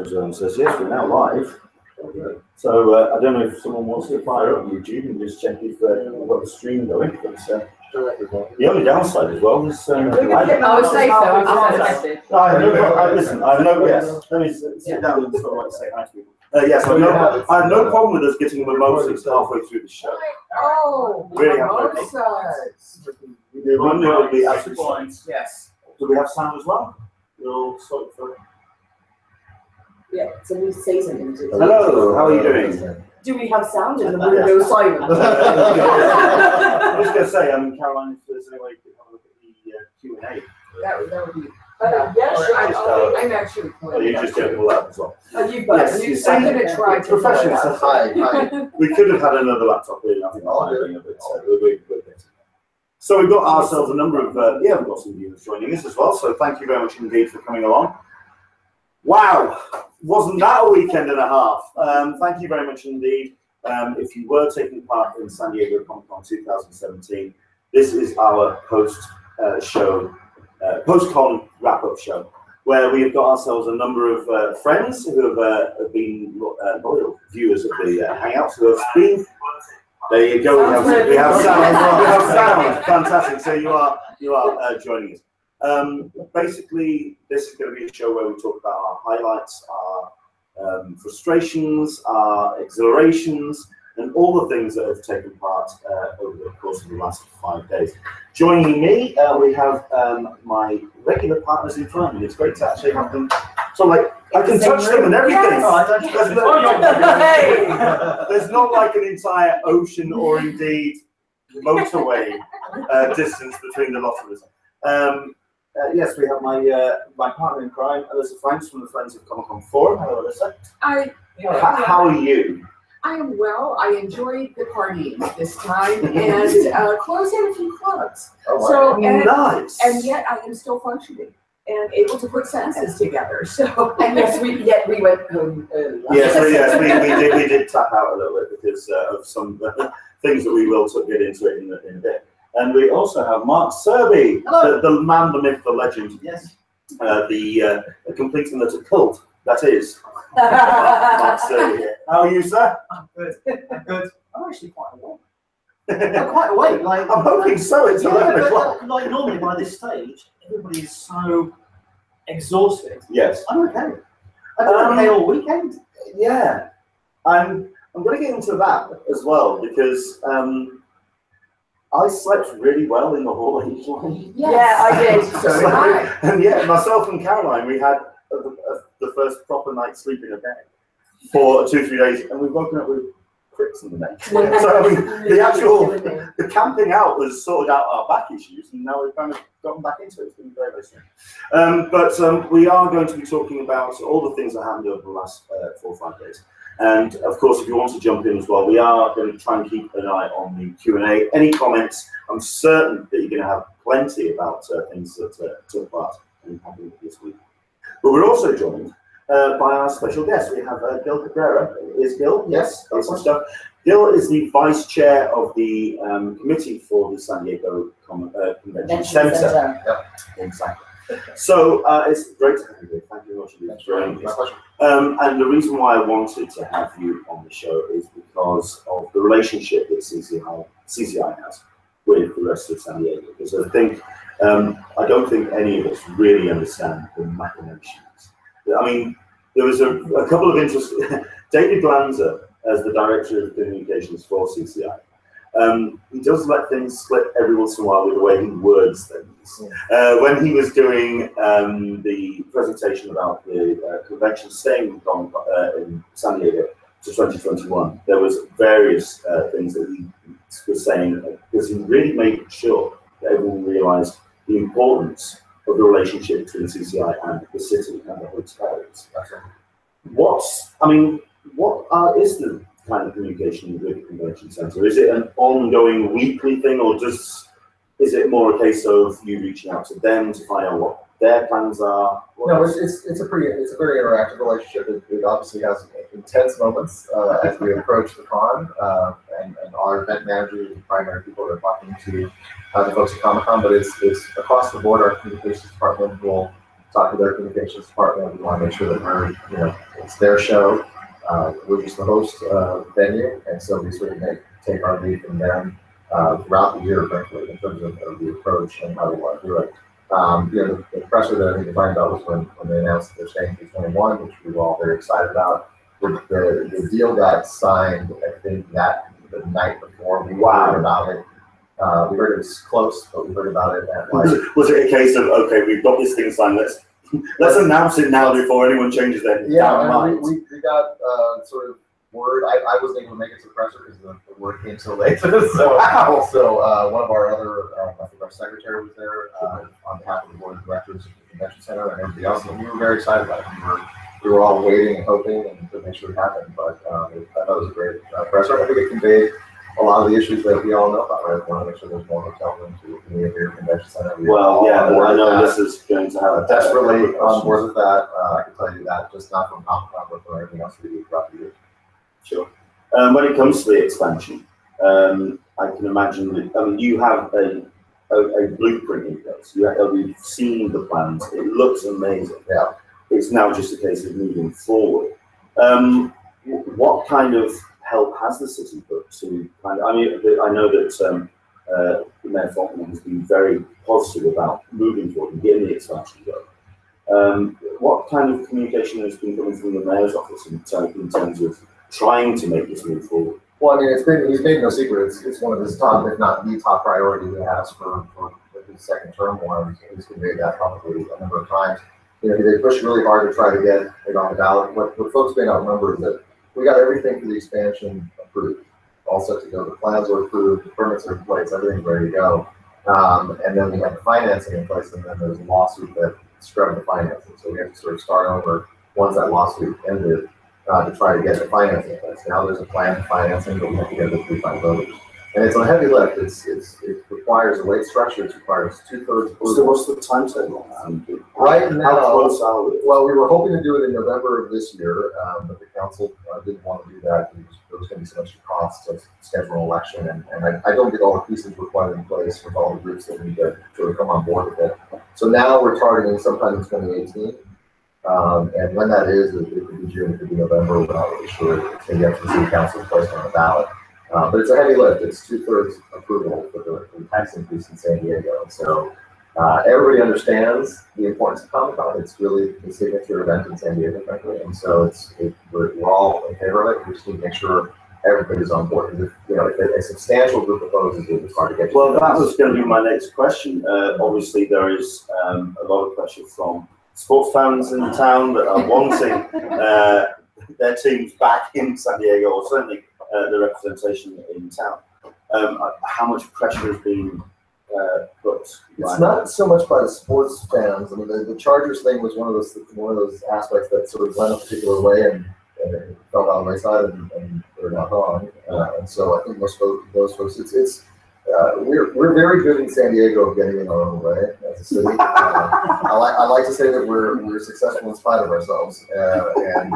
Zone says, yes, we're now live. So I don't know if someone wants to fire up YouTube and just check if we've got the stream going. But, the only downside as well is I would say so. Listen, I know. Yes, let me sit down and sort of say hi to people. Yes, I have no problem with us getting the mimosas halfway through the show. Oh, really have no problem. The Monday will be absolutely fine. Yes. Do we have sound as well? We'll sort for. Yeah, so we say something to Hello, how are you doing? Do we have sound in the room? No silence. I was going to say, Caroline, if there's any way you could have a look at the Q&A. That would be. Yeah, sure. I'm actually. You just get it all out as well. You've got it. I'm going to try to. Professional. Hi. We could have had another laptop here. I think so we've got ourselves a number of, we've got some viewers joining us as well. So thank you very much indeed for coming along. Wow, wasn't that a weekend and a half? Thank you very much indeed. If you were taking part in San Diego Comic-Con 2017, this is our post-show, post-con wrap-up show, where we have got ourselves a number of friends who have been loyal viewers of the Hangouts, who have been. There you go. We have sound. We have sound. Fantastic. So you are joining us. Basically, this is going to be a show where we talk about our highlights, our frustrations, our exhilarations, and all the things that have taken part over the course of the last 5 days. Joining me, we have my regular partners in crime, and it's great to actually have them. So, like, I can touch them and everything. Yes. There's not like an entire ocean or indeed motorway distance between the lot of us. Yes, we have my partner in crime, Alyssa Franks from the Friends of Comic-Con Forum. Hello, Alyssa. How are you? I am well. I enjoyed the party this time and closed out a few clubs. Oh, so nice. And yet I am still functioning and able to put sentences together. So and yes, we went home early. Yes, we did tap out a little bit because of some things that we will get into it in a bit. And we also have Mark Serby, the man, the myth, the legend. Yes. The complete and utter cult that is. Mark Serby. How are you, sir? I'm good. I'm actually quite awake. I'm quite awake. Like I'm hoping so. It's 11 o'clock. Like normally by this stage, everybody is so exhausted. Yes. I'm okay. I've been okay all weekend. Yeah. I'm going to get into that as well because I slept really well in the hall each night. Yes. Yeah, I did. And myself and Caroline, we had the first proper night's sleep in a bed for 2-3 days, and we've woken up with cricks in the neck. So I mean, the camping out was sorted out our back issues, and now we've kind of gotten back into it. It's been very, very strange. But we are going to be talking about all the things that happened over the last 4 or 5 days. And of course, if you want to jump in as well, we are going to try and keep an eye on the Q&A. Any comments? I'm certain that you're going to have plenty about things that took part and happened this week. But we're also joined by our special guest. We have Gil Cabrera. Is Gil? Yes, that's some stuff. Gil is the vice chair of the committee for the San Diego Convention Center. Yep. Exactly. So it's great to have you here. Thank you very much for joining us. And the reason why I wanted to have you on the show is because of the relationship that CCI has with the rest of San Diego. Because I think I don't think any of us really understand the machinations. I mean, there was a couple of interesting. David Lanza, as the director of communications for CCI, he does let things slip every once in a while with the way he words things. When he was doing the presentation about the convention staying in San Diego to 2021, there was various things that he was saying because he really made sure that everyone realised the importance of the relationship between CCI and the city and the hotels. What is the kind of communication with the convention center? Is it an ongoing weekly thing, or is it more a case of you reaching out to them to find out what their plans are? It's a very interactive relationship. It obviously has intense moments as we approach the con, and our event manager is the primary people that are talking to the folks at Comic-Con, but it's across the board. Our communications department will talk to their communications department. We want to make sure that we're, you know, it's their show. We're just the host venue, and so we sort of take our lead from them throughout the year, frankly, in terms of the approach and how we want to do it. You know, the pressure that I think you're talking about was when they announced that they're staying through 21, which we were all very excited about. The deal got signed, I think, that the night before we heard about it. We heard it was close, but we heard about it at like. Was it a case of, okay, we've got this thing signed, let's announce it now before anyone changes their mind? We got sort of word. I wasn't able to make it to the presser because the word came so late. So, one of our other, I think our secretary was there on behalf of the board of directors of the convention center and everybody else, and we were very excited about it. We were all waiting and hoping and to make sure it happened, but I thought it was a great presser. I think it conveyed a lot of the issues that we all know about, right? We want to make sure there's more hotel rooms to the near convention center. Well, yeah, I know this is going to have desperately on board with that. I can tell you that, just not from Comic-Con, but from everything else we do throughout the year. Sure. When it comes to the expansion, I can imagine that, I mean, you have a blueprint in place. We've seen the plans. It looks amazing. Yeah. It's now just a case of moving forward. What kind of help has the city put to kind of, I mean, I know that Mayor Faulkner has been very positive about moving forward and getting the expansion going. What kind of communication has been coming from the mayor's office in terms of trying to make this move forward? Well, I mean, he's made no secret. It's one of his top, if not the top priority he has for his second term. He's conveyed that publicly a number of times. You know, they pushed really hard to try to get it on the ballot. What folks may not remember is that we got everything for the expansion approved, all set to go. The plans are approved, the permits are in place, everything's ready to go. And then we have the financing in place, and then there's a lawsuit that scrubbed the financing. So we have to sort of start over once that lawsuit ended to try to get the financing in place. Now there's a plan for financing, but we have to get the 3-5 voters. And it's a heavy lift. It requires a weight structure. It requires 2/3 approval. So what's the timetable? Right now, how close are we? Well, we were hoping to do it in November of this year, but the council didn't want to do that. There was going to be so much cost to schedule an election, and I don't think all the pieces were quite in place with all the groups that need to sort of come on board with it. So now we're targeting sometime in 2018. And when that is, it could be June, it could be November. We're not really sure. It's going to be up to the city council placed on the ballot. But it's a heavy lift. It's 2/3 approval for the tax increase in San Diego. And so everybody understands the importance of Comic-Con. It's really the signature event in San Diego, frankly. And so we're all in favor of it. We just need to make sure everybody's on board. Because if a substantial group opposes it, it's hard to get to. Well, that was going to be my next question. Obviously, there is a lot of pressure from sports fans in town that are wanting their teams back in San Diego, or certainly the representation in town. How much pressure has been put? It's not so much by the sports fans. I mean, the Chargers thing was one of those aspects that sort of went a particular way and it fell down the wayside, and they're now gone. And so I think those folks, we're very good in San Diego of getting in our own way as a city. I like to say that we're successful in spite of ourselves, and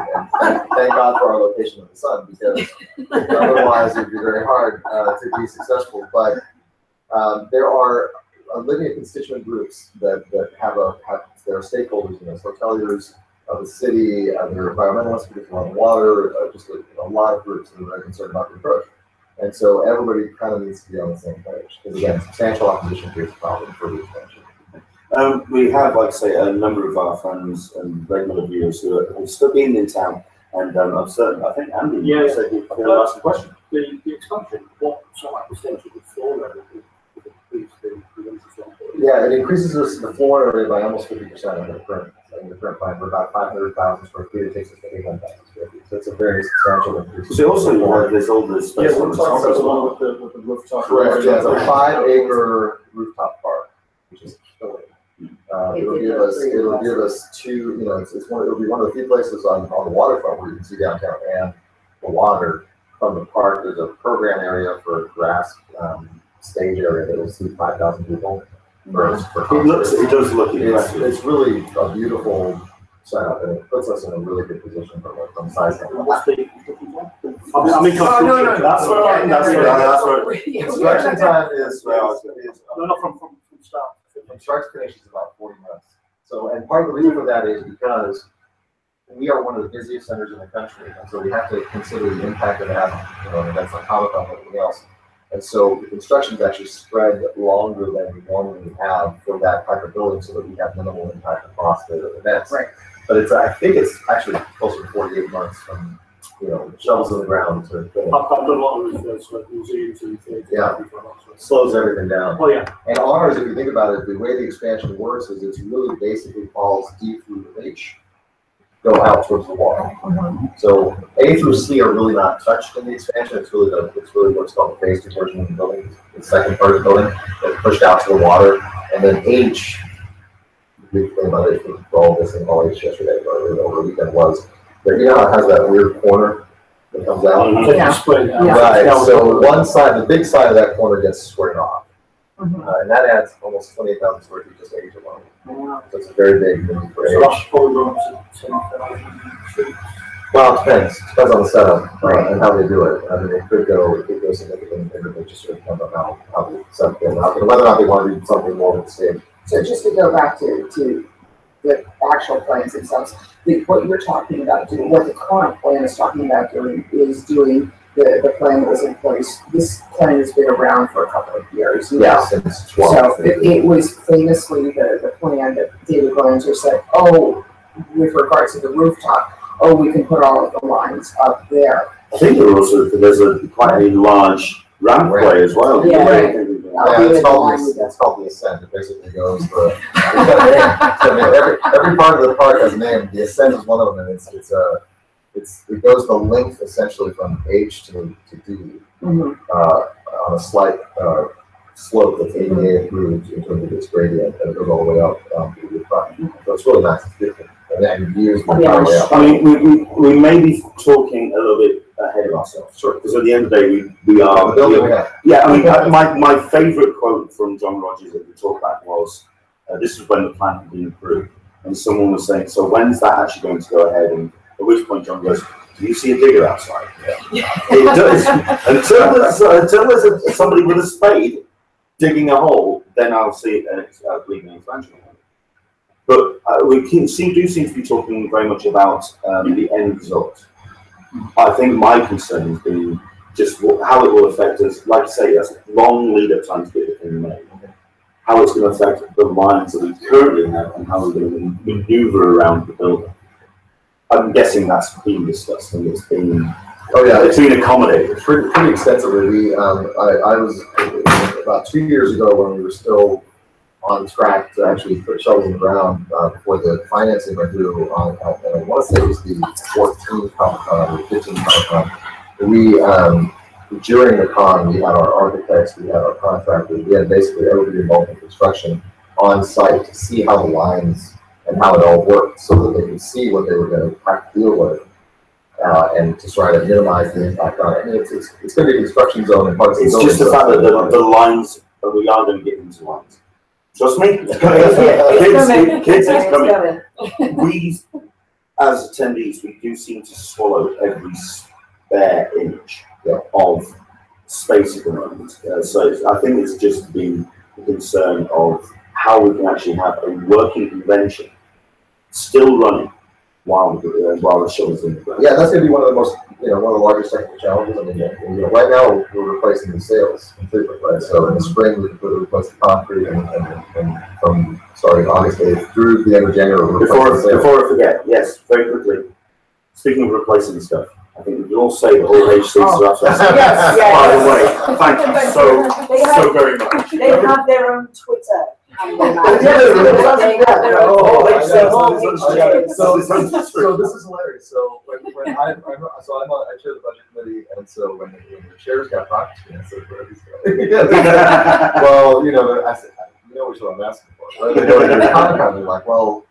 thank God for our location in the sun, because otherwise it would be very hard to be successful. But there are a litany of constituent groups that have their stakeholders, hoteliers of the city, there are environmentalists, people on water, just a lot of groups that are very concerned about the approach. And so everybody kind of needs to be on the same page. Because again, substantial opposition creates a problem for the expansion. We have, like I say, a number of our friends and regular viewers who have still been in town, and I'm certain, I think Andy, said you can ask a question. The expansion, what sort of percentage of the floor area would increase the Yeah, it increases the floor area by almost 50% in the current plan. We're about 500,000 square feet. It takes us to 800,000 square feet. So it's a very substantial increase. So also, there's all this space on the top as well. With the rooftop. Correct. Yeah, it's a 5-acre rooftop park, which is killer. It'll give us two. It'll be one of the few places on the waterfront where you can see downtown and the water from the park. There's a program area for a grass stage area that will seat 5,000 people. It does look impressive. It's really a beautiful setup, and it puts us in a really good position from size standpoint. What's the no. That's where construction time is. No, not from start. From start to finish is about 40 months. So, and part of the reason for that is because we are one of the busiest centers in the country, and so we have to consider the impact it has on events like Comic-Con and everything else. And so the construction is actually spread longer than we normally have for that type of building, so that we have minimal impact across the events. Right. But I think it's actually closer to 48 months from shovels in the ground to I've done a lot of research like museums and things. Yeah. Slows everything down. Oh yeah. And ours, if you think about it, the way the expansion works is it's really basically falls D through H, go out towards the water. So A through C are really not touched in the expansion. It's really what's called the phase 2 portion of the building, the second part of the building that's pushed out to the water. And then H, the big thing about it, for all this thing all H yesterday, but over the weekend was that how it has that weird corner that comes out. Right. So one side, the big side of that corner gets squared off. And that adds almost 28,000 square feet just to H alone. So it's a very big move for So H. that's probably going up to 10,000. Well, it depends. It depends on the setup and how they do it. I mean, it could go significantly bigger, but just sort of depends on how they set it up. And whether or not they want to do something more with the same. So just to go back to the actual plans themselves, what you're talking about doing, what the current plan is talking about doing, is doing the plan that was in place. This plan has been around for a couple of years. Yeah, since 12. So it was famously the plan that David Glanzer said, with regards to the rooftop, we can put all of the lines up there. I think there's quite a large rampway as well. Yeah, right. It's called the Ascent. It basically goes every part of the park has a name. The Ascent is one of them, and it goes the length essentially from H to D on a slight slope that's ADA approved in terms of its gradient, and it goes all the way up to the front. So it's really nice. It's different. And then views the entire way up. I mean, we may be talking a little bit ahead of ourselves, sure, because at the end of the day, we are. Yeah, I mean, my favourite quote from John Rogers that we talked about was, this was when the plan had been approved, and someone was saying, so when's that actually going to go ahead? And at which point John goes, do you see a digger outside? Yeah. It does. Until there's somebody with a spade digging a hole, then I'll see an expansion. But we do seem to be talking very much about the end result. I think my concern has been just how it will affect us. Like I say, that's a long lead up time to get the thing made. How it's going to affect the lines that we currently have and how we're going to maneuver around the building. I'm guessing that's been discussed and it's been accommodated pretty extensively. I was about 2 years ago when we were still on track to actually put shovels in the ground before the financing went through. And I want to say it was the 14th Comic-Con or 15th Comic-Con. During the con, we had our architects, we had our contractors, we had basically everybody involved in construction on site to see how the lines and how it all worked, so that they could see what they were going to have to deal with, and to try to minimize the impact on it. I mean, it's going to be a construction zone and parts of the building. It's just the fact that the lines, we are going to get into lines. Trust me, kids, it's coming. We, as attendees, we do seem to swallow every spare inch of space at the moment. So I think it's just been a concern of how we can actually have a working convention still running while the show is in the ground. Yeah, that's going to be one of the most, one of the largest technical challenges. I mean, right now we're replacing the sails completely, right? So in the spring we replace the concrete, and from starting August 8th through the end of January. Before I forget, yes, very quickly. Speaking of replacing stuff, I think we can all say that all HCs are up. By the way, thank you so very much. They have their own Twitter. So this is hilarious. So when I chair the budget committee, and so when the chairs got brought to me, I said, "Where are these guys?" Well, I said, which one I'm asking for. They go to the Comic-Con, they're like, "Well,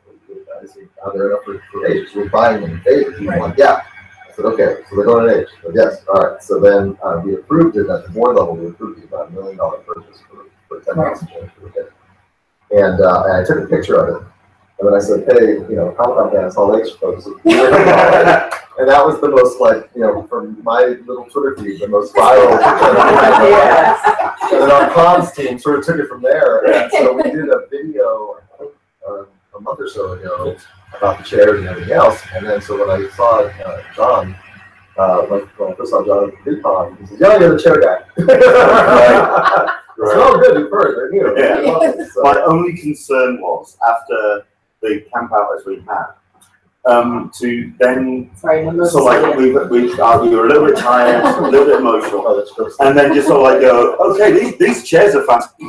I see how they're up for age. We're buying them in phases." I'm like, "Yeah." I said, "Okay, so they're going at age." But yes, all right. So then we approved it at the board level. We approved about $1 million purchase for 10,000 chairs for the day. And I took a picture of it, and then I said, "Hey, Comic-Con fans, Salt Lake folks." And that was the most, from my little Twitter feed, the most viral picture. And then our comms team sort of took it from there, and so we did a video, a a month or so ago about the chairs and everything else. And then so when I saw John, when I first saw John at VidCon, he said, "Yeah, you're the chair guy." Right. Right. Oh, good, you've heard. They're new. Yeah. So, my only concern was after the camp out as we had, to then so like we were a little bit tired, a little bit emotional, and then just sort of like go, okay, these chairs are fantastic,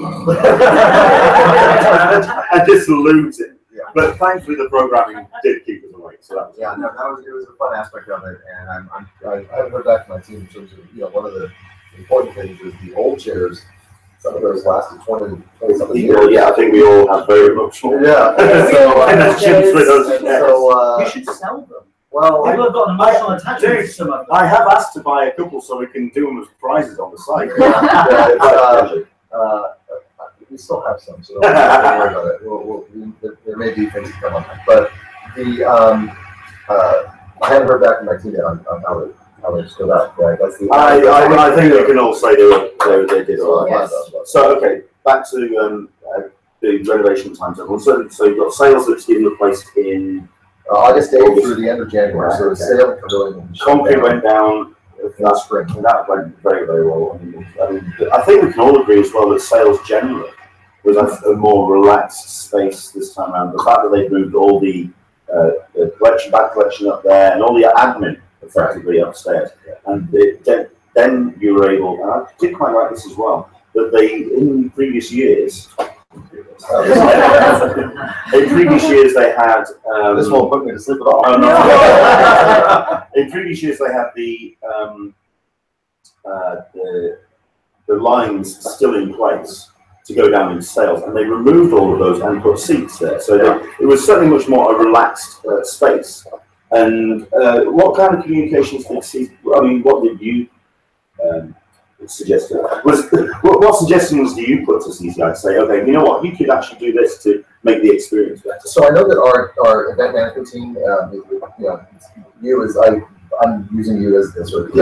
and just lose it. Yeah. But thankfully the programming did keep us awake, so that was yeah, no, it was a fun aspect of it, and I haven't heard back from my team in terms of one of the important things is the old chairs. Some of those lasted 20 something years. Well, yeah, I think we all have very emotional. Yeah. You should sell them. Well, people have got an emotional attachment to some of them. I have asked to buy a couple so we can do them as prizes on the site. We still have some, so don't worry about it. There may be things to come on that. But I haven't heard back from my team yet on how they stood up. Right? That's I think we can all say they did all right. Yes. So, okay, back to the renovation timetable. So you've got sales that's been replaced in August 8th through the end of January. So the sale pavilion concrete went down last spring. And that went very, very well. I mean, I think we can all agree as well that sales generally was a more relaxed space this time around. The fact that they've moved all the back collection up there and all the admin effectively upstairs, and then you were able, and I did quite like this as well, that they in previous years they had this won't put me to sleep at all. Oh, no. In previous years they had the lines still in place to go down in sales, and they removed all of those and put seats there. So it was certainly much more a relaxed space. And what kind of communications did what did you suggest? What suggestions do you put to CCI to say, okay, you know what, you could actually do this to make the experience better? So I know that our event management team, I'm using you as sort of the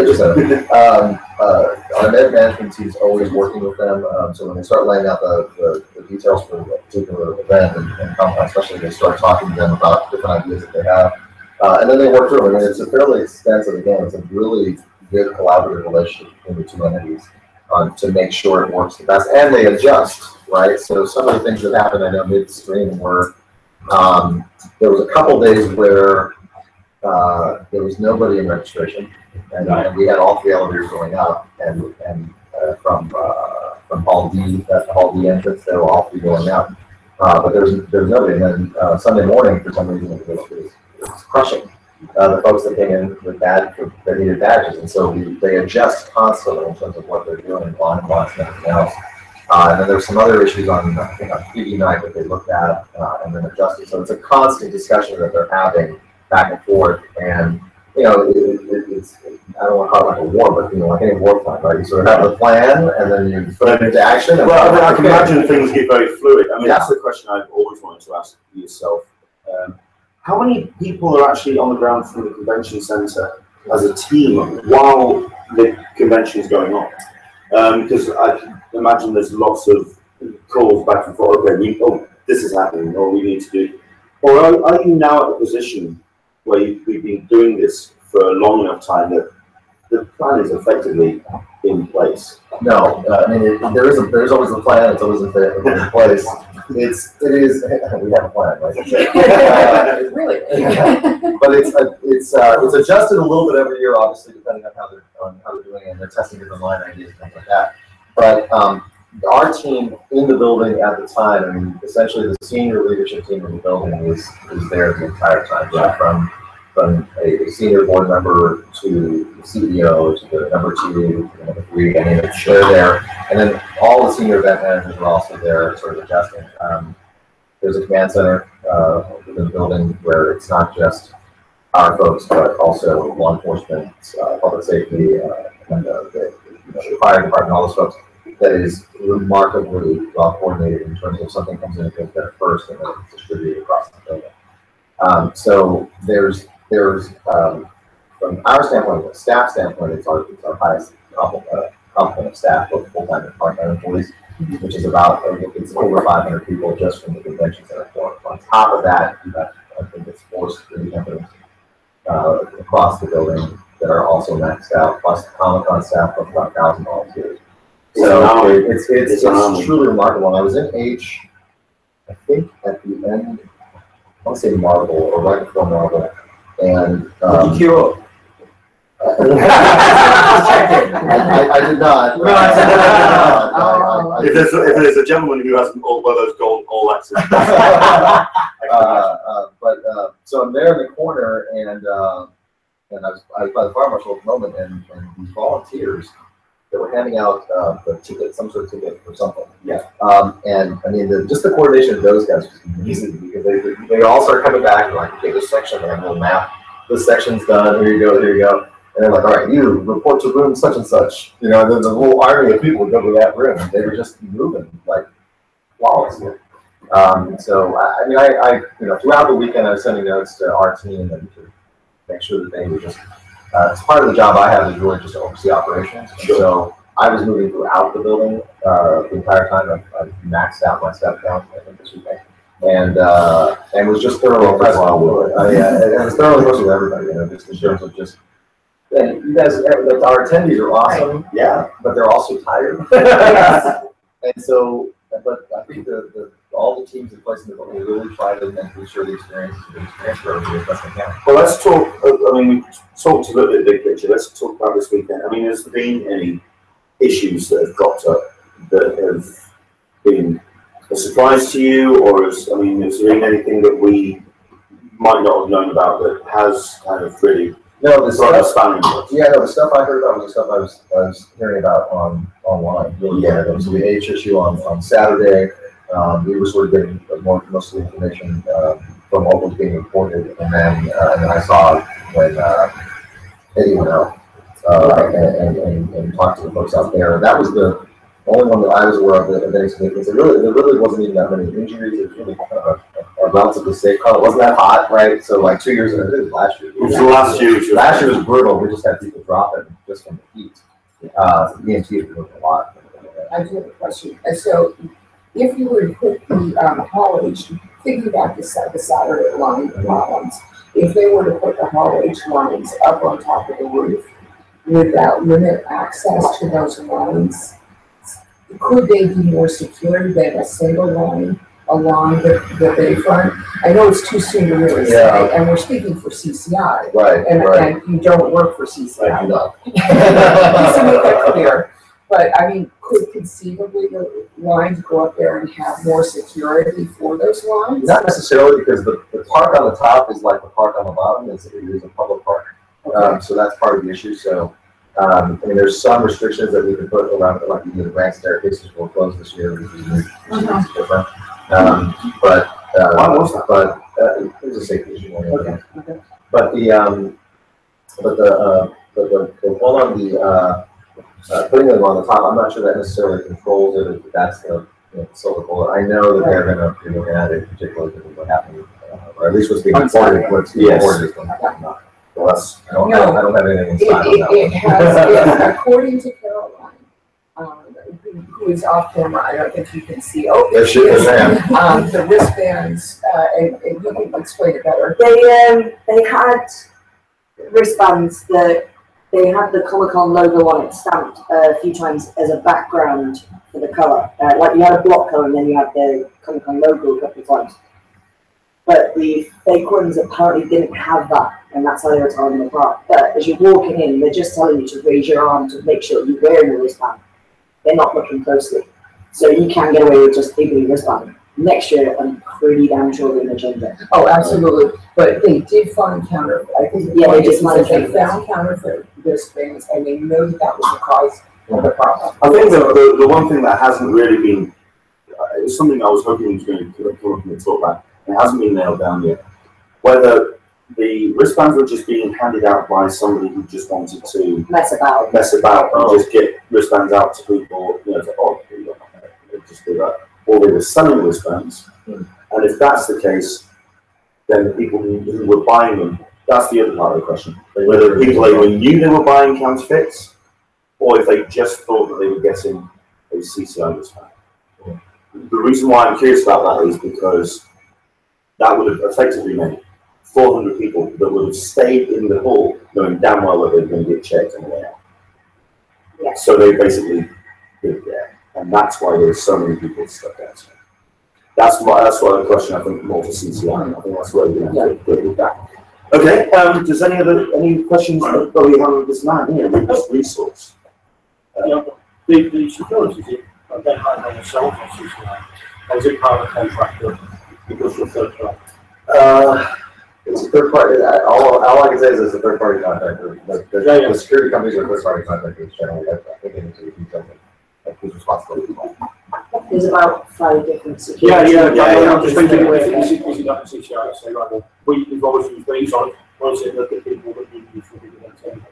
our event management team is always working with them. So when they start laying out the details for a particular event and Comic-Con especially, they start talking to them about different ideas that they have. And then they work through it. I mean, it's a fairly extensive, again, it's a really good collaborative relationship between the two entities to make sure it works the best. And they adjust, right? So some of the things that happened, I know, midstream were, there was a couple days where there was nobody in registration, and we had all three elevators going up, and from Hall D, that's the Hall D entrance, they were all three going up. But there was nobody. And then Sunday morning, for some reason, it was crushing. The folks that came in with that needed badges, and so they adjust constantly in terms of what they're doing, blind spots and everything else. And then there's some other issues on PD night that they looked at and then adjusted. So it's a constant discussion that they're having back and forth, and it's I don't want to call it like a war, but like any war plan, right? You sort of have a plan, and then you put it into action. Well, I mean, I can imagine things get very fluid. I mean, that's the question I've always wanted to ask yourself. How many people are actually on the ground from the convention centre as a team while the convention is going on? Because I can imagine there's lots of calls back and forth. Okay, this is happening, or we need to do. Or are you now at a position where we've been doing this for a long enough time that the plan is effectively in place? No, I mean there's always a plan. It's always in place. It is. We have a plan, right? Really? But it's adjusted a little bit every year, obviously, depending on how they're doing it, and they're testing different line ideas and things like that. But our team in the building at the time, I mean, essentially the senior leadership team in the building was there the entire time, right? From a senior board member to the CEO to the number 2 to the number 3. I mean, they're there, and then all the senior event managers are also there, sort of adjusting. There's a command center within the building where it's not just our folks, but also law enforcement, public safety, and the fire department, all those folks. That is remarkably well coordinated in terms of something comes in and goes there first, and then it's distributed across the building. So there's from our standpoint, the staff standpoint, it's our highest complement of staff, both full-time and part-time employees. which is about, it's over 500 people just from the convention center floor. On top of that, you have, I think it's 4 security companies across the building that are also maxed out, plus the Comic-Con staff of about 1,000 volunteers. So it's truly remarkable. And I was in H, I think at the end, I want to say Marvel or right before Marvel, and Did you queue up? I did not. If there's a gentleman who has all one of those gold all access. So I'm there in the corner, and I was by the fire marshal at the moment, and these volunteers that were handing out the ticket, some sort of ticket or something. Yeah. And I mean, just the coordination of those guys was amazing, because they all start coming back and like, okay, this section, they have a little map. This section's done. Here you go. Here you go. And they're like, all right, you report to room such and such. You know, and then the whole army of people would go to that room. They were just moving like flawlessly. So I mean, I throughout the weekend I was sending notes to our team and to make sure that they were just. It's part of the job I have is really just to oversee operations. Sure. So I was moving throughout the building the entire time. I maxed out my step count, I think, this weekend, and was just thoroughly present. It was thoroughly present with everybody. You know, just in terms of just. And you guys, our attendees are awesome. Yeah, but they're also tired. And so, but I think all the teams in place in the building really try to make sure the experience is a good experience for everybody as best they can. Well, let's talk. I mean, we talked a little bit big picture. Let's talk about this weekend. I mean, has there been any issues that have cropped up that have been a surprise to you, or has there been anything that we might not have known about that has kind of really? No, the stuff the stuff I heard about was the stuff I was hearing about online. Really, yeah, there was the H issue on Saturday. We were sort of getting most of the information from what was being reported, and then I saw when Eddie went out and talked to the folks out there. That was the only one that I was aware of any significance. There really wasn't even that many injuries. It was really kind of a relatively safe car. It wasn't that hot, right? So like 2 years ago, it was last year. Last year was brutal. We just had people dropping just from the heat. The EMT was doing a lot. I do have a question. So, if you were to put the Hall H, thinking about the Saturday lines, if they were to put the Hall H lines up on top of the roof, would that limit access to those lines? Could they be more secure than a single line along the bayfront? I know it's too soon to really say, and we're speaking for CCI, right? And you don't work for CCI. I do not. Just to make that clear. But I mean, could conceivably the lines go up there and have more security for those lines? Not necessarily, because the park on the top is like the park on the bottom. It is a public park, so that's part of the issue. So. I mean, there's some restrictions that we can put around it, like the ramp staircases will close this year, which is different. But there's a safety issue. Okay. But the one on the putting them on the top, I'm not sure that necessarily controls it. If that's the silver bullet. I know that they're going to be looking at it, particularly because of what happened, or at least what's being reported. What's being reported is going to happen. Well, I don't have anything inside on that one. It has, according to Caroline, who is off camera, I don't think you can see. Oh, there she is. The wristbands, and you can explain it better. They had wristbands that they had the Comic-Con logo on it stamped a few times as a background for the color. Like you had a block color and then you had the Comic-Con logo a couple of times. But the fake ones apparently didn't have that, and that's how they were telling them apart. But as you're walking in, they're just telling you to raise your arm to make sure you're wearing a wristband. They're not looking closely. So you can get away with just keeping a wristband. Next year, I'm pretty damn sure they're going to change it. Oh, absolutely. But they did find counterfeit. I think they found counterfeit wristbands, and they know that was the cause of the problem. I think the one thing that hasn't really been, it's something I was hoping was going to come up and talk about. It hasn't been nailed down yet. Whether the wristbands were just being handed out by somebody who just wanted to mess about and just get wristbands out to people, just do that. Or they were selling wristbands. And if that's the case, then the people who were buying them, that's the other part of the question. Whether people knew they were buying counterfeits, or if they just thought that they were getting a CCI wristband. the reason why I'm curious about that is because that would have effectively meant 400 people that would have stayed in the hall knowing damn well that they were going to get checked on the way out. Yeah. So they basically did there. And that's why there's so many people stuck outside. That's why the question, I think, more for CCI. I think that's where you're going to go with that. Okay, does any questions that we have with this man here with this resource? The security, is it identified by yourself or CCI? Or is it part of the contract that goes to a third party? It's a third party. All I can say is it's a third party contractor. The security companies are third party contractors generally. I think they need to do something. Who's responsible as well. There's about 5 different security. Yeah. I'm just thinking, is it not the CCI? Say, right, well, we've always used these on it. Or is it that the people that you use for the entertainment?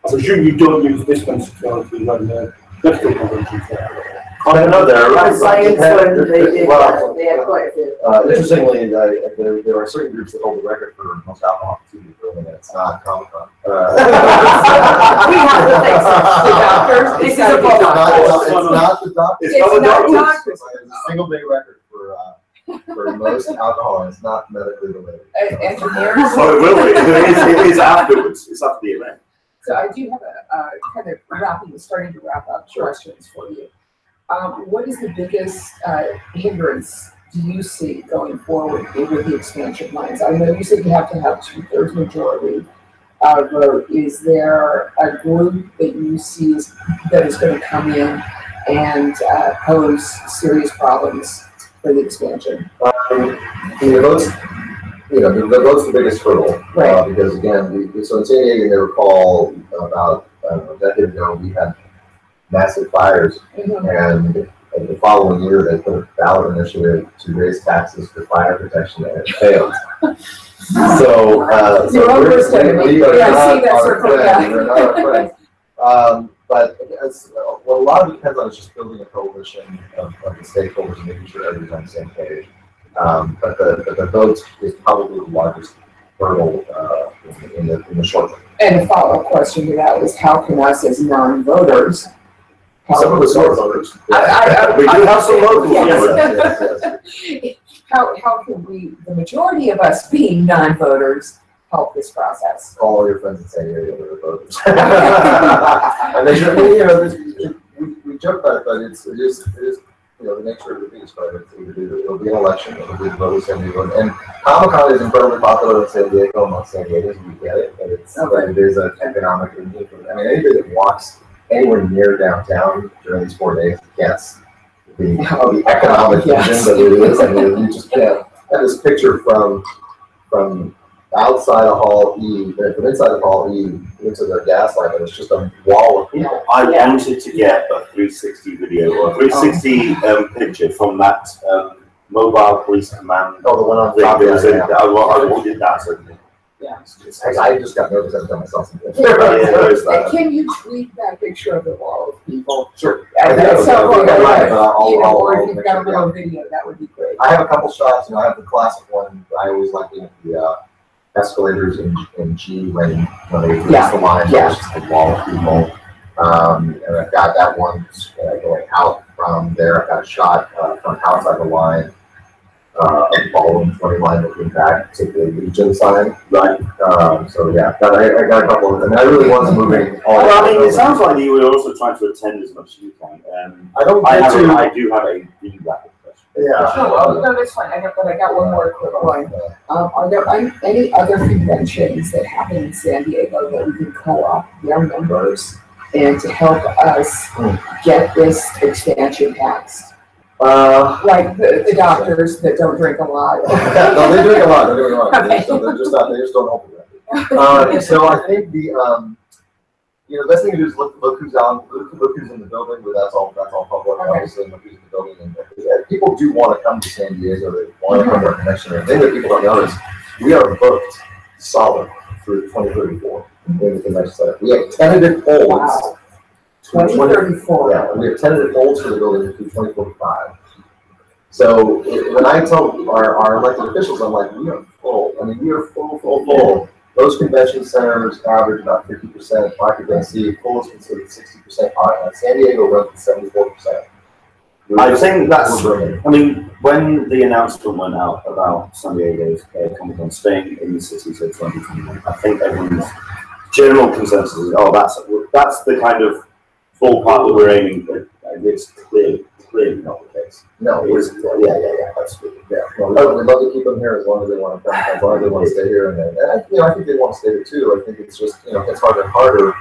I presume you don't use this kind of security when the difficult conventions there. I don't know, they're around. Science when they did Well, they had quite a few. Interestingly, there are certain groups that hold the record for most alcohol opportunity building, and it's not Comic-Con. We have to fix it. The doctors, this is a problem. It's not the doctors. It's not doctors. It's a single day record for most alcohol, and it's not medically related. Engineers. So it will be. It is afterwards. It's after the event. So I do have a kind of starting to wrap up questions for you. What is the biggest hindrance do you see going forward with the expansion plans? I know you said you have to have 2/3 majority vote. Is there a group that you see that is going to come in and pose serious problems for the expansion? The vote's the biggest hurdle, Right. Because again, so in San Diego, you may recall about a decade ago, we had massive fires, and the following year they put a ballot initiative to raise taxes for fire protection, and it failed. So we are not our friend. We're not our friend. But what a lot of it depends on is just building a coalition of the stakeholders and making sure everybody's on the same page. But the vote is probably the largest hurdle in the short term. And a follow-up question to that is, how can us as non-voters? Some of us are voters. We do have some local Yes. How can we, the majority of us being non-voters, help this process? All your friends in San Diego that are voters. And they should, we joke about it, but it is the nature of the beast, right? It'll be an election, it'll be the voters San Diego. And Comic-Con is incredibly popular in San Diego amongst San Diegans, we get it, but it is an economic engine. I mean, anybody that walks anywhere near downtown during these 4 days gets the economic engine that it is. I mean, you just can't. I have this picture from outside of Hall E, from inside of Hall E into the gas line, and it's just a wall of people. I wanted to get a 360 video or a 360 picture from that mobile police command. Oh, the one on thing top. that was in, I wanted that certainly. Yeah. I just got nervous every time I saw something. And can you tweet that picture of the wall of people? Sure. Or if you've I'll got a little video, that would be great. I have a couple shots. I have the classic one. I always like the escalators in G when they raise the line. There's just a wall of people. And I've got that one going out from there. I've got a shot from outside the line. Ballroom 20 line looking back to the Legion sign. Right. So yeah, I got a couple of them. I really was moving all well, I mean, it sounds like you were also trying to attend as much as you can. I do have a really rapid question. Yeah. No, that's fine. I got one more quick one. Are there any other conventions that happen in San Diego that we can co-op their members and to help us get this expansion passed? Like the doctors that don't drink a lot. No, they drink a lot. They're doing a lot. Okay. They just don't open it. So I think the best thing to do is look who's in the building, but that's all public, obviously, and look who's in the building. And people do want to come to San Diego. They want to come to our connection. And the thing that people don't know is we are booked solid through 2034 in the convention center. We have tentative holds. Wow. 2034. Yeah, we have tentative holds for the building through 2045. So when I tell our elected officials, I'm like, we are full. I mean, we are full. Those convention centers average about 50% occupancy. Full is considered 60%. San Diego runs at 74%. I think that's. We're bringing. I mean, when the announcement went out about San Diego's Comic-Con staying in the city till 2021, I think everyone's general consensus is, oh, that's the kind of ballpark that we're aiming for. And it's clearly not the case. No, It's, yeah, absolutely. yeah. Well, we'd love to keep them here as long as they want to come, as long as they want to stay here. And I think they want to stay here too. I think it's just, it's harder and harder,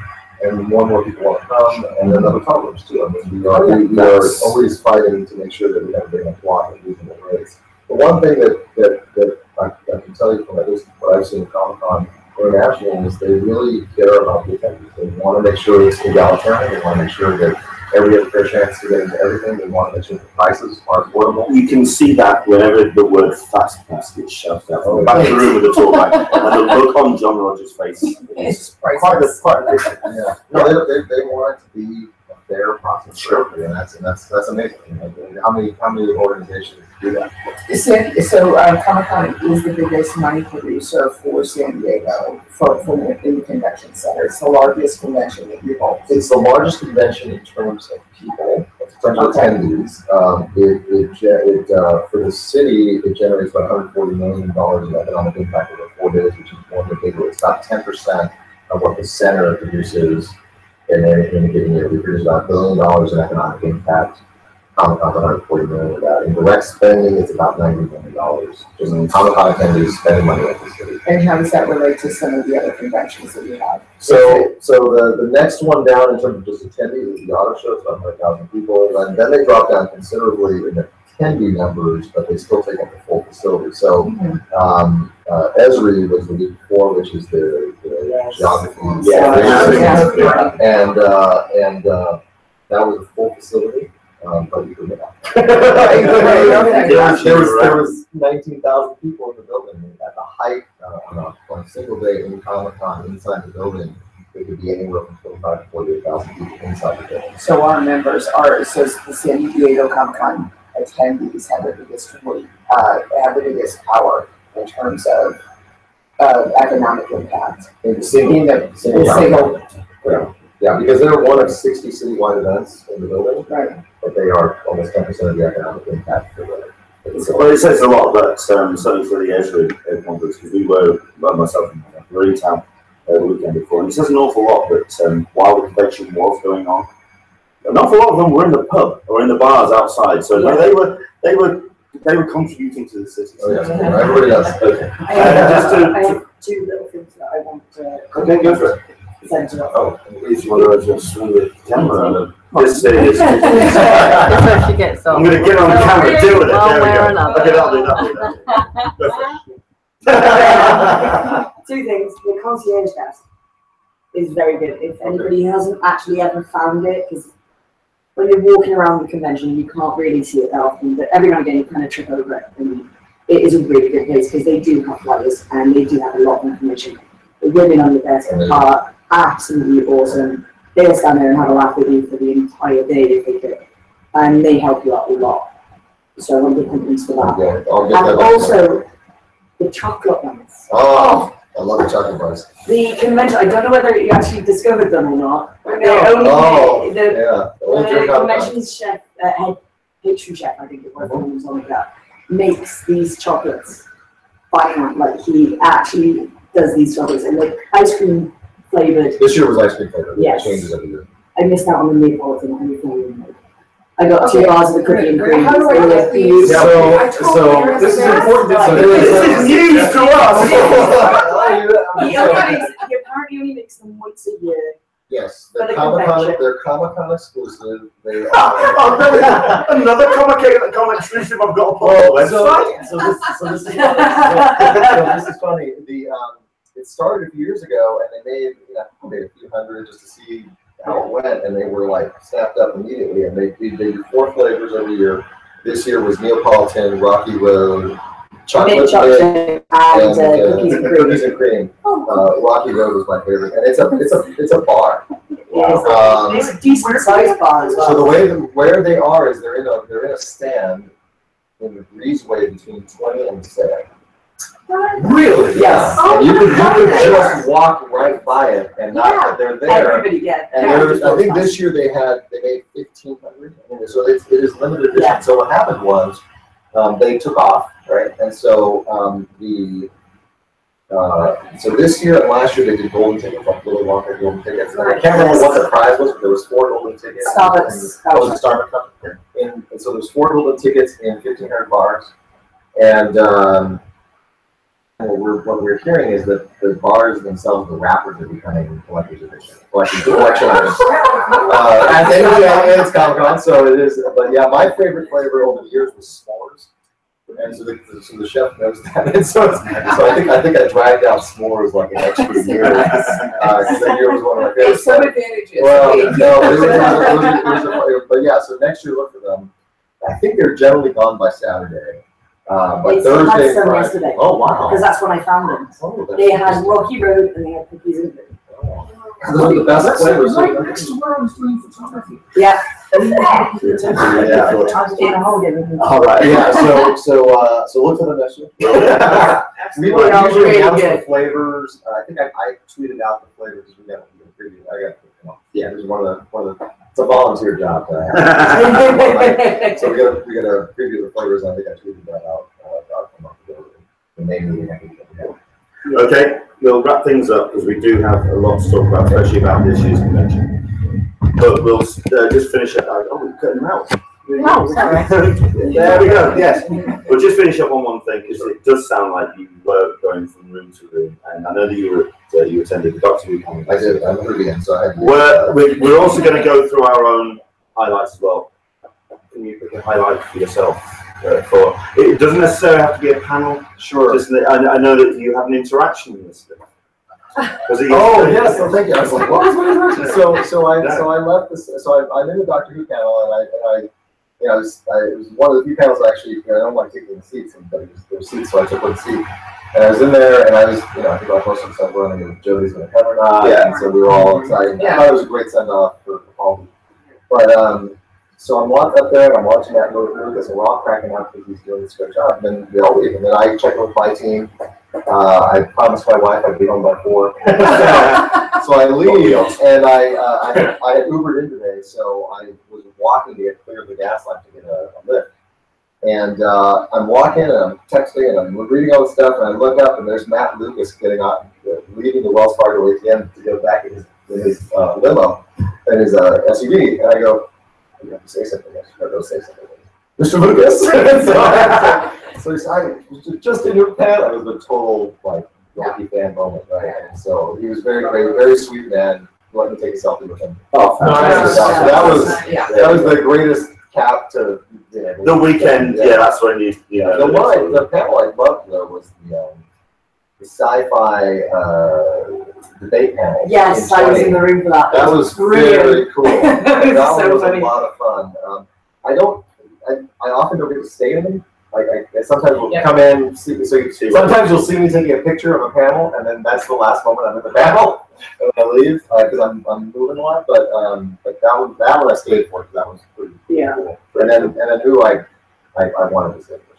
and more people want to come, and then other problems too. I mean, we are always fighting to make sure that we have a big enough block at reasonable rates. But one thing that I can tell you from at least what I've seen at Comic-Con International is they really care about the attendees. They want to make sure it's egalitarian. They want to make sure that everybody has a fair chance to get into everything. They want to make sure the prices are affordable. You can see that whenever the word fast pass gets shouted out from the back of the room with the talk back, and the look on John Rogers' face is quite a different. Yeah. No, they want it to be a fair process for everybody, and that's amazing. How many organizations do that? So Comic-Con is the biggest money producer for San Diego in the convention center. It's the largest convention in Europe. It's the largest convention in terms of people, in terms of attendees. For the city, it generates about $140 million in economic impact over 4 days, which is one of the bigger. It's about 10% of what the center produces in a given year. We produce about $1 billion in economic impact. Comic-Con, $140 million of that. In direct spending, it's about $90 million. Just Comic-Con attendees spending money at the city. And how does that relate to some of the other conventions that we have? So the next one down in terms of just attendees is the auto show. It's about 100,000 people. And then they drop down considerably in the attendee numbers, but they still take up the full facility. So Esri was the week before, which is the geography. And that was a full facility. But you could there was 19,000 people in the building at the height on a single day in Comic-Con inside the building. There could be anywhere from 25,000 to 48,000 people inside the building. So our members so the San Diego Comic-Con attendees have the biggest weight, have the biggest power in terms of economic impact in the single. Yeah, because they're one of 60 citywide events in the building, right? But they are almost 10% of the economic impact for the. Well, it says a lot that certainly for the Esri conference, because we were, myself and Marytown the weekend before, and it says an awful lot that while the convention was going on, an awful lot of them were in the pub or in the bars outside. So no, they were contributing to the city. Oh, yes. Everybody does. Okay. I have two little things that I want to. Okay, go for it. Oh, if you want to just swing the camera, this is. That's where she gets off. I'm going to get on the camera, deal with it. One There way we or go. another. Okay, that'll do. Go for it. Two things. The concierge desk is very good. If anybody hasn't actually ever found it, because when you're walking around the convention, you can't really see it that often, but every now and again you kind of trip over it. And it is a really good place because they do have flyers and they do have a lot of information. The women on the desk are absolutely awesome. They'll stand there and have a laugh with you for the entire day if they could. And they help you out a lot. So I want to give compliments for that. Yeah, and also, the chocolate ones. Oh, I love the chocolate bars. The convention, I don't know whether you actually discovered them or not. The convention's chef, head pastry chef, I think it was, something like that, makes these chocolates by hand. Like, he actually does these chocolates and like ice cream flavored. This year was ice cream flavored. Yes. It changes every year. I missed out on the Neapolitan and everything. I got 2 bars of the cookie and cream. How do I get these? So this is important. This is news to us. He apparently only makes them once a year. Yes, For the they're Comic-Con exclusive. They are. Another comic exclusive I've got to put on the website. So this is funny. It started a few years ago, and they made a few hundred just to see how it went, and they were like snapped up immediately. And they do 4 flavors every year. This year was Neapolitan, Rocky Road, chocolate chip, and cookies and cream. Rocky Road was my favorite, and it's a bar. It's a decent sized bar as well. So where they are is they're in a stand in the breezeway between 20 and 7. Really? Yes. And you could Oh, just walk right by it and not that they're there. Everybody, yeah. And there's, I think this year they made 1,500. So it is limited edition. Yeah. So what happened was they took off, right? And so so this year and last year they did golden tickets, like little longer golden tickets. And I can't remember what the prize was, but there was 4 golden tickets. Starbucks. Starbucks. And so there's 4 golden tickets in 1,500 bars. And what we're hearing is that the bars themselves, the wrappers, are becoming collector's edition, collection items. And it's Comic-Con, so it is. But yeah, my favorite flavor over the years was s'mores. And so the chef knows that. And so I think I dragged out s'mores like an extra year. Because that year was one of my favorites. Some advantages. Well, no, but yeah, so next year look for them. I think they're generally gone by Saturday. But It's Thursday, had some Friday. yesterday. Oh, wow. Because that's when I found them. Oh, that's They had Rocky Road and they had cookies and cream. Those are the best That's flavors. right next to where I was doing photography. Yeah. Yeah. All right. Yeah, so look for them next year. We They are usually really announce the good. flavors. I think I tweeted out the flavors because we got a preview. Yeah, this is one of the. It's a volunteer job that I have. So we got to preview the flavors. I think I tweeted that out. I'll come up with the main meeting. I think. Okay, we'll wrap things up because we do have a lot to talk about, especially about this year's convention. But we'll just finish up. Oh, we're cutting them out. No, sorry. There we go. Yes, we'll just finish up on one thing because it does sound like you were going from room to room, and I know that you attended the Doctor Who Comic. I did. I'm Ruby, so I had. We're also going to go through our own highlights as well. Can you pick a highlight for yourself? It doesn't necessarily have to be a panel. Sure. Just, I know that you have an interaction in this thing. Oh yes, so thank you. I was like, what was my interaction? So I left this. So I'm in the Doctor Who panel, and I it was one of the few panels actually. I don't like taking the seats, but there were seats, so I took one seat. And I was in there, and I was, I think I posted stuff running if Jody's going to come or not. Yeah. And so we were all excited. I thought it was a great send off for Paul. But so I'm walking up there, and I'm watching that go through because we're all cracking up because he's doing this great job. And then we all leave, and then I check in with my team. I promised my wife I'd be home by 4. So I leave, and I had Ubered in today, so I was walking to get clear of the gas line to get a lift. And I'm walking, and I'm texting, and I'm reading all the stuff, and I look up, and there's Matt Lucas getting on, leaving the Wells Fargo ATM to go back in his limo, and his SUV, and I go, you have to say something. I should go say something. Mr. Lucas. So he said, just in your pen. It was a total Rocky fan moment, right? And so he was very great, very sweet man. Let me take a selfie with him. Oh, fantastic. That was the greatest cap to the weekend. Yeah, that's when you. The panel I loved though was the sci-fi debate panel. Yes, I was in the room for that. That was very cool. That so was funny. a lot of fun. I often don't get to stay in them. I sometimes will come in, sometimes you'll see me taking a picture of a panel, and then that's the last moment I'm at the panel, and I leave because I'm moving a lot. But that one I stayed for because that was pretty cool. And then who I wanted to stay for.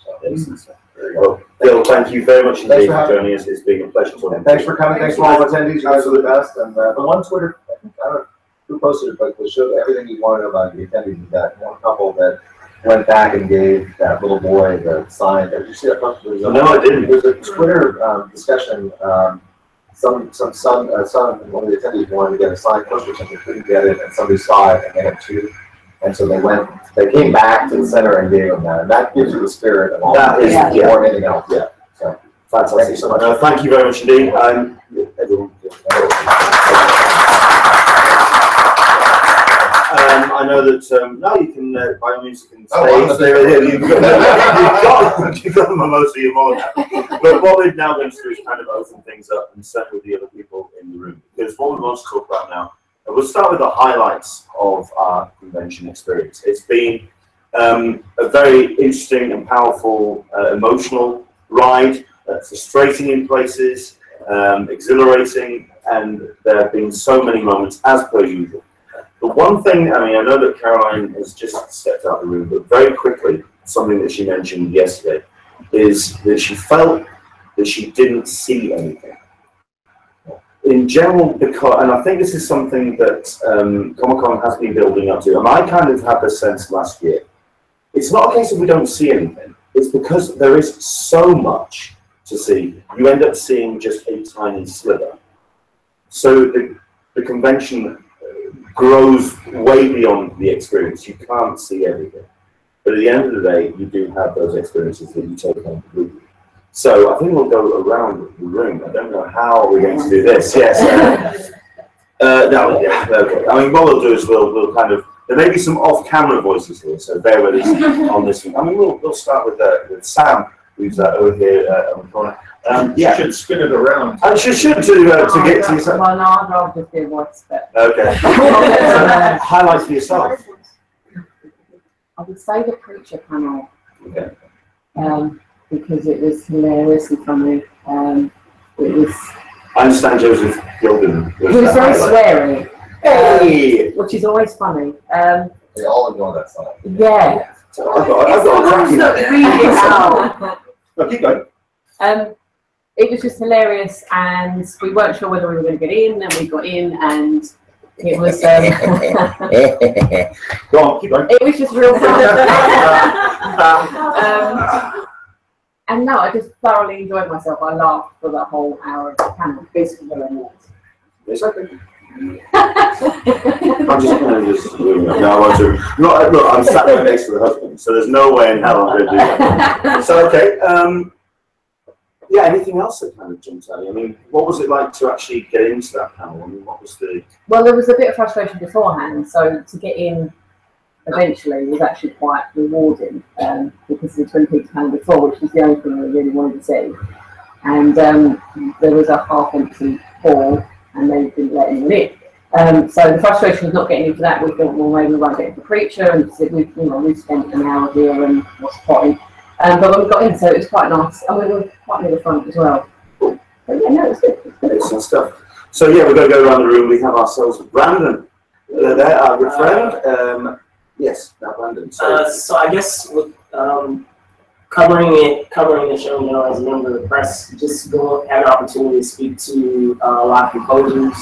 So there you go. Bill, thank you very much indeed for for joining us. It's been a pleasure talking. And thanks for coming. Thanks for all the attendees. You guys are the best. And the one Twitter, I don't know who posted it, but it showed everything you want to know about the attendees. We've got one couple that went back and gave that little boy the sign. Did you see that? No, I didn't. There was a Twitter discussion. Some son of one of the attendees wanted to get a signed poster, something, couldn't get it, and somebody saw it, and they had 2. And so they came back to the center and gave them that. And that gives you the spirit of all That is, more than anything else. Yeah. So Fantastic. Thank you so much. Thank you very much indeed. Everyone. I know that now you can, by all means, you can stay. You've got most of your morning. But what we're now going to do is kind of open things up and set with the other people in the room. Because what we want to talk about now, we'll start with the highlights of our convention experience. It's been a very interesting and powerful, emotional ride, frustrating in places, exhilarating, and there have been so many moments, as per usual. The one thing, I know that Caroline has just stepped out of the room, but very quickly, something that she mentioned yesterday is that she felt that she didn't see anything. In general, because, and I think this is something that Comic-Con has been building up to, and I kind of had the sense last year, it's not a case of we don't see anything, it's because there is so much to see, you end up seeing just a tiny sliver. So the convention grows way beyond the experience, you can't see everything. But at the end of the day, you do have those experiences that you take home with you. So I think we'll go around the room. I don't know how we're going to do this. Yes. No, yeah, okay. I mean, what we'll do is we'll kind of, there may be some off-camera voices here, so bear with us on this one. I mean, we'll start with Sam, who's over here on the corner. You should spin it around. I should to get to yourself. Well, no, I'd rather just do voice, but Okay. So, highlights for yourself. I would say the preacher panel. Okay. Because it was hilariously funny. It was. I understand Joseph Gilden. He was very sweary. Hey! Which is always funny. They all ignore that side. Yeah. I've got a cracking Really No, keep going. It was just hilarious, and we weren't sure whether we were going to get in, and we got in, and it was. Go on, keep going. It was just real fun. And no, I just thoroughly enjoyed myself. I laughed for the whole hour of the panel. Basically, what I was. It's okay. I'm just going to just. No, I want to. Look, I'm sat right next to the husband, so there's no way in hell I'm going to do that. So, okay. Yeah, anything else that kind of jumped out? I mean, what was it like to actually get into that panel? I mean, what was the... Well, there was a bit of frustration beforehand, so to get in eventually was actually quite rewarding because of the Twin Peaks panel before, which was the only thing I really wanted to see. And there was a half-empty hall, and they didn't let anyone in. So the frustration of not getting into that, we thought, well, maybe we won't get into Preacher, and we spent an hour here, and what's the point? But when we got in, so it was quite nice, and we were quite near the front as well. But yeah, no, it was good. Excellent stuff. So yeah, we're going to go around the room. We have ourselves Brandon. There, our good friend. Yes, now Brandon. So I guess with, covering the show, as a member of the press, just had an opportunity to speak to a lot of composers.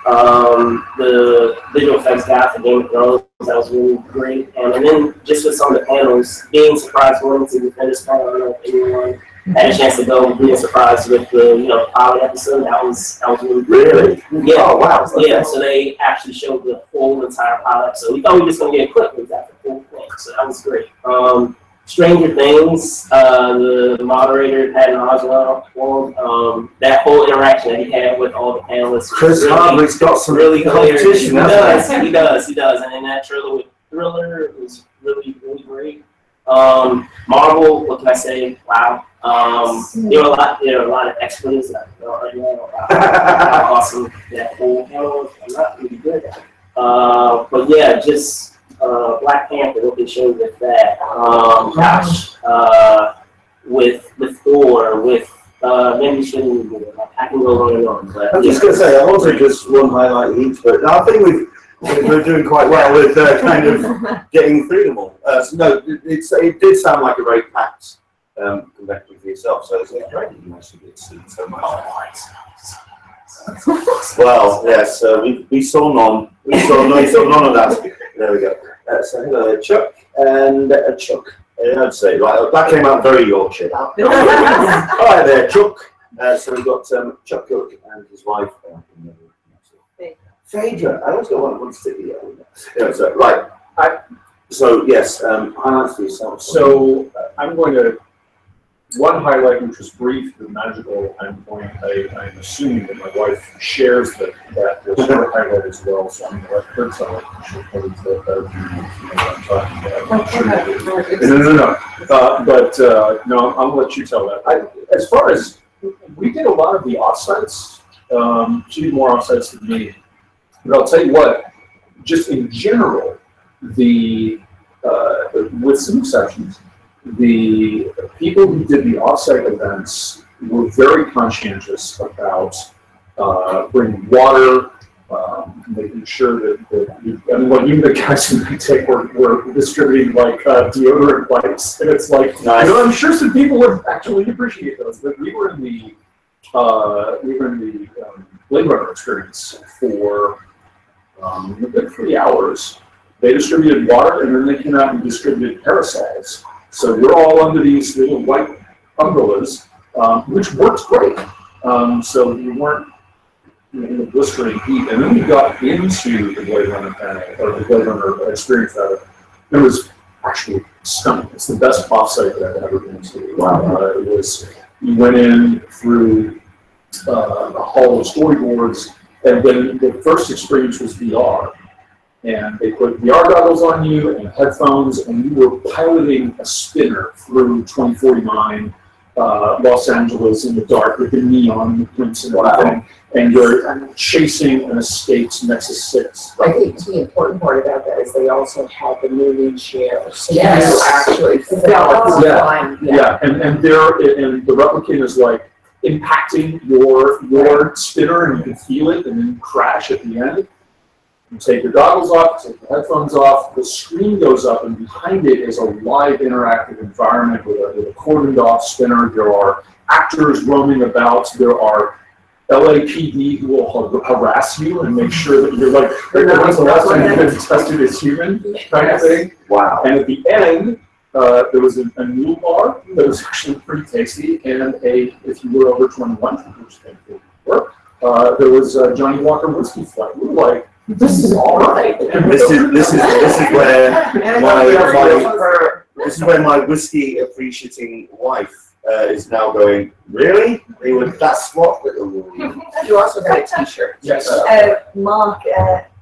The visual effects guy for Game of Thrones, that was really great. And then just with some of the panels, being surprised going to the finish panel, I don't know if anyone had a chance to go, being surprised with the pilot episode. That was really yeah. Oh wow. Yeah, so they actually showed the whole entire pilot episode. We thought we were just gonna get a clip with that the full thing, so that was great. Stranger Things, the moderator Patton Oswalt, that whole interaction that he had with all the panelists. Chris Hardwick's got some really hilarious. He does, and then that trailer with Thriller was really great. Marvel, what can I say? Wow. There were a lot of expletives. How awesome that whole panel was. I'm not really good at it. But yeah, just Black Panther, what they showed with that. With Thor, with maybe shouldn't I can go on and on. But I'm just going to say, I wanted just one highlight each, but I think we're doing quite well with kind of getting through them all. So no, it did sound like a very packed convention for yourself, so it's great that you actually get to see so much. Well, yes, we saw none. We saw none of that. There we go. So hello, Chuck and Chuck. I'd say right. That came out very Yorkshire. All right there, Chuck. So we've got Chuck Cook and his wife. Phaedra. I also want to stick here. Yeah, so right. So yes, highlights for yourself. So I'm going to. One highlight, which was brief, the magical endpoint. I'm assuming that my wife shares that was her highlight as well. So I'm going to let her tell it. She'll probably tell it better than me what I'm talking about. No. No, I'll let you tell that. As far as we did a lot of the offsites, she did more offsites than me. But I'll tell you what, just in general, with some exceptions, the people who did the offsite events were very conscientious about bringing water, making sure that even the guys in my take were distributing like deodorant wipes, and it's like, nice. I'm sure some people would actually appreciate those. But we were in the Blade Runner experience for a good 3 hours. They distributed water, and then they came out and distributed parasols. So we're all under these little white umbrellas, which works great. So we weren't in the blistering heat. And then we got into the Blade Runner panel, or the Blade Runner experience rather. It was actually stunning. It's the best offsite that I've ever been to. It was, you went in through a hall of storyboards, and then the first experience was VR. And they put VR goggles on you and headphones, and you were piloting a spinner through 2049 Los Angeles in the dark with the neon prints and everything. And you're chasing an escaped Nexus 6. I think the important part about that is they also had the moving chair. So Yes. you actually felt And the replicant is like impacting your spinner, and you can feel it, and then you crash at the end. You take your goggles off, take your headphones off, the screen goes up, and behind it is a live interactive environment with a cordoned off spinner. There are actors roaming about. There are LAPD who will harass you and make sure that you're like, when's the last time you've been tested as human, kind of thing. Wow. And at the end, there was a noodle bar that was actually pretty tasty, and if you were over 21, which thankfully were, there was a Johnny Walker whiskey flight. We were like, this is all right. This is where my whiskey appreciating wife is now going, really? That's what? You also got a t-shirt. Yes. Mark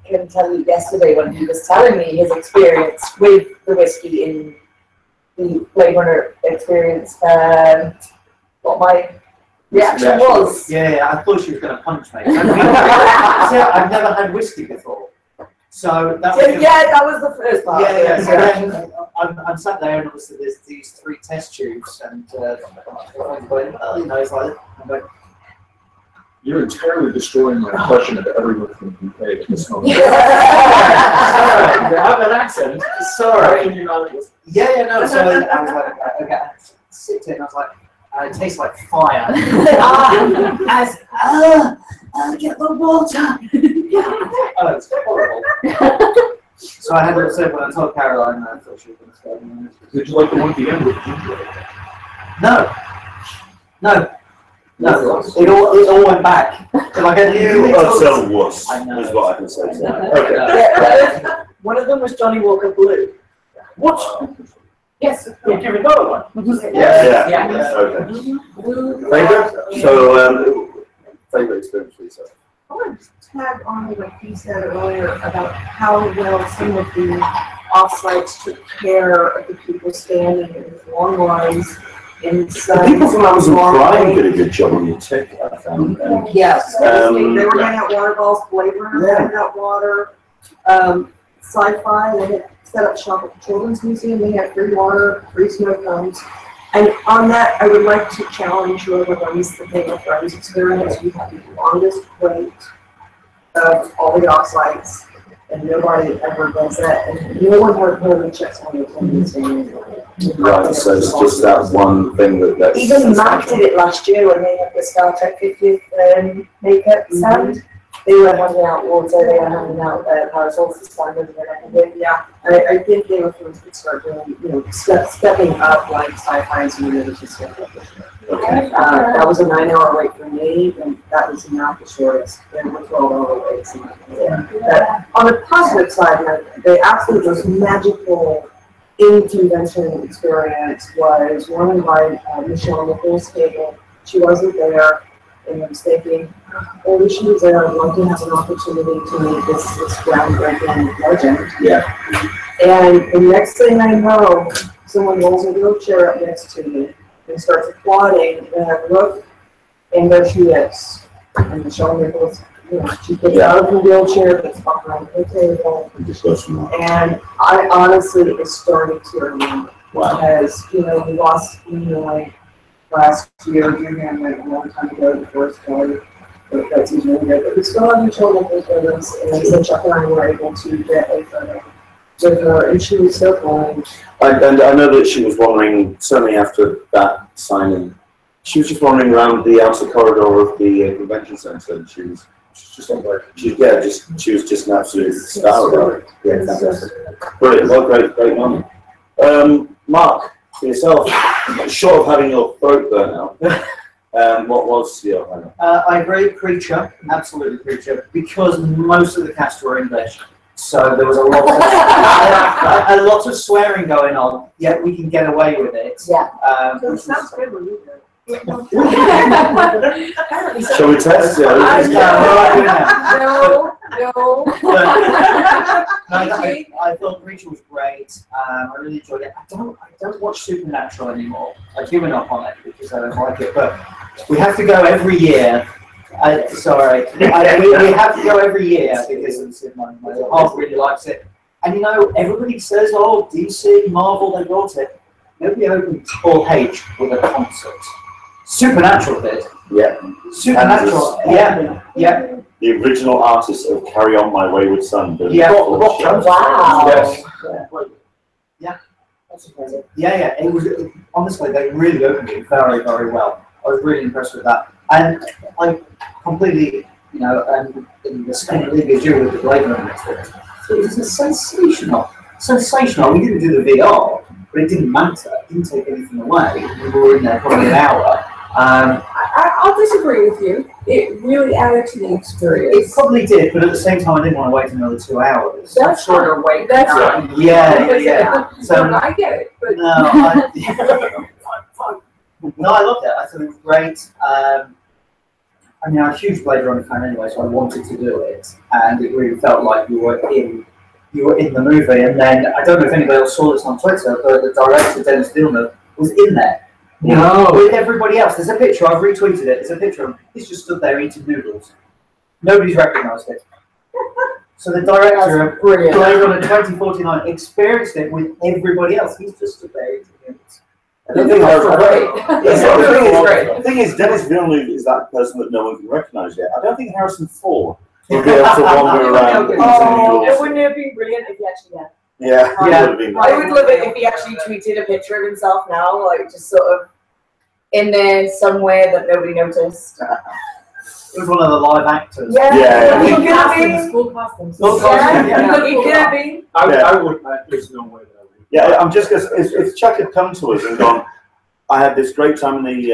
can tell you yesterday when he was telling me his experience with the whiskey in the Blade Runner experience, what my reaction was. Yeah, I thought she was going to punch me. I've never had whiskey before. So that was that was the first part. Yeah. So then I'm sat there, and obviously there's these 3 test tubes, and I'm going, it's like, I'm going, You're entirely destroying my impression of everyone from the UK at this moment. you have an accent. Sorry. No. So I was like, okay, sipped it, and I was like, it tastes like fire. Get the water. Oh, it's horrible. So I had a little sip, and I told Caroline, and I thought she was going to stay. Did you like the one at the end with the ginger ale? No. It all went back. You are so wuss, I know. is what I can say. Okay. One of them was Johnny Walker Blue. What? Yes. You'll give another one. Yeah. Okay. Favorite? So, favorite experience for yourself? I want to tag on what you said earlier about how well some of the offsites took care of the people standing in long lines inside. The people from Amazon Prime did a good job on your tech, I found. Yes, they were handing out water balls, Blade Runner handing out water. Sci-fi, they had set up shop at the Children's Museum, they had free water, free snow cones. And on that, I would like to challenge whoever runs the Game of Thrones experience. We have the longest wait of all the offsites, and nobody ever does that. And no one really checks on the attendance. Right, so it's just that one thing that. Even Mac did it last year when they had the Star Trek 50th makeup stand. They were handing out water, they were handing out parasols, standards, and everything. Yeah, I think Game of Thrones could start doing, stepping up like sci-fi and some religious stuff. Okay. That was a 9-hour wait for me, and that was not the shortest. There were 12-hour waits. On the positive side, the absolute most magical in-convention experience was run by Michelle Nichols' table. She wasn't there. And I was thinking, we should be there. I'd love to have an opportunity to meet this groundbreaking legend. Yeah. And the next thing I know, someone rolls a wheelchair up next to me and starts applauding, and I look, and there she is. And Michelle Nichols, she gets out of the wheelchair, gets behind her table, and I honestly was starting to tear because, we lost Illinois last year, Junior went a long time ago, the first Kelly. that's usually good, but we still haven't told them those photos, and so Chuck and I were able to get a photo with her, and she was so kind. And I know that she was wandering, certainly after that signing, she was just wandering around the outer corridor of the convention centre, and she was just she was just an absolute star about it. Yeah, fantastic. Brilliant. What great moment. Mark, for yourself, short of having your throat burnt out, what was your highlight? I agree, Creature, absolutely Creature, because most of the cast were English. So there was a lot of swearing going on, yet we can get away with it. Yeah. It sounds good when you do it. Shall we test? No. I thought Creature was great. I really enjoyed it. I don't watch Supernatural anymore. I've given up on it because I don't like it. But we have to go every year. We have to go every year because my heart really likes it. And you know, everybody says, "Oh, DC, Marvel, they brought it." Nobody opened Hall H with a concert. Supernatural did. Yeah. Supernatural. Yeah. The original artist of Carry On My Wayward Son. Yeah. Wow. Yes. Yeah. That's amazing. Yeah. It was honestly, they really opened it very, very well. I was really impressed with that, and I completely, in the same league as you with the Blade Runner experience. It was sensational. We didn't do the VR, but it didn't matter. It didn't take anything away. We were in there probably an hour. I'll disagree with you. It really added to the experience. It probably did, but at the same time, I didn't want to wait another 2 hours. That's shorter wait. That's right. Yeah. So I get it, but No, I loved it. I thought it was great. I'm a huge Blade Runner fan anyway, so I wanted to do it, and it really felt like you were in the movie. And then I don't know if anybody else saw this on Twitter, but the director Dennis Villeneuve was in there. With everybody else. There's a picture, I've retweeted it, there's a picture of him. He's just stood there eating noodles. Nobody's recognised it. So the director of Blade Runner 2049 experienced it with everybody else. He's just stood there eating noodles. The thing is, Dennis Villeneuve is that person that no one can recognise yet. I don't think Harrison Ford will be able to wander around. Wouldn't it have been brilliant if he actually had? Yeah, I would love it if he actually tweeted a picture of himself now, like just sort of in there somewhere that nobody noticed. It was one of the live actors. Yeah. He could have been. School costumes. He could have been. I would, there's no way that I would. Yeah, I'm just because if Chuck had come to us and gone, I had this great time in the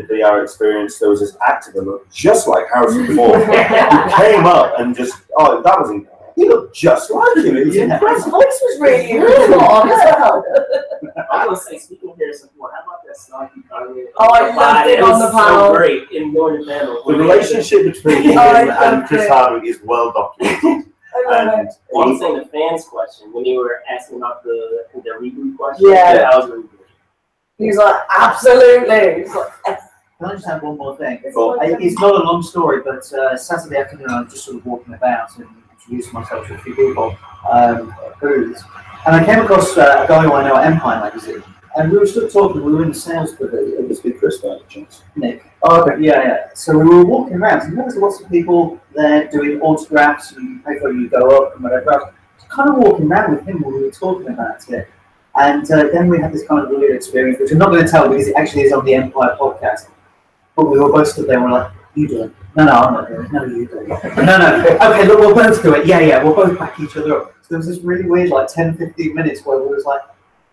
VR experience. There was this actor that looked just like Harrison Ford. He came up and just, that was incredible. He looked just like him. It was incredible. His voice was really long as well. I was saying, speaking of Harrison Ford, how about that snarky comment? I loved it on the panel. So great in morning panel. The relationship between him and Chris Hardwick is well documented. And Well, I'm saying the fans question when you were asking about the reboot question. Yeah. I was really good. He was like, absolutely. He's like, Can I just have one more thing? It's not a long story, but Saturday afternoon I was just sort of walking about and introduced myself to a few people, booths, and I came across a guy who I know at Empire magazine, and we were still talking. We were in the sales pavilion. it must be Chris by any chance. Nick. Oh, okay. Yeah. So we were walking around, and there was lots of people there doing autographs, and you pay for it, you go up and whatever. So kind of walking around with him while we were talking about it. And then we had this kind of weird experience, which I'm not going to tell because it actually is on the Empire podcast. But we were both stood there and we're like, you do it. No, I'm not doing it. No, you do it. No. Okay, look, we'll both do it. Yeah, we'll both back each other up. So there was this really weird, 10, 15 minutes where we was like,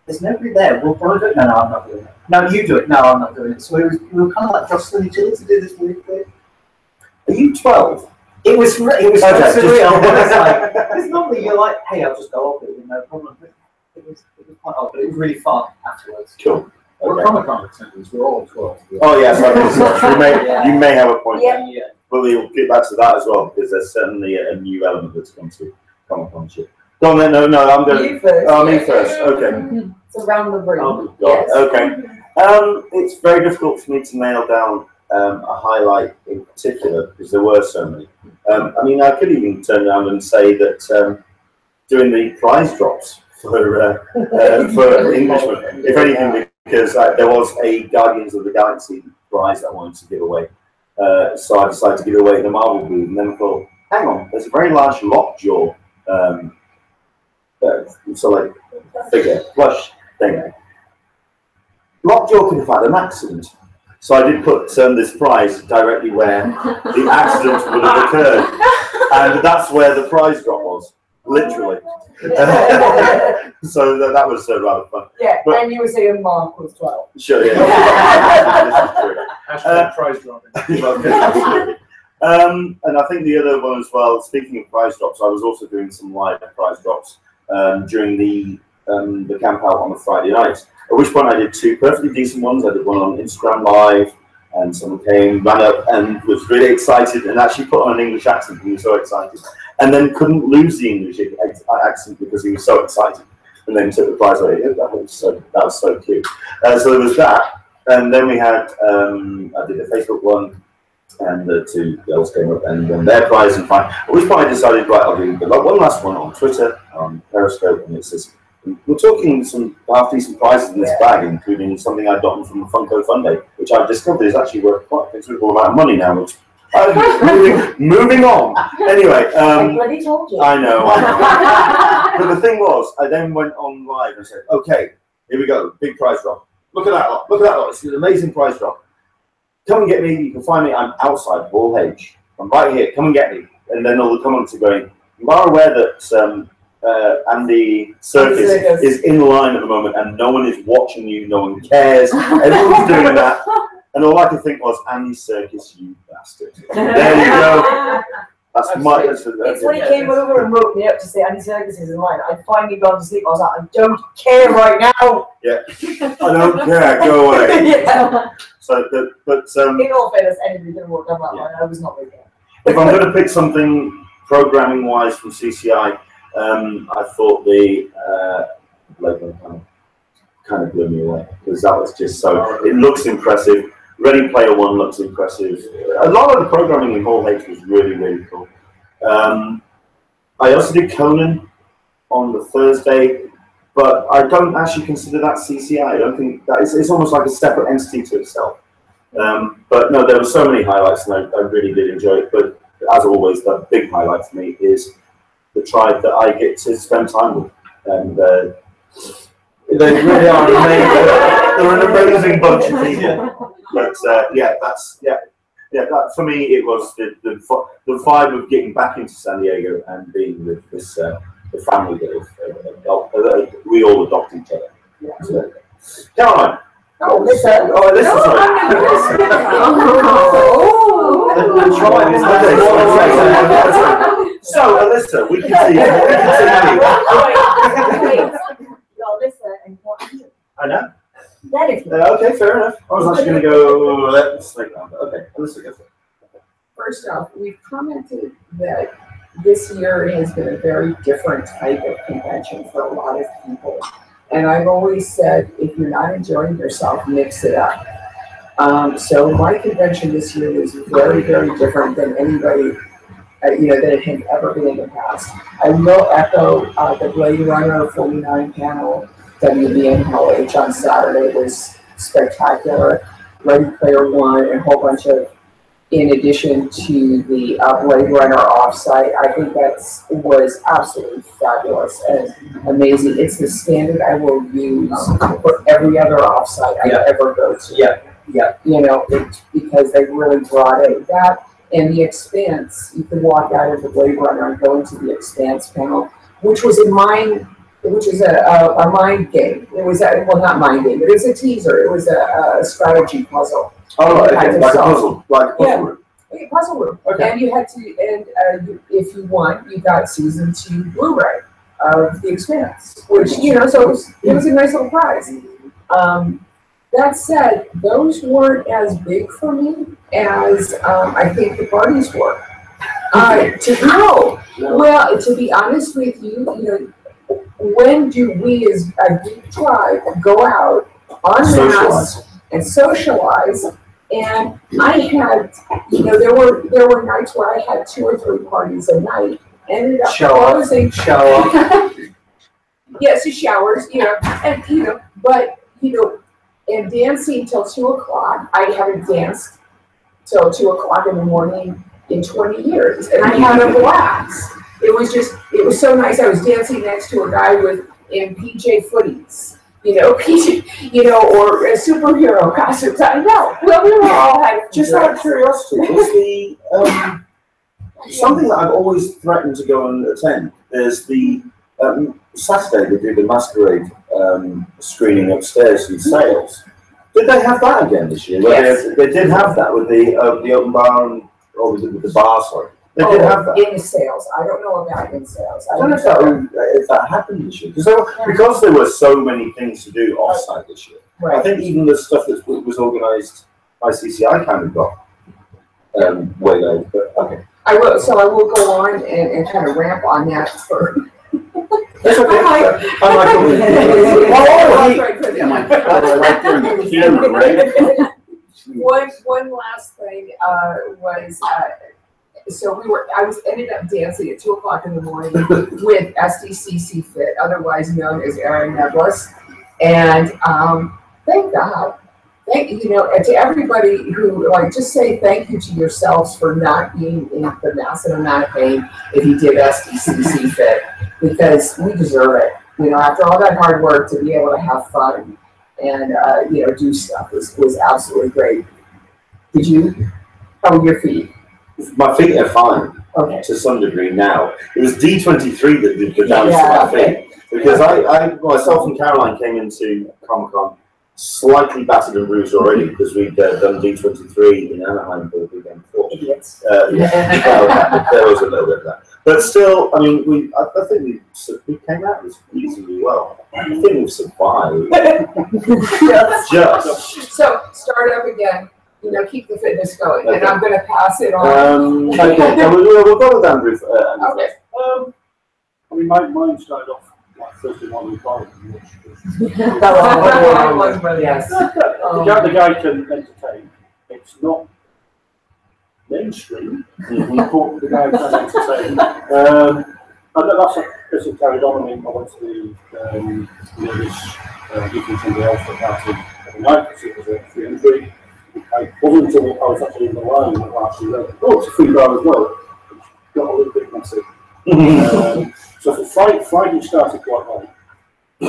there's nobody there. We'll both do it. No, I'm not doing it. No, you do it. No, I'm not doing it. So we were kind of jostling each other to do this weird thing. Are you 12? It was so Okay, surreal. Because normally you're like, hey, I'll just go up with no problem. It was quite odd, but it was really fun afterwards. Cool. We're Okay. Comic-Con attendants, we're all 12. Oh yes, I think so. You may have a point. Yeah. But we'll get back to that as well because there's certainly a new element that's come to Comic-Con shit. Go on then. No, I'm going. you first. Oh, me first. Okay. It's around the room. Oh God. Yes. Okay. It's very difficult for me to nail down a highlight in particular because there were so many. I could even turn around and say that doing the prize drops for Englishmen, if anything, because there was a Guardians of the Galaxy prize that I wanted to give away. So I decided to give it away in the Marvel booth, and then I thought, hang on, there's a very large lockjaw, so like figure, plush thing. Lockjaw could have had an accident. So I did put this prize directly where the accident would have occurred. And that's where the prize drop was, literally. So that was rather fun. Yeah, but, and you were saying Mark was 12. Sure, yeah. This is true. Prize dropping. And I think the other one as well, speaking of prize drops, I was also doing some live prize drops during the camp out on a Friday night. At which point I did 2 perfectly decent ones. I did one on Instagram Live, and someone came, ran up, and was really excited, and actually put on an English accent. He was so excited, and then couldn't lose the English accent because he was so excited, and then took the prize away. That was so cute. So there was that, and then we had I did a Facebook one, and the 2 girls came up and won their prize and fine. At which point I decided, right, I'll do one last one on Twitter, on Periscope, and it says, we're talking some half-decent prizes in this bag, including something I've gotten from the Funko Fun Day, which I've discovered is actually worth quite a considerable amount of money now, which moving on. Anyway, I bloody told you. I know. But the thing was, I then went on live and said, okay, here we go, big prize drop. Look at that lot, look at that lot, it's an amazing prize drop. Come and get me, you can find me, I'm outside Ball H. I'm right here, come and get me. And then all the comments are going, you are aware that Andy Circus is in line at the moment and no one is watching you, no one cares, everyone's doing that. And all I could think was, Andy Circus, you bastard. There you go. That's my. It's when he came over and wrote me up to say Andy Circus is in line. I'd finally gone to sleep. I was like, I don't care right now. Yeah, I don't care. Go away. Yeah. So, but in all fairness, anybody could have walked down that line. I was not with him. If I'm going to pick something programming-wise from CCI, I thought the Lego kind of blew me away because that was just so. It looks impressive. Ready Player One looks impressive. A lot of the programming in Hall H was really, really cool. I also did Conan on the Thursday, but I don't actually consider that CCI. I don't think that it's almost like a separate entity to itself. But no, there were so many highlights, and I really did enjoy it. But as always, the big highlight for me is the tribe that I get to spend time with, and they really are amazing. They're an amazing bunch of people. But that for me it was the vibe of getting back into San Diego and being with this the family that we all adopt each other. Yeah. So, Caroline. Oh, listen. Oh, listen. No, sorry. So, Alyssa, we can see you. Alyssa and what? I know. That is Okay, fair enough. I was actually going to go, let's take that. Okay, Alyssa, go for it. First off, we've commented that this year has been a very different type of convention for a lot of people. And I've always said, if you're not enjoying yourself, mix it up. So my convention this year was very, very different than anybody, that it had ever been in the past. I will echo the Blade Runner 49 panel, WBN Hall H on Saturday was spectacular. Ready Player One and a whole bunch of, in addition to the Blade Runner offsite, I think that was absolutely fabulous and amazing. It's the standard I will use for every other offsite I ever go to. Because they really brought it. That and the Expanse, you can walk out of the Blade Runner and go into the Expanse panel, which was a mind game. It was not mind game, but it was a teaser. It was a strategy puzzle. Oh, okay. Like a puzzle room. Like a puzzle room. Okay. And you had to, if you won, you got season 2 Blu-ray of The Expanse, which so it was a nice little prize. That said, those weren't as big for me as I think the parties were. To be honest with you, when do we as a geek tribe go out en masse and socialize? And I had, there were nights where I had 2 or 3 parties a night. Ended up closing. Yes, the showers, and and dancing till 2 o'clock. I haven't danced till 2 o'clock in the morning in 20 years, and I had a blast. It was so nice. I was dancing next to a guy in PJ footies, or a superhero costumes. I know. Well, we were all had. Just out of curiosity, is the something that I've always threatened to go and attend is the Saturday they do the Masquerade screening upstairs in Sales. Did they have that again this year? Yes. They did have that with the open bar or with the bar. Sorry, they did have that. In Sales. I don't know about in Sales. I don't know if that happened this year because there were so many things to do off-site this year. Right. I think even the stuff that was organised by CCI kind of got way late. But okay. I will go on and kind of ramp on that for. That's okay. I like One last thing was I ended up dancing at 2 o'clock in the morning with SDCC Fit, otherwise known as Aaron Neblis, and thank God. To everybody who just say thank you to yourselves for not being in the massive amount of pain if you did SDCC Fit, because we deserve it. After all that hard work, to be able to have fun and do stuff was absolutely great. Did you? How were your feet? My feet are fine. Okay. To some degree now. It was D23 that did the damage to my feet, because I myself and Caroline came into Comic-Con slightly battered and bruised already because we'd done D23 in Anaheim for the weekend before. Idiots. There was a little bit of that, but still, I mean, I think we came out reasonably well. I think we've survived. Just. So start up again. Keep the fitness going, okay. And I'm going to pass it on. Okay, we'll go with Andrew. Okay. I mean, mine started off like Thursday morning college. Yes. The guy can entertain. It's not mainstream, but the guy can entertain. And that's a carried on. I mean, I went to this somebody else for party every night because it was a free entry. I wasn't until I was actually in the line that I actually read, it's a free bar as well, which got a little bit messy. So for Friday started quite late. I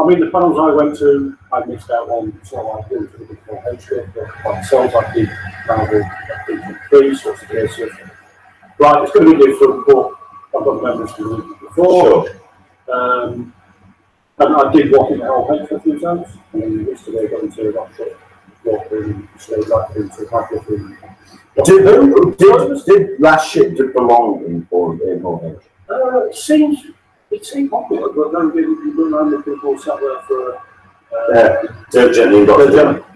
mean, the panels I went to, I missed out on, so I did a bit more head stuff, but by myself I did Marvel, D3, so it's a case of, right, it's going to be different, but I've got members from the week before. Sure. And I did walk in the whole hedge a few times. I mean, yesterday I got into that trip, walked in, stayed back into Hackett. Did last ship belong in Moorhead? It seemed popular, but then you go around the people sat there for Dirt Gently got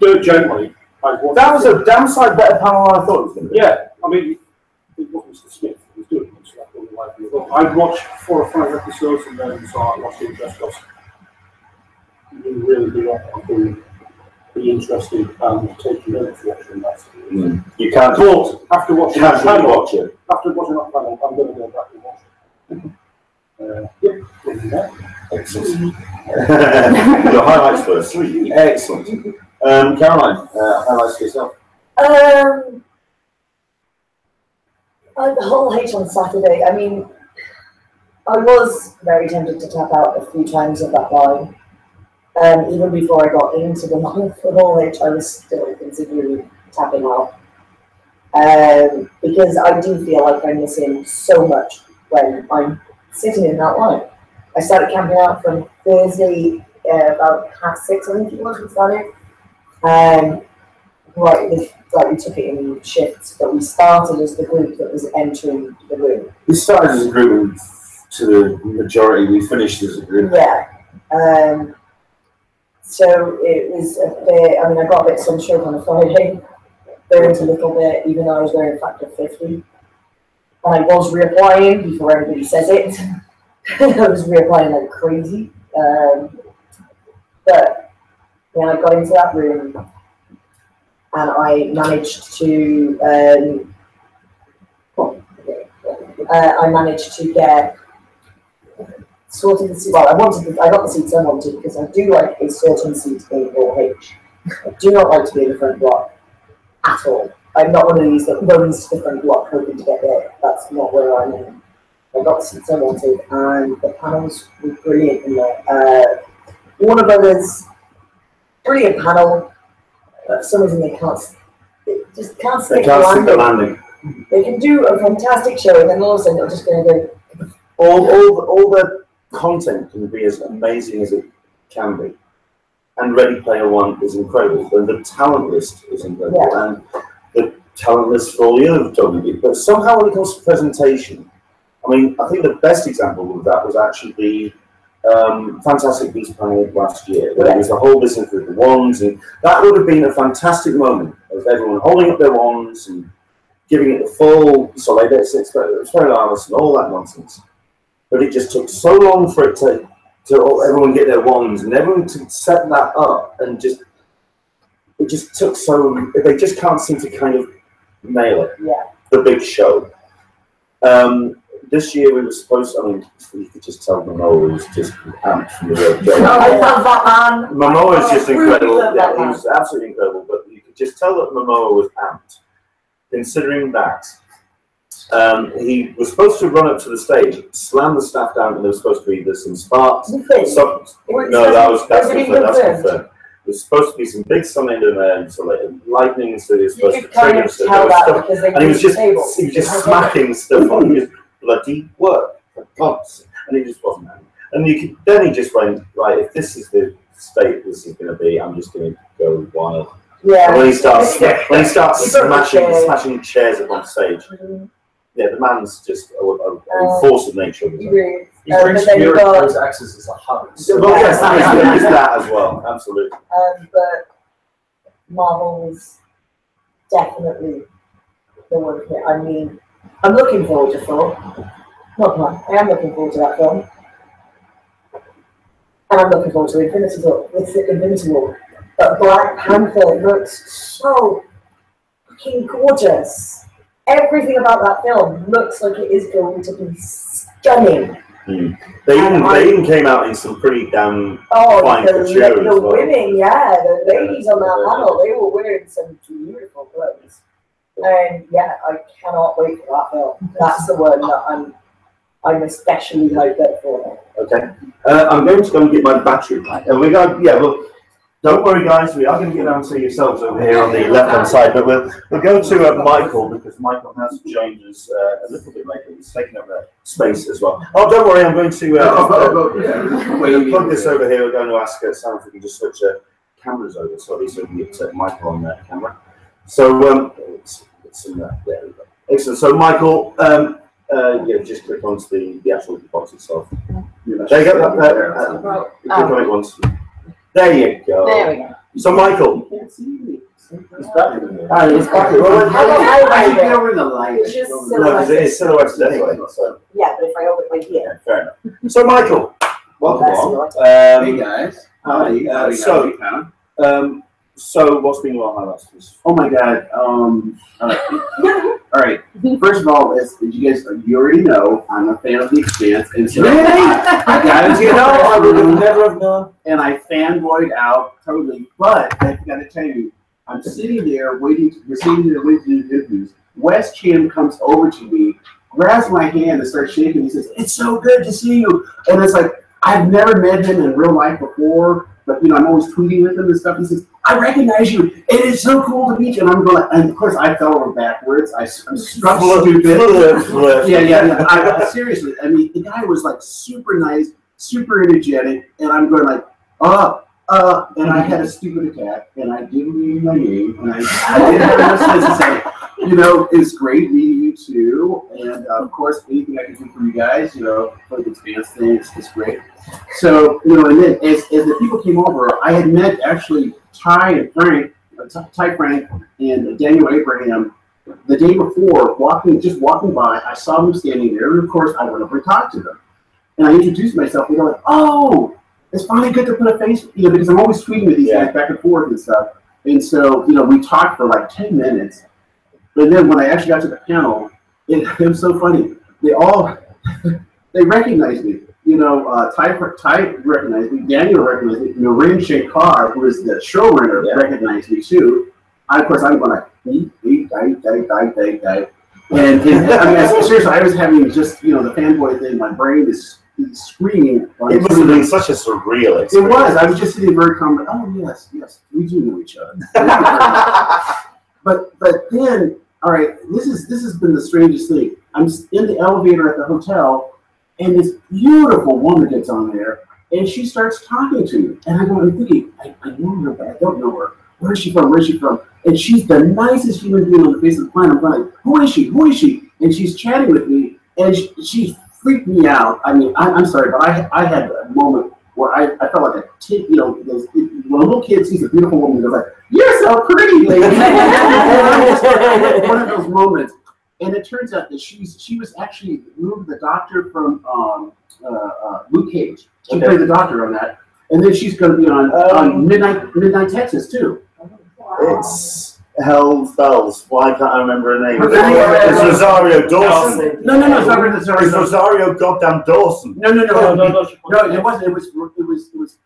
Dirt Gently. That was a damn sight better panel than I thought it was going to be. Yeah, I mean, it wasn't Mr. Smith who was doing it, so I thought it might be. I watched 4 or 5 episodes and then started watching just because you really do have to be interested and take notes watching that. You can't. But after watching that panel, watch it. After watching that panel, I'm going to go back and watch it. Yep. Excellent. Your highlights first. Excellent. Caroline, highlights for yourself. The whole H on Saturday. I mean, I was very tempted to tap out a few times of that line. Even before I got into the line for whole H, I was still considering tapping out. Because I do feel like I'm missing so much when I'm sitting in that line. I started camping out from Thursday about 6:30, I think it was, we started. We took it in shifts, but we started as the group that was entering the room. We started as a group to the majority, we finished as a group. Yeah. So it was a bit, I mean, I got a bit sunstroke on a Friday, burned a little bit, even though I was wearing a factor 50. And I was reapplying before everybody says it. I was reapplying like crazy. But then I got into that room and I managed to get sorted the seat. Well, I got the seats I wanted because I do like a certain seat in 4H. I do not like to be in the front block at all. I'm not one of these that runs to the front block hoping to get there. That's not where I'm in. I got the seats I wanted, and the panels were brilliant in there. Warner Brothers, brilliant panel. For some reason they just can't stick the landing. They can do a fantastic show, and then all of a sudden they're just going to go. All the content can be as amazing as it can be, and Ready Player One is incredible. And the talent list is incredible, and the talent list for all the other WB. But somehow when it comes to presentation, I mean, I think the best example of that was actually the Fantastic Beasts panel last year, where there was the whole business with the wands, and that would have been a fantastic moment of everyone holding up their wands and giving it the full solid experience and all that nonsense. But it just took so long for it to everyone get their wands and everyone to set that up, and it just took so, they just can't seem to kind of nail it. Yeah. The big show. This year we were supposed to, I mean, you could just tell Momoa was just amped from the word go. I love that man. Momoa is just incredible. Yeah, he was absolutely incredible, but you could just tell that Momoa was amped. Considering that, he was supposed to run up to the stage, slam the staff down, and there was supposed to be some sparks. No, that's confirmed. It was supposed to be some big sun in there, and so like lightning, so he was supposed to trigger stuff. And he was just smacking stuff on his bloody work, for God's sake. And he just wasn't happy. And then he just went, right, if this is the state this is going to be, I'm just going to go wild. Yeah. And when he starts smashing chairs up on stage, yeah, the man's just a force of nature. He brings spirit to his exes as a hobby. Well, yes, there's that as well, absolutely. But Marvel's definitely the one here. I mean, I'm looking forward to Thor. I am looking forward to that film. And I'm looking forward to Infinity War. But Black Panther looks so fucking gorgeous. Everything about that film looks like it is going to be stunning. They even came out in some pretty damn fine couture as well. The women, the ladies on that panel, they were wearing some beautiful clothes. And I cannot wait for that film. That's the one that I'm especially hyped up for. Okay. I'm going to go and get my battery back. And we're going, don't worry, guys. We are going to get down to yourselves over here on the left-hand side, but we'll go to Michael, because Michael has joined us a little bit later. He's taking up that space as well. Oh, don't worry. I'm going to plug this over here. We're going to ask Sam if we can just switch cameras over, so at least we can get Michael on that camera. So it's in there. There we go. Excellent. So Michael, just click onto the actual box itself. There you go. Click on it once. There you go. There we go. So Michael. He's back. He's back. I should get over the light. No, because it is silhouetted anyway. So. Yeah, but if I hold it right here. Yeah, fair enough. So Michael, welcome on. Hey guys. Howdy. So what's been your highlights? Oh my God. All right. First of all, you already know I'm a fan of The Expanse, and so I gotta I would have never have known. And I fanboyed out totally. But I've got to tell you, I'm sitting there waiting to do interviews. Wes Chin comes over to me, grabs my hand, and starts shaking. He says, "It's so good to see you." And it's like, I've never met him in real life before, but I'm always tweeting with him and stuff. He says, "I recognize you. It is so cool to meet you." And I'm going, and of course I fell over backwards. I'm struck stupid. Seriously, I mean, the guy was like super nice, super energetic, and I'm going like, and I had a stupid attack, and I didn't read my name, and I didn't have enough sense to say, it's great meeting you too, and of course, anything I can do for you guys, for the Expanse thing, it's great. So, and then as the people came over, I had met actually Ty Frank, and Daniel Abraham the day before, walking by. I saw them standing there, and of course, I went over and talked to them, and I introduced myself, and they're like, "Oh, it's finally good to put a face," because I'm always tweeting with these guys back and forth and stuff. And so, we talked for like 10 minutes. But then when I actually got to the panel, it was so funny. They recognized me. Ty recognized me, Daniel recognized me, Noreen Shankar, who is the showrunner, recognized me too. Of course, I'm going like, die. And seriously, I was having just, the fanboy thing. My brain is screaming. It must have been such a surreal experience. It was. I was just sitting very calm. Oh, yes, we do know each other. But then, all right, this has been the strangest thing. I'm in the elevator at the hotel, and this beautiful woman gets on there, and she starts talking to me. And I'm thinking, I know her, but I don't know her. Where is she from? And she's the nicest human being on the face of the planet. I'm like, who is she? And she's chatting with me, and she freaked me out. I mean, I'm sorry, but I had a moment where I felt like a kid, when a little kid sees a beautiful woman, they're like, you're so pretty, lady. One of those moments. And it turns out that she was actually the doctor from Luke Cage. She played the doctor on that. And then she's going to be on Midnight Texas, too. It's Hell's Bells. Why can't I remember her name? It's Rosario Dawson. No, it's Rosario goddamn Dawson. No, it wasn't. It was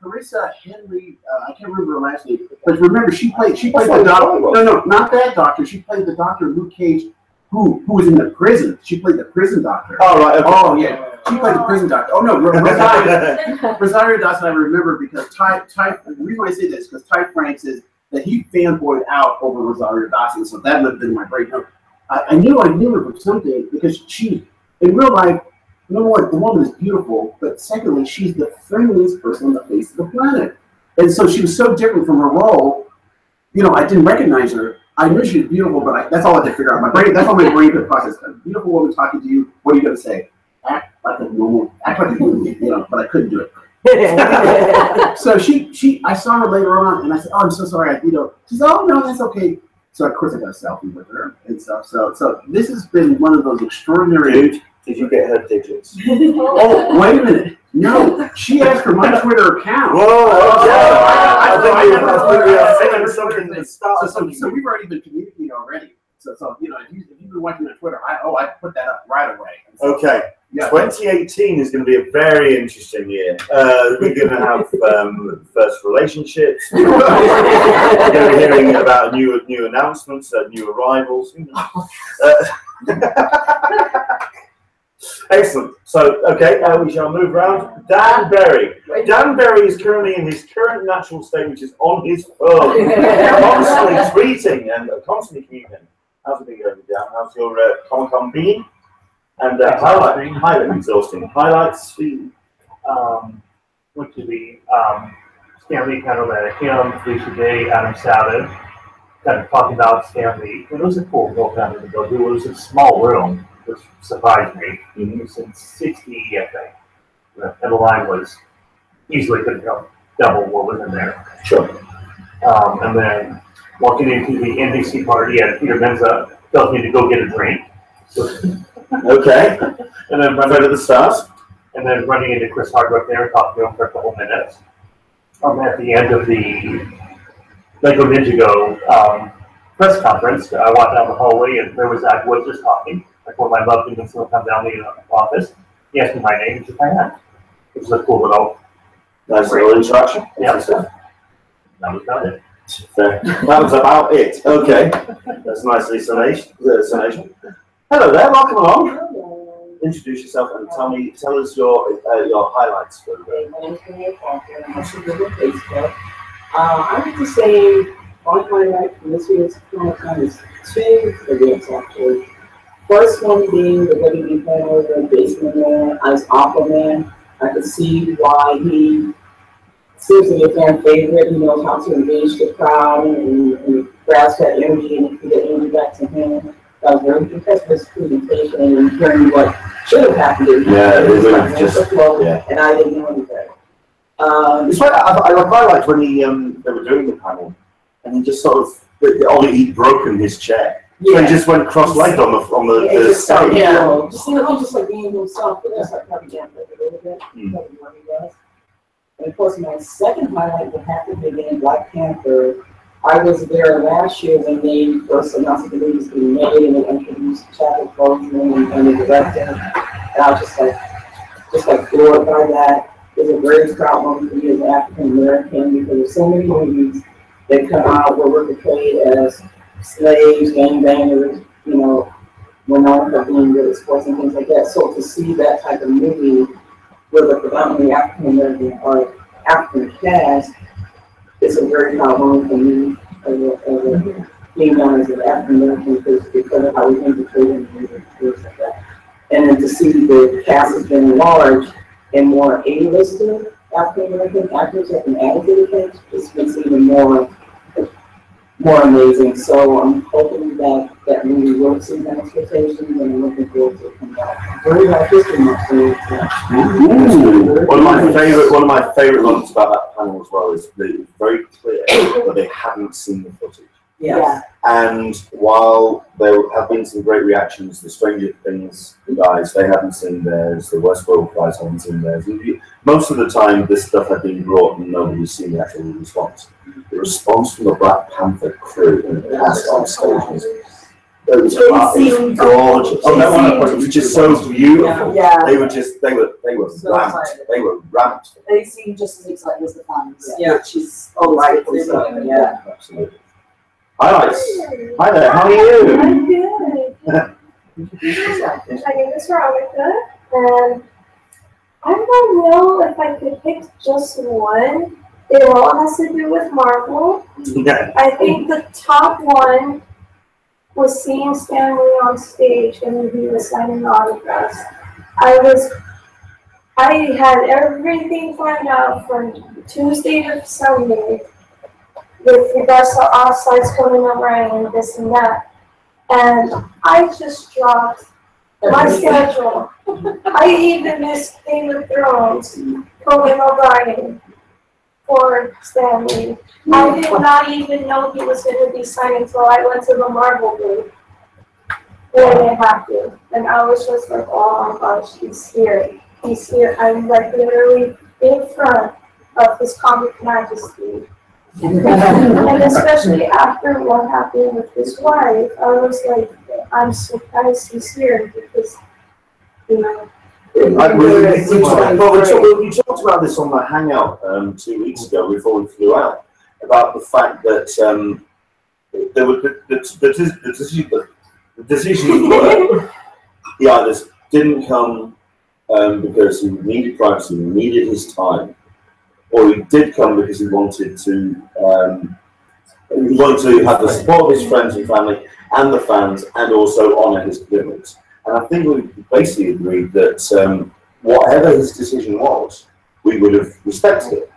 Carissa Henry. I can't remember her last name. But remember, she played the doctor. No, not that doctor. She played the doctor Luke Cage, who was in the prison. She played the prison doctor. Oh, right. Okay. Oh, yeah. She played the prison doctor. Oh, no. Rosario Dawson, I remember because the reason I say this is because Ty Frank says that he fanboyed out over Rosario Dawson, so that lived in my brain. I knew her for something because she, in real life, you know what, the woman is beautiful, but secondly, she's the friendliest person on the face of the planet. And so she was so different from her role, I didn't recognize her. I knew she was beautiful, but that's all I had to figure out. That's all my brain could process. A beautiful woman talking to you, what are you going to say? Act like a human, but I couldn't do it. So I saw her later on, and I said, "Oh, I'm so sorry." She said, "Oh no, that's okay." So of course I got a selfie with her and stuff. So this has been one of those extraordinary. Dude, did you get her digits? Oh, wait a minute. No, she asked for my Twitter account. Whoa! I think we are saying something that starts. So we've already been communicating already. So if you've been watching on Twitter, I put that up right away. Okay. Yeah. 2018 is going to be a very interesting year. We're going to have first relationships. We're going to be hearing about new announcements, new arrivals. Excellent. So, okay, we shall move around. Dan Berry. Dan Berry is currently in his current natural state, which is on his phone, constantly tweeting and constantly communicating. How's it been going, Dan? How's your Comic-Con been? And highly exhausting. Highlights for you? Went to the Stanley panel at him, Felicia Day, Adam Savage, kind of talking about Stanley. It was a cool little panel to go to. It was a small room, which surprised me. It was in 60, I think. And the line was easily could have double what was in there. Sure. And then walking into the NBC party, and Peter Menza tells me to go get a drink. Okay. And then running to the stars. And then running into Chris Hardwick there and talking to him for a couple minutes. At the end of the Lego Ninjago press conference, I walked down the hallway and there was Zach Woods just talking. I told my love to still come down the office. He asked me my name and shook my hand. It was a cool little nice little interaction. Yeah. That was about it. That was about it. Okay. That's nicely summation. Hello there, welcome along. Introduce yourself and tell us your highlights for the day. My name's Renee Parker. I'm also good with Facebook. I have to say, my highlight from this year's Comic-Con is two events actually. First one being the WWE panel where Basement Man as Aquaman. I could see why he seems to be a fan favorite. He knows how to engage the crowd and grasp that energy and get energy back to him. I was very impressed with his presentation and hearing what should have happened. And I didn't know anything. It's right. I quite liked when they were doing the panel, and he just sort of he'd broken his chair. Yeah. So he just went cross-legged on the stage. Yeah, just like being himself, but that's like probably a little bit. What he does. And of course, my second highlight would have to be in Black Panther. I was there last year when they first announced that the movie was being made and they introduced Chadwick Boseman and the director. And I was just like, just like floored by that. It's a very proud moment for me as an African American because there's so many movies that come out where we're portrayed as slaves, gangbangers, you know, we're known for being good at sports and things like that. So to see that type of movie with a predominantly African American or African cast, it's a very proud moment for me as a being known as an African American because of how we infiltrate in the movie and things like that. And then to see the cast has been enlarged and more A-listed African American actors have been added to the cast, just makes it even more amazing. So I'm hoping that that movie will exceed my expectations, and I'm looking forward to it coming out. Very Black History Month. One of my favorite moments about that panel as well is that it's very clear that they hadn't seen the footage. Yes. And while there have been some great reactions, the Stranger Things guys, they haven't seen theirs, the Westworld guys haven't seen theirs. Most of the time, this stuff had been brought and nobody's seen the actual response. The response from the Black Panther crew and the cast on stage was gorgeous. It was just so beautiful. Yeah. They were So ramped. excited. They were ramped. They seem just as excited as the fans, Yeah. which is always good. Yeah. Absolutely. Hi, hi there. How are you? I'm good. My name is Veronica, and I don't know if I could pick just one. It all has to do with Marvel. Yeah. I think the top one was seeing Stan Lee on stage and he was signing autographs. I had everything planned out from Tuesday to Sunday with regards to offsides coming up right and this and that. And I just dropped my schedule. I even missed Game of Thrones, Conan O'Brien for Stanley. I did not even know he was going to be signed until I went to the Marvel booth when it happened. And I was just like, oh my gosh, he's here. He's here. I'm like literally in front of his comic majesty. And especially after what happened with his wife, I was like, I'm surprised he's here because, you know. We talked about this on the Hangout 2 weeks ago before we flew out, about the fact that there were the decisions were he either didn't come because he needed privacy, he needed his time, or he did come because he wanted to have the support of his friends and family and the fans, and also honour his commitments. And I think we basically agreed that whatever his decision was, we would have respected it.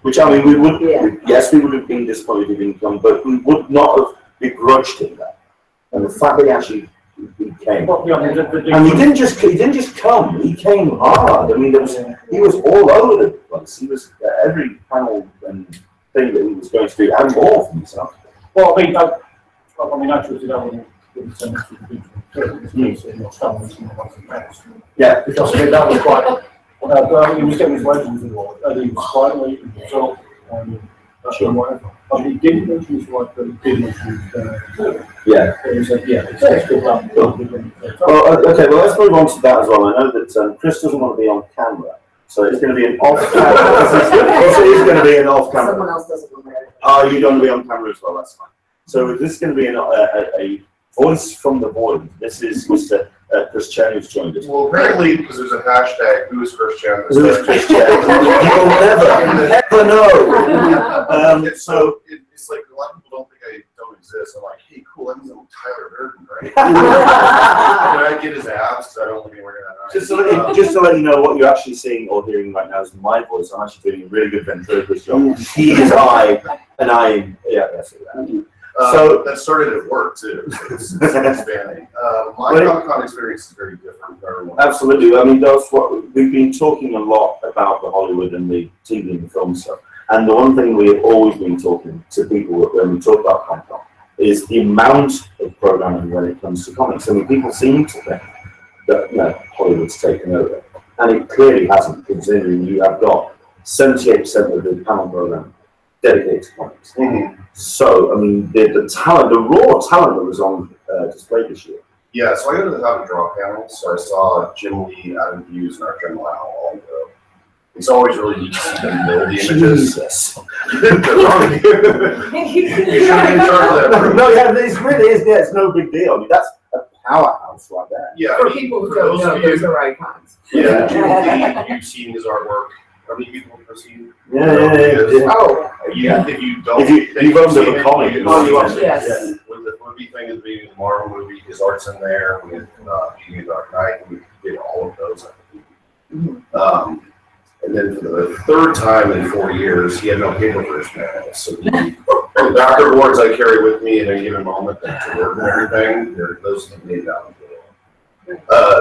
Which, I mean, we would, yes, we would have been disappointed if he didn't come, but we would not have begrudged him that. And the fact that he actually came, and he didn't just come. He came hard. I mean, he was all over the place. He was every panel and thing that he was going to do, and more for himself. Well, I mean, actually, yeah, because I mean, that was quite. He was getting his legends involved, and he was quite late himself. Whatever. But he didn't mention his wife, but he did mention yeah. He said, yeah, it's good. Well, okay, well, let's move on to that as well. I know that Chris doesn't want to be on camera, so it's going to be an off camera. It is going to be an off camera. Someone else doesn't want to. Oh, you don't want to be on camera as well, that's fine. So this is going to be a voice from the void. This is Mr. Chris Chen who's joined us. Well, apparently, because there's a hashtag, who is Chris Chen? Who is Chris Chen? You'll never know. It's like a lot of people don't think I don't exist. I'm like, hey, cool, I'm Tyler Durden, right? Did I get his abs? Because I don't want to be wearing that. Just to let you know, what you're actually seeing or hearing right now is my voice. I'm actually doing a really good ventriloquist job. He is I, and I am, yeah, that's it. So that started at work too. So it's expanding. My Comic-Con experience is very different for everyone. Absolutely. I mean, that's what we've been talking a lot about, the Hollywood and the TV and the film stuff. And the one thing we have always been talking to people when we talk about Comic-Con is the amount of programming when it comes to comics. I mean, people seem to think that Hollywood's taken over, and it clearly hasn't, considering you have got 78% of the panel program dedicated to comics. So, I mean, the talent, the raw talent that was on display this year Yeah, so I go to the How to Draw panel. So I saw Jim Lee, Adam Hughes, and our General all go. It's always really neat to see them build the images. Jesus. No, yeah, it really is. Yeah, it's no big deal. I mean, that's a powerhouse right there. Yeah, For people who don't know, those are icons. Yeah, Jim Lee, you've seen his artwork. How many people have seen? Yeah. Oh, If you don't, you've owned a comic. yes. With the movie thing as being a Marvel movie, his art's in there. With Being a Dark Knight, we did all of those. And then for the third time in 4 years, he had no paper for his panel. So the backer boards I carry with me at any given moment to work and everything, those have made down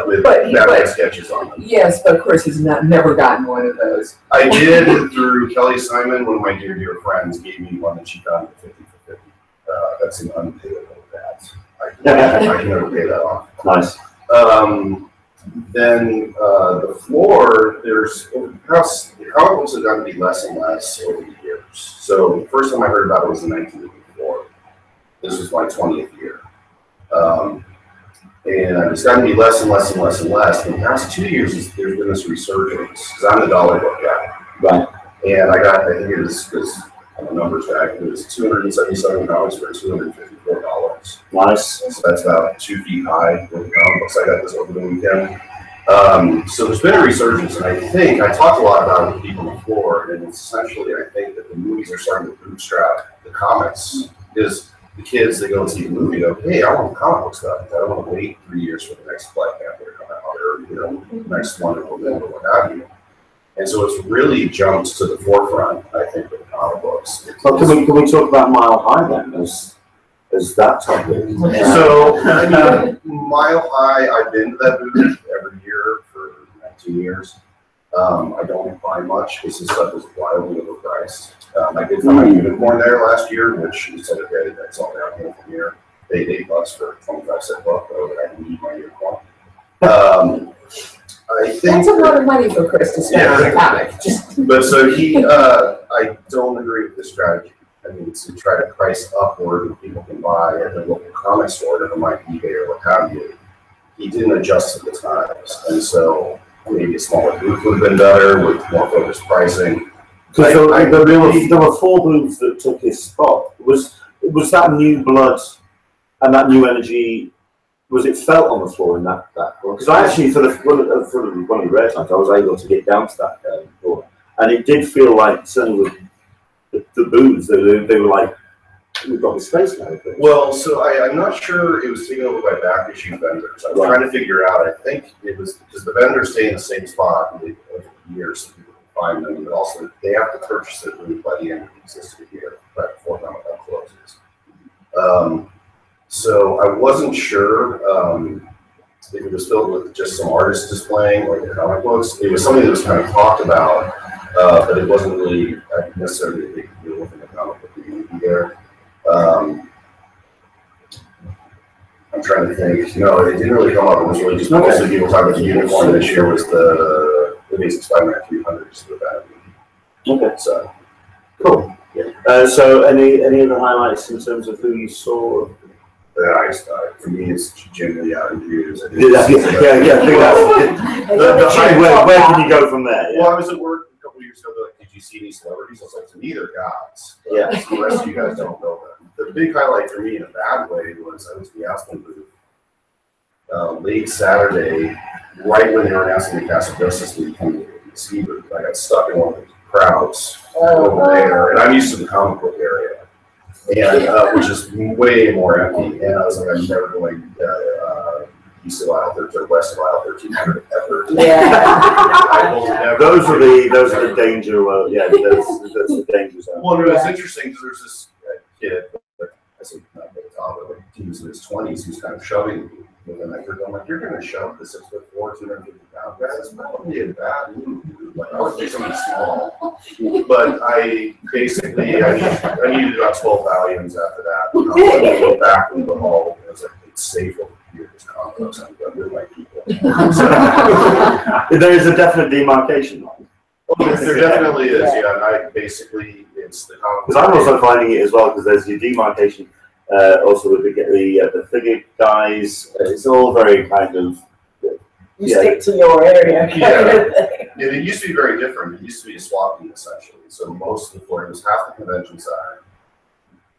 with Batman sketches on them. Yes, but of course he's never gotten one of those. I did through Kelly Simon, one of my dear friends, gave me one that she found at 50 for 50. That's an unpayable debt. I can never pay that off. Nice. Then the floor, the comic books have gotten to be less and less over the years. So the first time I heard about it was in 1984. This was my 20th year. And it's gotten to be less and less and less and less. In the past 2 years, there's been this resurgence, because I'm the dollar book guy. Right. And I think it was numbers back, it was $277 for $254. Nice. So that's about 2 feet high with the comic books. I got this over the weekend. So there's been a resurgence, and I talked a lot about it with people on the floor, and it's essentially, I think that the movies are starting to bootstrap the comics, because the kids that go and see the movie go, hey, I want the comic book stuff. I don't want to wait 3 years for the next Black Panther to come out, or next Wonder Woman, or what have you. And so it's really jumped to the forefront, I think, with comic books. Well, can we talk about Mile High then, as that topic? So, Mile High, I've been to that booth every year for 19 years. I don't buy much because this stuff is wildly overpriced. I did find my unicorn there last year, which is said, okay, that's all downhill from here. Paid $8 for a 25-cent book, though, that I can eat my unicorn. I think that's a lot of money for Chris to spend on a comic. But so I don't agree with this strategy. I mean, to try to price upward and people can buy at the local comic store, never mind eBay or what have you. He didn't adjust to the times, and so maybe a smaller booth would have been better with more focused pricing. Because there were 4 booths that took his spot. Was that new blood and that new energy? Was it felt on the floor in that floor? Because I actually, for one of the rare times, I was able to get down to that floor, and it did feel like, certainly with the booths, they were like, we've got this space now. Well, so I'm not sure it was taken over by back issue vendors. I was trying to figure out. I think it was because the vendors stay in the same spot over the years, so people can find them, but also they have to purchase it by the end of the existing year, right before that closes. So I wasn't sure if it was filled with just some artists displaying or the comic books. It was something that was kind of talked about, but it wasn't really necessarily a big deal within the comic book community there. I'm trying to think. No, it didn't really come up. It was really just mostly people talking about the unicorn this year was the Amazing Spider-Man 300 just with that. Okay, so cool. Yeah. So any other highlights in terms of who you saw? For me, it's Jim Lee out in Hughes. Where can you go from there? Yeah. Well, I was at work a couple years ago. They're like, did you see any celebrities? I was like, to me, they're gods. Yeah. The rest of you guys don't know them. The big highlight for me in a bad way was I was at the Aspen booth late Saturday, right when they were announcing the cast of Justice League coming to the ski booth. I got stuck in one of the crowds over there, and I'm used to the comic book area. And which is way more empty. And I was like, I'm never going east of aisle 13 or west of aisle 1300 ever. Yeah. Those are the danger. That's the danger zone. Well, it was interesting because there's this kid, I said not a toddler, he was in his 20s, who's kind of shoving me. And I'm like, you're going to shove the 6'4", 250-pound guy? That's not really a bad move. Like, I would do something small. But I basically, I needed about 12 volumes after that. I went back into the hall. I was like, it's safe over here. There's comics. I'm with my people. There is a definite demarcation line. Well, there definitely is, yeah. And I basically, it's the comic. Because I'm also finding it as well, because there's your demarcation Also with the figure guys. It's all very kind of. You stick to your area. Yeah, it used to be very different. It used to be a swap meet essentially. So most of the floor, it was half the convention center.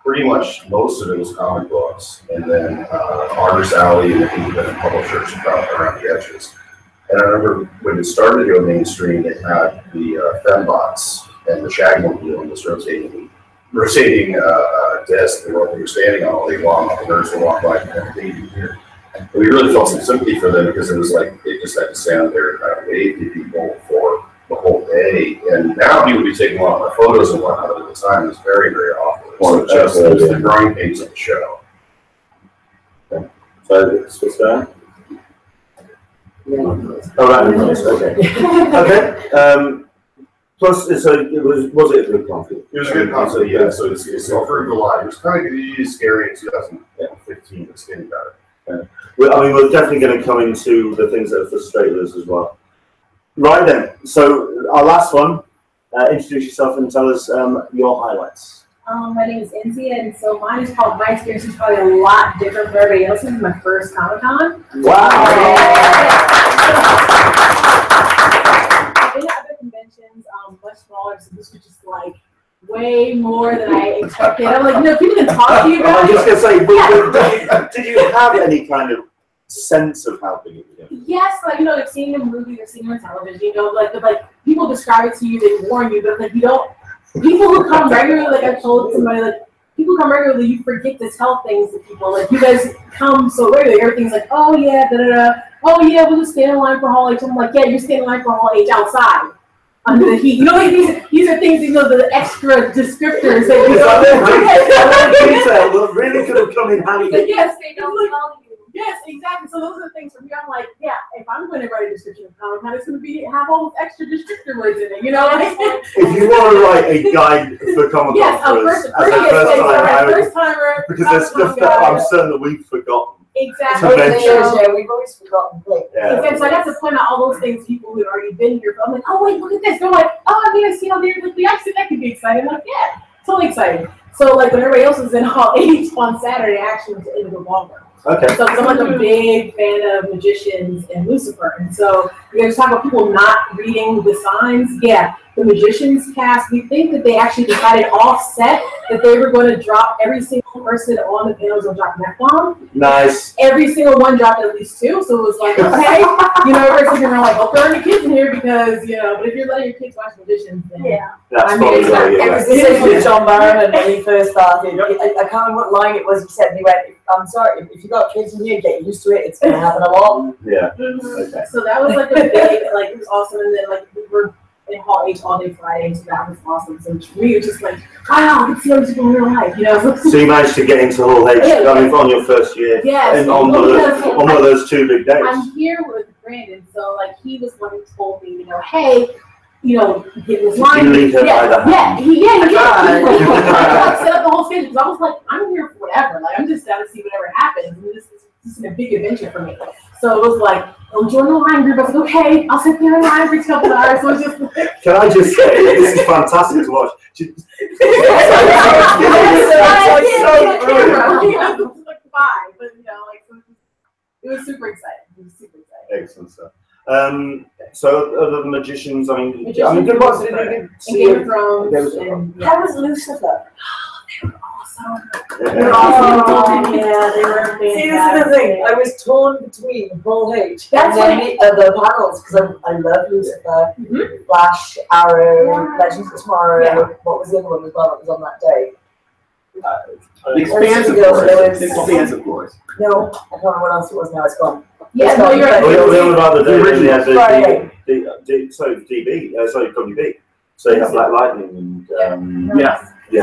Pretty much most of it was comic books, and then Artist Alley and independent publishers around the edges. And I remember when it started to go mainstream, they had the Fembots and the Shagmobile and this rotating desk where we were standing on all day long. The nerds would walk by and kind of leave here. And we really felt some sympathy for them because it was like they just had to stand there and kind of wave to people for the whole day. And now people would be taking a lot of photos and whatnot, but at the time it was very, very awkward. So it was the growing pains of the show. Okay. So, switch down. Oh, right, okay. Okay. Plus, so was it a good concert? It was a good concert, yeah. So it's offered a lot. It was kind of really scary in 2015, but it's getting better. Yeah. Well, I mean, we're definitely going to come into the things that have frustrated us as well. Right then, so our last one, introduce yourself and tell us your highlights. My name is Enzi, and so my experience is probably a lot different from everybody else. This is my first Comic-Con. Wow! I've been at other conventions, much smaller, so this was just like way more than I expected. I'm like, people can talk to you about it. I was just going to say, did you have any kind of sense of how big it was? Yes, like seeing them in movies or seeing them on television, like people describe it to you, they warn you, but like you don't. People who come regularly, like I've told somebody, like people come regularly, you forget to tell things to people. Like you guys come so regularly, everything's like, oh yeah, da da da. Oh yeah, we'll just stand in line for Hall H. I'm like, yeah, you're standing in line for Hall H outside under the heat. Like these are things, the extra descriptors that detail really could have come in handy. Yes, they don't tell you. Yes, exactly. So those are the things for me. I'm like, yeah, if I'm going to write a description of Comic-Con, it's going to have all those extra descriptor words in it, If you want to write a guide for Comic-Con yes, first timer, because there's stuff that I'm certain that we've forgotten. Exactly. Yeah, we've always forgotten things. Yeah. Exactly. So I have to point out all those things people who had already been here. I'm like, oh wait, look at this. They're like, oh, I mean, I see all the actually that could be exciting. I'm like, yeah, totally exciting. So like when everybody else was in Hall H on Saturday, I actually went to End of the Longer. Okay. So I'm like a big fan of Magicians and Lucifer. And so you guys talk about people not reading the signs. Yeah, the Magicians cast, we think that they actually decided offset that they were going to drop every single person on the panels will drop neck bomb. Nice. Every single one dropped at least 2. So it was like, okay, everybody's sitting around like, oh, there are any kids in here because, but if you're letting your kids watch Magicians, then that's probably right. It was the same with John Barrowman when he first started. I can't remember what line it was. He said, he went, I'm sorry, if you've got kids in here, get used to it. It's going to happen a lot. Yeah. Okay. So that was like a big, it was awesome. And then we were in Hall H all day Friday, so that was awesome. So for me, it was just like, wow, I can see other people in real life, So you managed to get into Hall H on your first year. Yes. And on one of those 2 big days. I'm here with Brandon, so he was one who told me, hey, get this line. You leave her by the hand. He set up the whole stage because I was like, I'm here for whatever. I'm just down to see whatever happens. And this is a big adventure for me. So it was like, join the line group. I was like, okay, I'll sit there in line for a couple hours. So it's just like, can I just say, this is fantastic to watch. It was like 5, but it was super exciting. Excellent stuff. So other than Magicians, I mean, Game of Thrones. How was Lucifer? They were awesome. Yeah, they were fantastic. See, this is the thing. I was torn between Hall H and then the panels because I love Lucifer, Flash, Arrow, Legends of Tomorrow. Yeah. What was the other one as well that was on that day? Expanse, of course. No, I can't remember what else it was now. It's gone. Yeah, no, you're right. WB. So you have Black Lightning and No,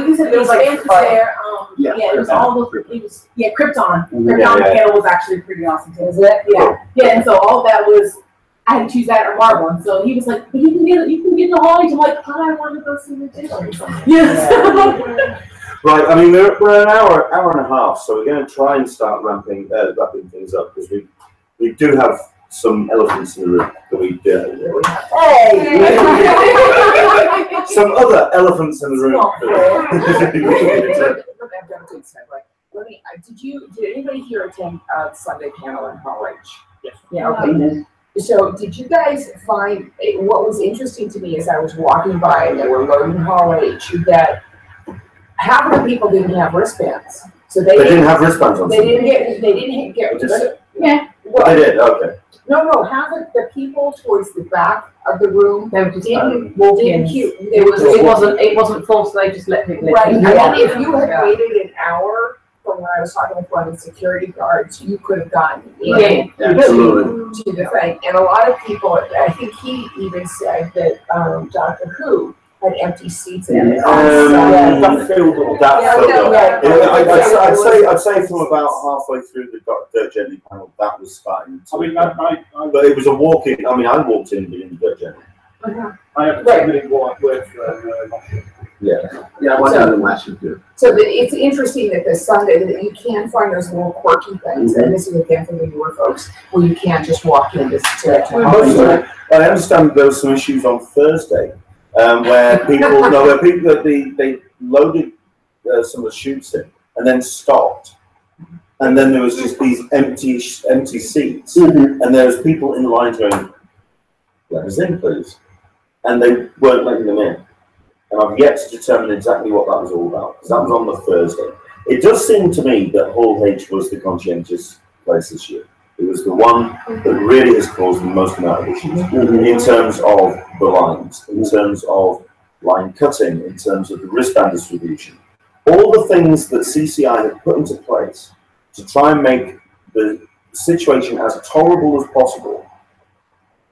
you said it was like there. It was all those. It was Krypton. Krypton panel was actually pretty awesome. Is it? Yeah, and so all that was. I had to choose that or Marvel, and so he was like, "But you can get the Hall H." I'm like, "I want to go see Magicians." Yes. Right. I mean, we're an hour and a half, so we're going to try and start wrapping things up because we do have some elephants in the room that we do. Hey! Some other elephants in the room. Did anybody here attend Sunday panel in Hall H? Yes. Yeah, okay. So did you guys find, what was interesting to me as I was walking by and they were loading Hall H, that half of the people didn't have wristbands. So they didn't have wristbands on. They didn't get yeah. Well, they did, okay. No, half of the people towards the back of the room They were just didn't walk-ins. queue. It wasn't forced. They just let people in. Right. And Yeah. if you had Yeah. waited an hour from when I was talking with one of the security guards, you could have gotten in Yeah, absolutely. to the thing. And a lot of people, I think he even said that Doctor Who had empty seats in it. That filled up. Yeah. I'd say from about halfway through the Dirt Gently panel, that was starting to. I mean, but it was a walk-in. I mean, I walked in the Dirt Gently. I have a 10-minute walk with Yeah. Yeah, I went down in last year too. So it's interesting that this Sunday that you can find those little quirky things, and this is again for the newer folks, where you can't just walk in to I understand there were some issues on Thursday where people, they loaded some of the chutes in and then stopped, and then there was just these empty seats, and there was people in the line going, "Let us in, please," and they weren't letting them in. And I've yet to determine exactly what that was all about, because that was on the Thursday. It does seem to me that Hall H was the conscientious place this year. It was the one that really has caused the most amount of issues in terms of the lines, in terms of line cutting, in terms of the wristband distribution. All the things that CCI had put into place to try and make the situation as tolerable as possible,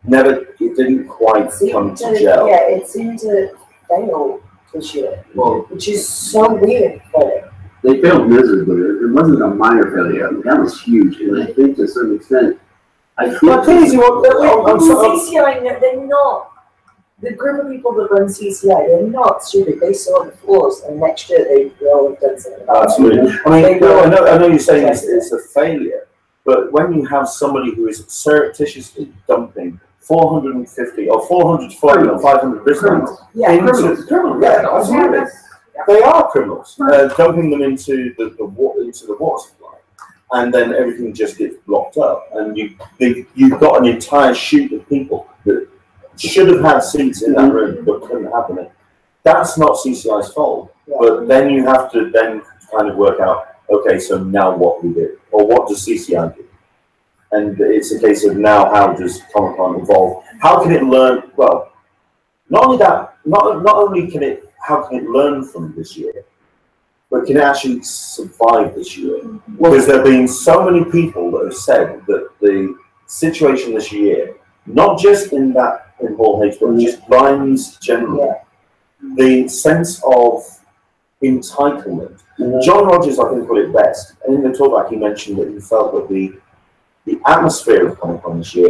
it didn't quite come to gel. Yeah, it seemed to fail this year, Well, which is so weird. But they failed miserably. It wasn't a minor failure. I mean, that was huge. And I think to a certain extent, I think. CCI, they're not. The group of people that run CCI, they're not stupid. They saw the flaws, and next year they will have done something about it. Absolutely. I mean, I know you're saying it's a failure, but when you have somebody who is surreptitiously dumping 450 or 400 to 500 wristbands into criminals, they are criminals, dumping them into the water supply, and then everything just gets blocked up, and you've got an entire chute of people that should have had seats in that room but couldn't have them in. That's not CCI's fault, but then you have to then kind of work out, okay, so now what do we do, or what does CCI do? And it's a case of now, how does Comic-Con evolve? How can it learn? Well, not only that, how can it learn from this year, but can it actually survive this year? Because there have been so many people that have said that the situation this year, not just in Hall H, but just lines generally, the sense of entitlement. John Rogers, I think, put it best. And in the talkback, he mentioned that he felt that the atmosphere of Comic-Con this year,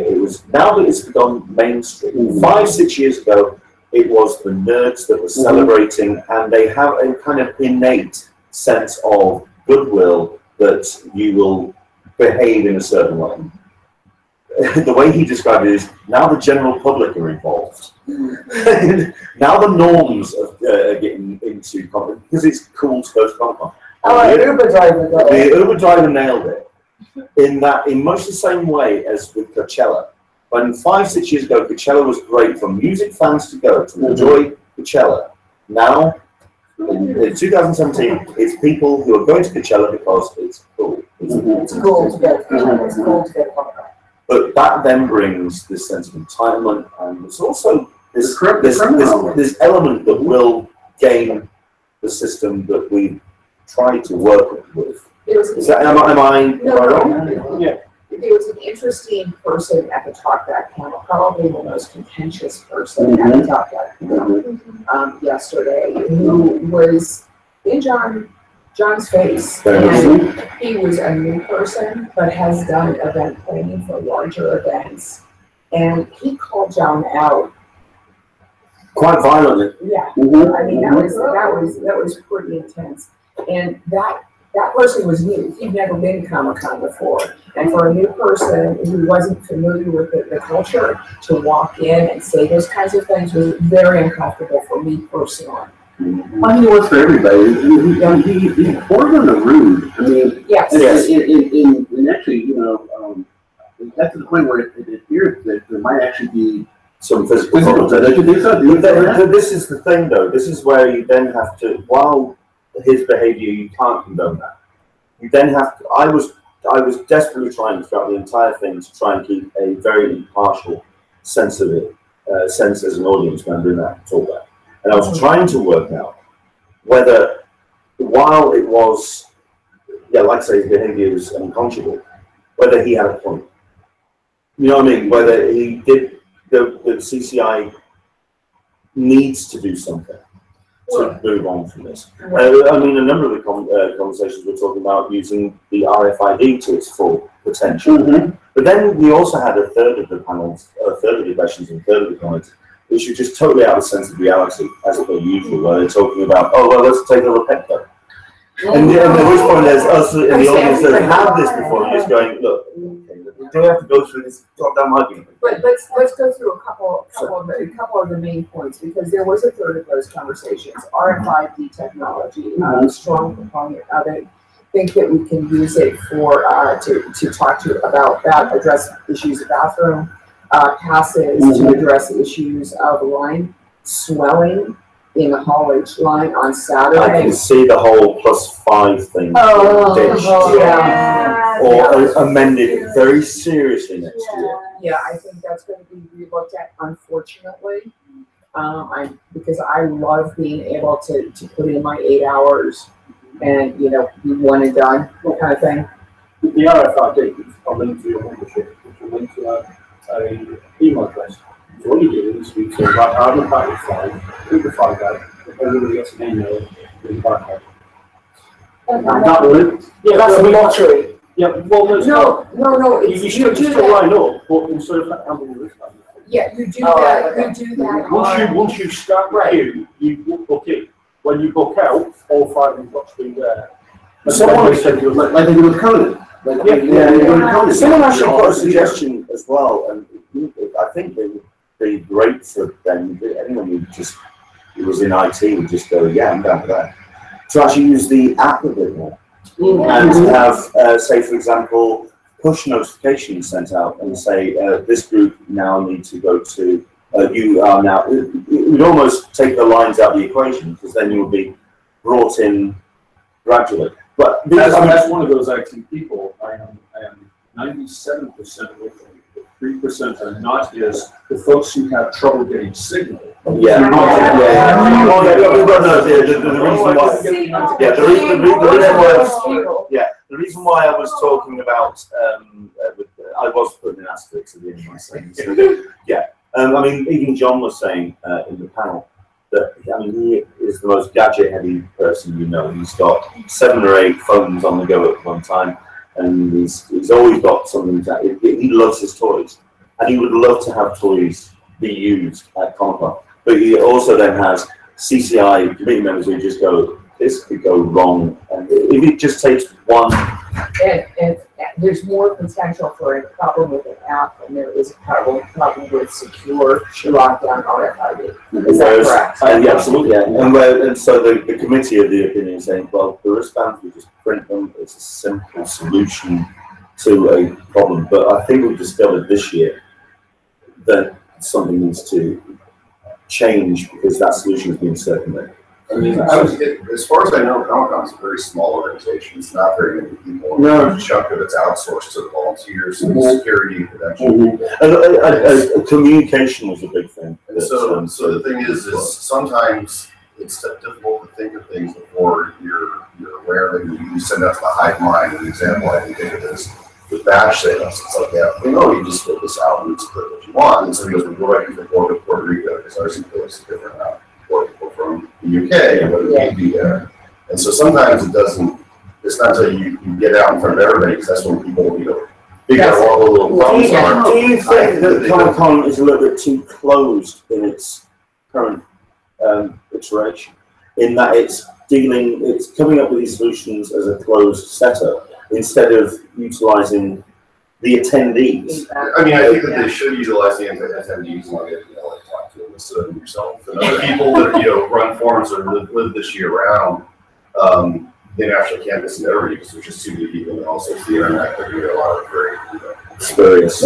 now that it's gone mainstream. 5-6 years ago, it was the nerds that were celebrating, and they have a kind of innate sense of goodwill that you will behave in a certain way. The way he described it is, now the general public are involved. Now the norms are getting into Comic-Con, because it's cool to go to Comic-Con. The Uber driver nailed it. In much the same way as with Coachella. When 5-6 years ago, Coachella was great for music fans to go to enjoy Coachella. Now, in 2017, it's people who are going to Coachella because it's cool. It's cool to go to Coachella. It's cool to go to Comic-Con. But that then brings this sense of entitlement, and there's also this element that will game the system that we try to work with. Am I wrong? Yeah. There was an interesting person at the talkback panel, probably the most contentious person at the talkback panel yesterday, who was in John's face. And he was a new person, but has done event planning for larger events. And he called John out. Quite violently. Yeah. I mean, that was pretty intense. And that that person was new. He'd never been to Comic-Con before. And for a new person who wasn't familiar with the culture to walk in and say those kinds of things was very uncomfortable for me personally. I mean, it was for everybody. He bordered on the rude. I mean, yes. And actually, you know, that's to the point where it appears that there might actually be some physical problems. This is the thing, though. This is where you then have to, while his behaviour, you can't condone that. You then have to. I was desperately trying throughout the entire thing to try and keep a very impartial sense of it, sense as an audience member in that talkback. And I was trying to work out whether, while it was, yeah, like I say, his behaviour was unconscionable, whether he had a point. You know what I mean? Whether he did, the CCI needs to do something to move on from this. I mean, a number of the conversations we're talking about using the RFID to its full potential. But then we also had a third of the panels, a third of the questions and a third of the comments, which are just totally out of sense of reality, as per usual, where they're talking about, oh, well, let's take another pet though. And at which point there's us in the audience that have this before, and just going, look, do we have to go through this goddamn argument? But let's go through a couple of the main points, because there was a third of those conversations. RFID technology, strong proponent of it. Think that we can use it for to talk to about that, address issues of bathroom passes, to address issues of line swelling in the Hall H line on Saturday. I can see the whole +5 thing or amended very seriously next year. Yeah, I think that's going to be relooked at, unfortunately. Because I love being able to put in my 8 hours and, you know, be one and done, kind of thing. The RFID is a link to your membership, which will link to an email address. So what you do is you say, right, I have a package file, put the file out, everybody gets an email with the barcode. And that will, yeah, that's a lottery. Yeah, well, no. You should still line up, but instead of having the wristband. Yeah, you do that. You do that. Once you start the queue, you book it. When you book out, all 5 of them got to be there. Someone said, like they do with Conan. Someone actually put a suggestion as well, and I think they would be great for them. Anyone who was in IT would just go, yeah, I'm down for that. To actually use the app a bit more. And to have, say, for example, push notifications sent out and say, this group now need to go to, you are now, it would almost take the lines out of the equation, because then you would be brought in gradually. But that's one of those IT people. I am 97% with them. 3% are not is the folks who have trouble getting signal. The reason why I was talking about, I was putting an asterisk at the end of my sentence. I mean, even John was saying in the panel that, I mean, he is the most gadget-heavy person you know. He's got 7 or 8 phones on the go at one time, and he's always got something to. He loves his toys, and he would love to have toys be used at Comic-Con. But he also then has CCI committee members who just go, this could go wrong, and if it just takes one. And there's more potential for a problem with an app than there is a problem with secure lockdown RFID. Is that correct? Yeah, absolutely. Yeah. And so the committee of the opinion is saying, well, the wristbands, we just print them. It's a simple solution to a problem. But I think we've discovered this year that something needs to change because that solution has been circumvented. I mean, as far as I know, Comic-Con is a very small organization. It's not very many people. No. A chunk of it's outsourced to the volunteers and security and credentialing. And communication was a big thing. And so the thing is sometimes it's difficult to think of things before you're aware that you send out to the hive mind. An example I can think of is with badge sales. It's like, yeah, we know you just fill this out and just put what you want. And so he goes, well, we're writing for Puerto Rico because ours is different now. Or people from the UK and whether they be there. And so sometimes it's not until you get out in front of everybody, because that's when people, figure out all the little problems are. Do you think that Comic-Con is a little bit too closed in its current iteration? In that it's it's coming up with these solutions as a closed setup instead of utilising the attendees. I mean, I think that they should utilize the attendees like talk to Alyssa and yourself and other people that run forums or live this year round. They actually can't listen to everybody because there's just too many people, and also it's the internet that we get a lot of very experience.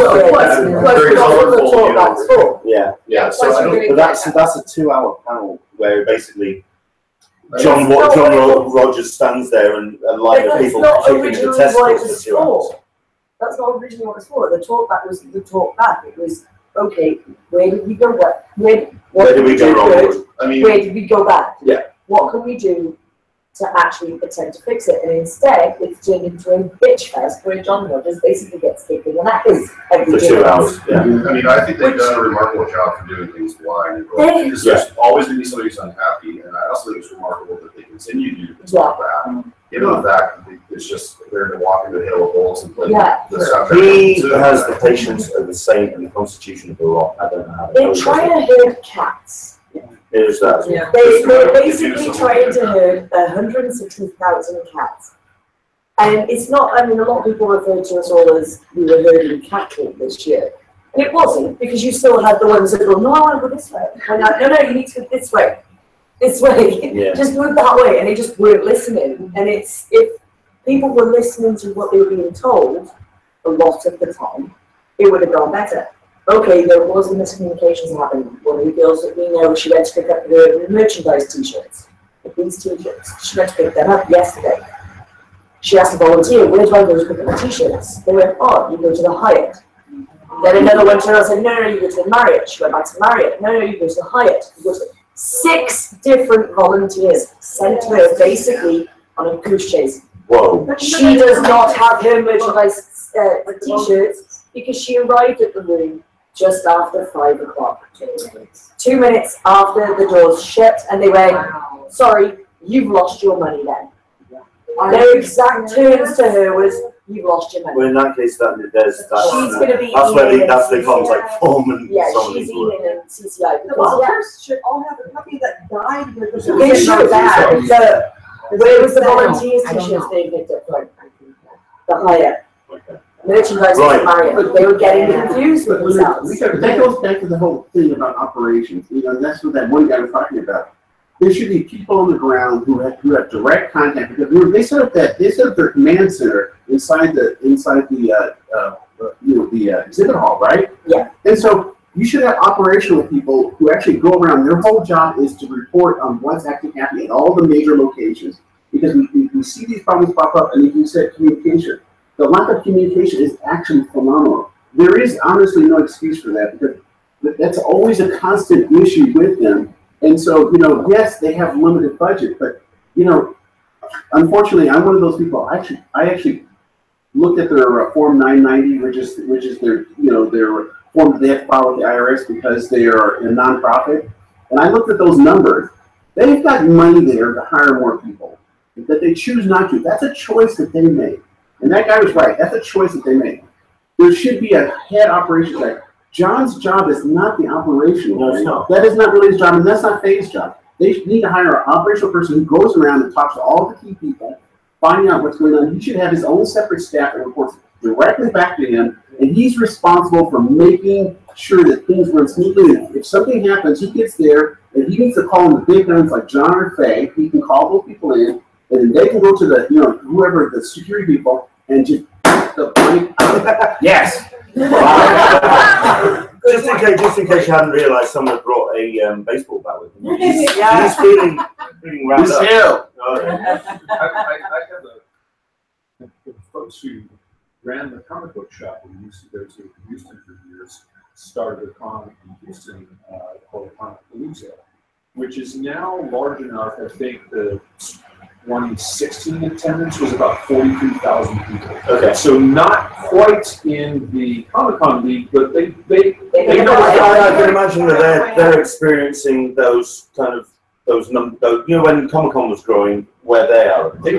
Yeah. So but that's a 2-hour panel where basically John Rogers stands there and a line of people kicking the testicles for 2 hours. That's not originally what it was for. The talk back was the talk back. It was, okay, where did we go back? Where did we go wrong? Where did we go back? Yeah. What can we do to actually attempt to fix it? And instead, it's turned into a bitch fest where John Rogers basically gets kicked in the knackers every 2 hours. Yeah. I mean, I think they've done a remarkable job for doing things blind and broken, because there's always going to be somebody who's unhappy, and I also think it's remarkable that they continue to do the talk back. Given the fact that it's just they're going to walk into a hill of bulls and play the soundtrack. He has the patience of the saint and the constitution of the rock. I don't know how to They're trying to herd cats. There's that. Yeah. They're basically trying to herd 160,000 cats. And it's not, I mean, a lot of people refer to us all as we were herding cattle this year. And it wasn't, because you still had the ones that go, no, I want to go this way. And like, no, you need to go this way. This way. Yeah. Just move that way. And they just weren't listening. And if people were listening to what they were being told a lot of the time, it would have gone better. Okay, there was a miscommunications happening. One of the girls that we know, she went to pick up the merchandise t-shirts. These t-shirts. She went to pick them up yesterday. She asked a volunteer, where do I go to pick up the t-shirts? They went, oh, you go to the Hyatt. Then another went to her and said, no, you go to the Marriott. She went back to the Marriott. No, you go to the Hyatt. You go to 6 different volunteers sent her basically on a goose chase. Whoa. She does not have her merchandise t-shirts because she arrived at the room just after 5 o'clock. 2 minutes after the doors shut, and they went, sorry, you've lost your money then. Their exact terms to her was, you've lost your money. Well, in that case, that's where the contact form and she's emailing CCI. The volunteers should all have a copy that died with the. They should that. Where was the volunteers t-shirts they picked up from? The Hyatt. Merchandise was Marriott. They were getting confused with themselves. That goes back to the whole thing about operations. And that's what that one guy was talking about. There should be people on the ground who have direct contact, because they set up their command center inside the exhibit hall, right? Yeah. And so you should have operational people who actually go around. Their whole job is to report on what's actually happening at all the major locations, because we see these problems pop up, and you said communication. The lack of communication is actually phenomenal. There is honestly no excuse for that, because that's always a constant issue with them. And so, yes, they have limited budget, but, unfortunately, I'm one of those people. I actually looked at their Form 990, which is their form that they have to file with the IRS because they are a nonprofit. And I looked at those numbers. They've got money there to hire more people, that they choose not to. That's a choice that they make. And that guy was right. That's a choice that they make. There should be a head operations guy. John's job is not the operational. No, it's not. That is not really his job, and that's not Faye's job. They need to hire an operational person who goes around and talks to all the key people, finding out what's going on. He should have his own separate staff that reports directly back to him, and he's responsible for making sure that things run smoothly. If something happens, he gets there, and he needs to call in the big guns like John or Faye. He can call those people in, and then they can go to the whoever the security people and just the point. Yes. Just in case you hadn't realised, someone brought a baseball bat with him. He's feeling round up. I have the folks who ran the comic book shop we used to go to in Houston for years started a con in Houston called Comic-Palooza, which is now large enough. I think the 2016 attendance was about 42,000 people. Okay. So not quite in the Comic-Con league, but they know. I can imagine that they're experiencing those kind of when Comic-Con was growing, where they are. They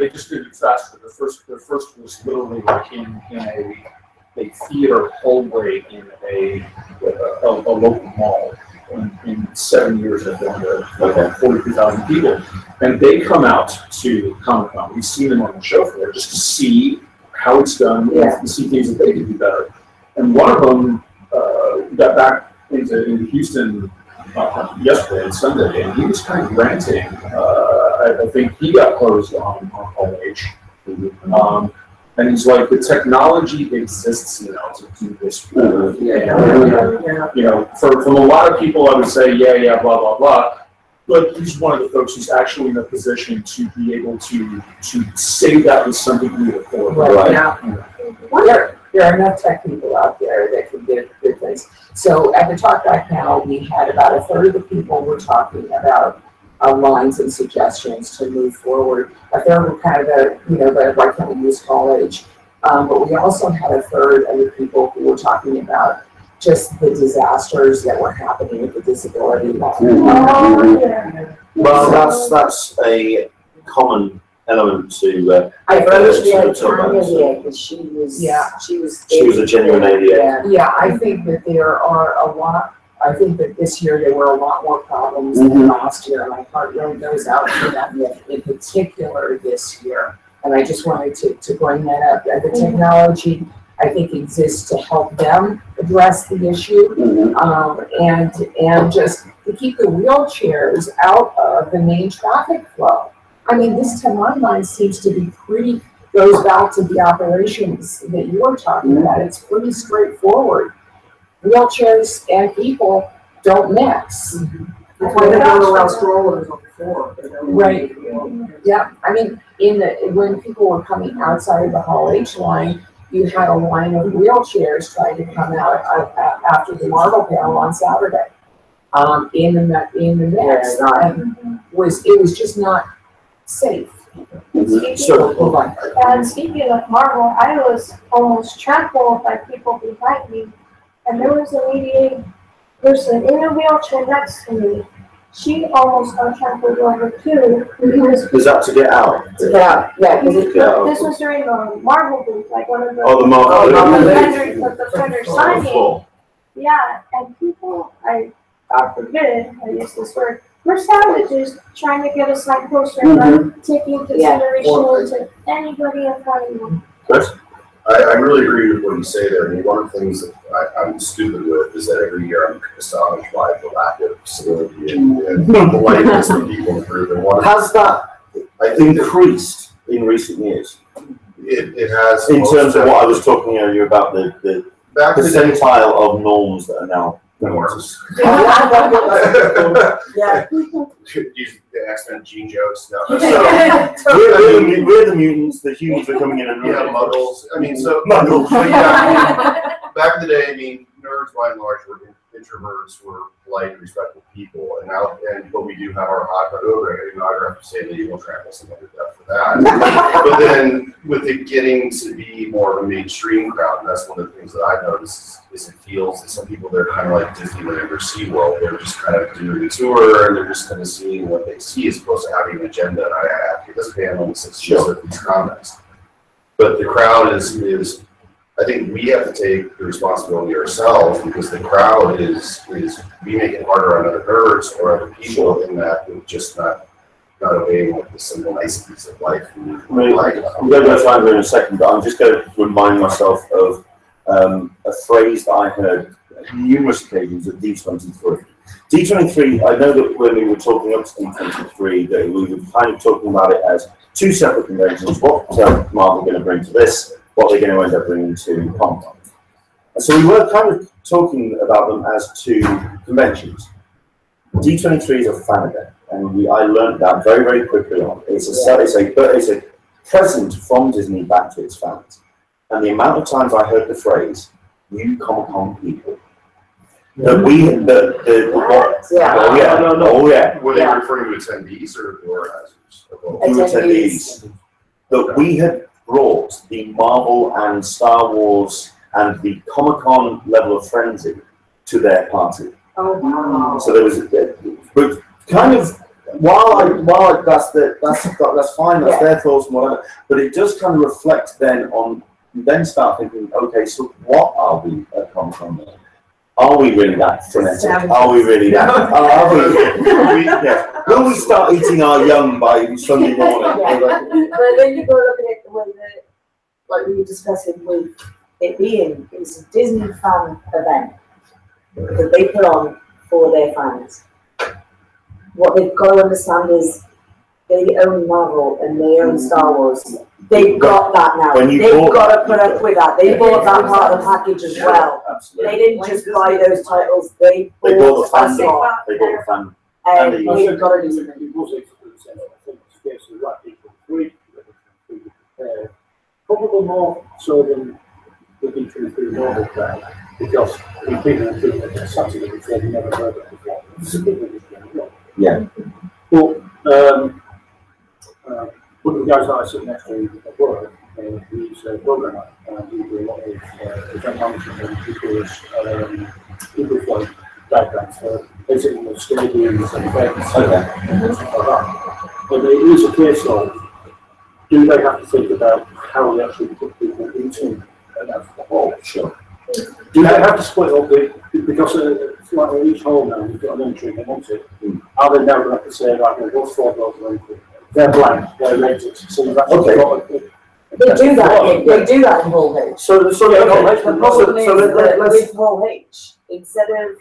just did it faster. The first was literally like in a theater hallway in a local mall. In 7 years, I've been to 42,000 people. And they come out to Comic-Con. We've seen them on the show floor just to see how it's done and to see things that they can do better. And one of them got back into Houston yesterday and Sunday, and he was kind of ranting. I think he got closed on Hall H. And he's like, the technology exists now to do this. You know, from a lot of people, I would say, yeah, blah, blah, blah. But he's one of the folks who's actually in a position to be able to say that with some degree of authority. Right now, there are enough tech people out there that can give good things. So at the Talk Back Panel, we had about a third of the people were talking about lines and suggestions to move forward. A third were kind of the why can't we use college? But we also had a third of the people who were talking about just the disasters that were happening with the disability law. Well, that's a common element to. I wrote we had Tanya here because she was a genuine idiot. Yeah, I think that there are a lot. I think that this year there were a lot more problems than last year. My heart really goes out to them, in particular this year. And I just wanted to bring that up. The technology, I think, exists to help them address the issue, and just to keep the wheelchairs out of the main traffic flow. I mean, this to my mind seems to be goes back to the operations that you were talking about. It's pretty straightforward. Wheelchairs and people don't mix. That's why they don't allow strollers on the floor. Right. Yeah. I mean, when people were coming outside of the Hall H line, you had a line of wheelchairs trying to come out after the Marvel panel on Saturday. In the mix, it was just not safe. And speaking of Marvel, I was almost trampled by people behind me, and there was a lady person in a wheelchair next to me. She almost got trampled over too. Is that to get out? To get out, yeah. This was during the Marvel booth, like one of the the Marvel the vendor signing. Yeah, and people, God forbid, I use this word, we're savages trying to get a sign poster and taking consideration into anybody in front of you. I really agree with what you say there. I mean, one of the things that I'm stupid with is that every year I'm astonished by the lack of civility and politeness that people improve. And has that increased in recent years? It has. In terms of what I was talking earlier about the percentile of norms that are now norms. Yeah. Use the accent gene jokes. No. So, we're the mutants. The humans are coming in and muggles. I mean, so muggles. Back in the day, I mean, nerds by and large were introverts, were polite, respectful people, but we do have our hot over. I have to say that you will trample somebody to death for that. But then, with it getting to be more of a mainstream crowd, and that's one of the things that I've noticed is it feels that some people, they're kind of like Disneyland or SeaWorld. They're just kind of doing a tour, and they're just kind of seeing what they see as opposed to having an agenda. And I have this panel in 6 years of these comments. But the crowd is I think we have to take the responsibility ourselves, because the crowd is we make it harder on other nerds or other people in that we're just not obeying like the simple niceties of life. I'm going to go find her in a second, but I'm just going to remind myself of a phrase that I heard numerous occasions at D23. D23, I know that when we were talking up to D23, that we were kind of talking about it as two separate conventions. What Marvel going to bring to this? What they're going to end up bringing to Comic-Con. So we were kind of talking about them as two conventions. D23 is a fan event, and I learned that very, very quickly on. It's a present from Disney back to its fans. And the amount of times I heard the phrase, "You Comic-Con people," that we, Were they referring to attendees or organizers? Attendees. That we had brought the Marvel and Star Wars and the Comic-Con level of frenzy to their party. Oh wow! So there was, but kind of while that's fine, that's their thoughts and whatever. But it does kind of reflect then on. You then start thinking, okay, so what are we at Comic-Con then? Are we really that frenetic? Are we really that? Are we? Yeah. Will we start eating our young by Sunday morning? Yeah. But then you go look at it the way that, like we were discussing with it being, it's a Disney fan event that they put on for their fans. What they've got to understand is they own Marvel and they own Star Wars. They've got that now. They've got to put up with that. They bought that part of the package as well. Absolutely. They didn't just buy those titles. They They bought the us fandom. lot. They bought the fan. And we've got to do something. It was excellent. I think it's fair to right people probably more so than the people through the normal crowd, because people are doing it Saturday before they never heard it before. Yeah. But one of the guys that I sit next to at work, he's a programmer, and he do a lot of event management and people flight diagrams for basically the stadiums and events and stuff like that. But it is a case of, do they have to think about how they actually put people into an alcohol? Sure. Do they have to split up because it's like each hole now, you've got an entry they want it. Are they now going to have to say, right, well, those 4 girls are entry? They're blank, they're rated. So you've actually got They do that. They do that in Hall H. The problem is that with Hall H, instead of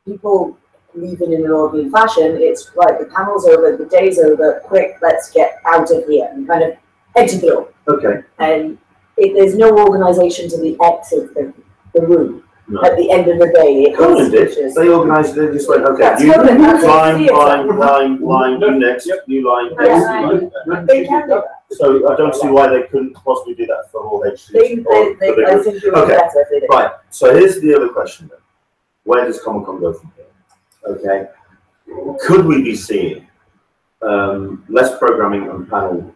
people leaving in an orderly fashion, it's right, the panel's over, the day's over, quick, let's get out of here and kind of head to the door. Okay. And there's no organisation to the exit of the room. No. At the end of the day, Conan did. They organised it. They just went, okay, That's you Conan, that's line, theatre. line, you next, you line, next. They can do that. So I don't see why they couldn't possibly do that for Hall H. I think it would be better if they did. Right. So here's the other question then. Where does Comic-Con go from here? Okay. Could we be seeing less programming and panel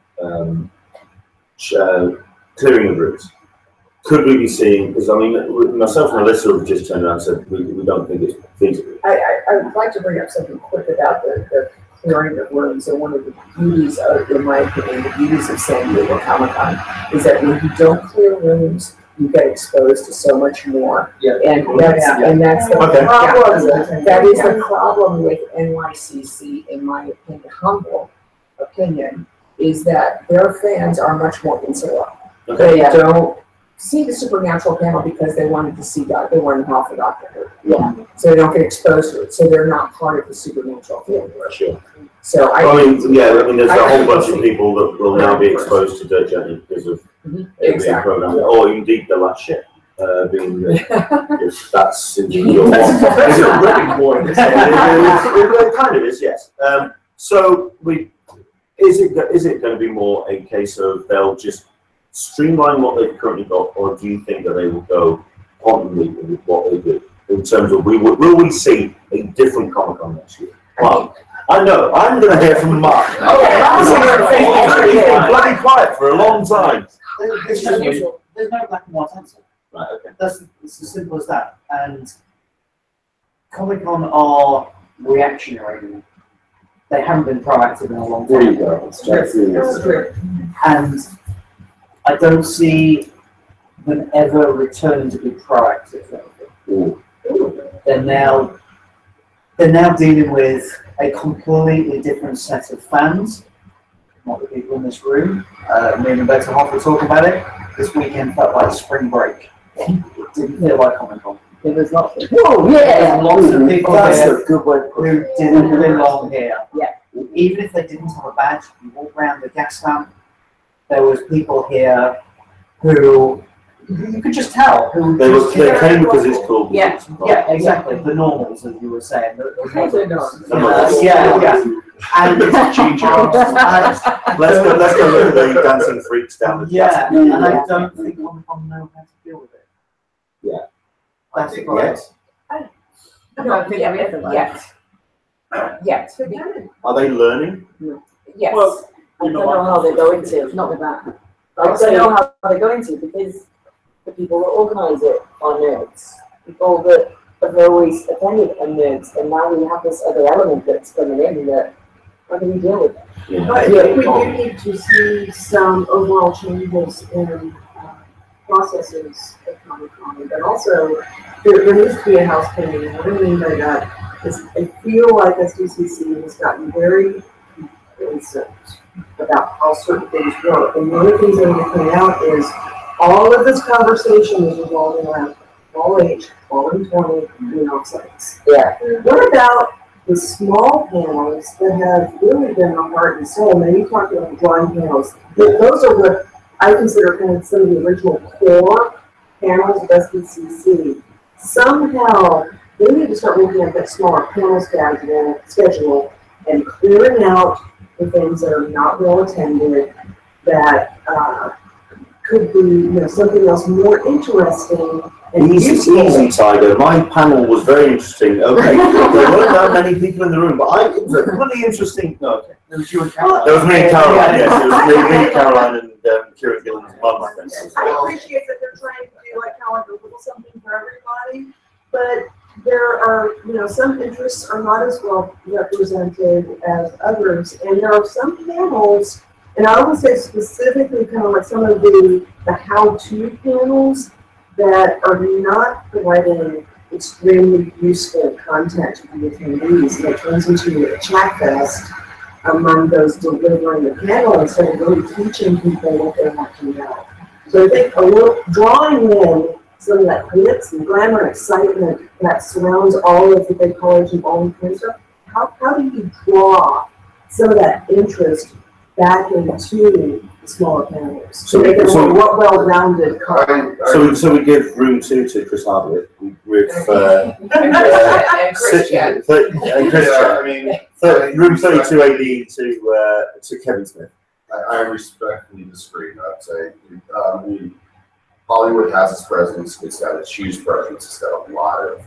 clearing of routes? Could we be seeing, because I mean, myself and Alyssa have just turned around and said we don't think it's feasible. I would like to bring up something quick about the clearing of rooms. And one of the beauties of, in my opinion, the beauties of San Diego Comic-Con is that when you don't clear rooms, you get exposed to so much more. Yeah. And that's the problem. That is the problem with NYCC, in my opinion, humble opinion, is that their fans are much more insular. They don't see the supernatural panel because they wanted to see God. They weren't half the Doctor Who. Yeah. So they don't get exposed to it. So they're not part of the supernatural field. Sure. So I mean, there's a whole bunch of people that will now be exposed to Dirt Journey because of it being programmed, or indeed the last ship. If that's your one. It's a ripping point. It kind of is, yes. So is it going to be more a case of they'll just streamline what they've currently got, or do you think that they will go quantumly with what they do in terms of will we see a different Comic-Con next year? Well, I know I'm going to hear from Mark. He's been bloody quiet for a long time. There's no black and white answer. Right. Okay. It's as simple as that. And Comic-Con are reactionary. They haven't been proactive in a long time. There you go. That's true. And I don't see them ever returning to be proactive. They're now dealing with a completely different set of fans. Not the people in this room. Me and Rebecca Hoff were talking about it. This weekend felt like spring break. It didn't feel like Comic-Con. It was not. Whoa, yeah! Lots of people That's here a good way who didn't belong here. Yeah. Even if they didn't have a badge, you walk around the gas lamp, there was people here who you could just tell who they came because it's cool. Yeah, exactly. The normals, as you were saying. Yeah. And let's go look at the dancing freaks down the and I don't think Comic-Con know how to deal with it. Yeah. That's the problem. I don't think yet. Are they learning? Yes. Well, I don't know how they're going to. Not with that. I don't know how they're going to, because the people that organise it are nerds. People that have always attended are nerds, and now we have this other element that's coming in that, how do we deal with it? But we do need to see some overall changes in processes of Comic-Con, but also there needs to be a house cleaning. What I mean by that is I feel like SDCC has gotten very concerned about how certain things work. And one of the things I want to point out is all of this conversation is revolving around all age, 12 and 20, and offsites. Yeah. What about the small panels that have really been the heart and soul? Now you talked about drawing panels. Those are what I consider kind of some of the original core panels of SDCC. Somehow they need to start looking at that smaller panel schedule and clearing out the things that are not well attended, that could be something else more interesting. Easy, Tiger. My panel was very interesting. Okay, there weren't that many people in the room, but it was a really interesting. No, okay. There was you and Caroline. There was me and Caroline. Yes, it was me, Caroline, and Kieran Gillen's mum. I think. I appreciate that they're trying to do like kind of a little something for everybody, but there are some interests are not as well represented as others, and there are some panels, and I would say specifically kind of like some of the how-to panels that are not providing extremely useful content to the attendees, and it turns into a chat fest among those delivering the panel instead of really teaching people what they want to know. So I think drawing in some of that glitz and glamour and excitement that surrounds all of the big college and all the stuff, how do you draw some of that interest back into the smaller panels to make it a more well-rounded content? So we give room 2 to Chris Hardwick with Christian. Room 32 AD to Kevin Smith. I respectfully disagree. I'd say Hollywood has its presence. It's got its huge presence. It's got a lot of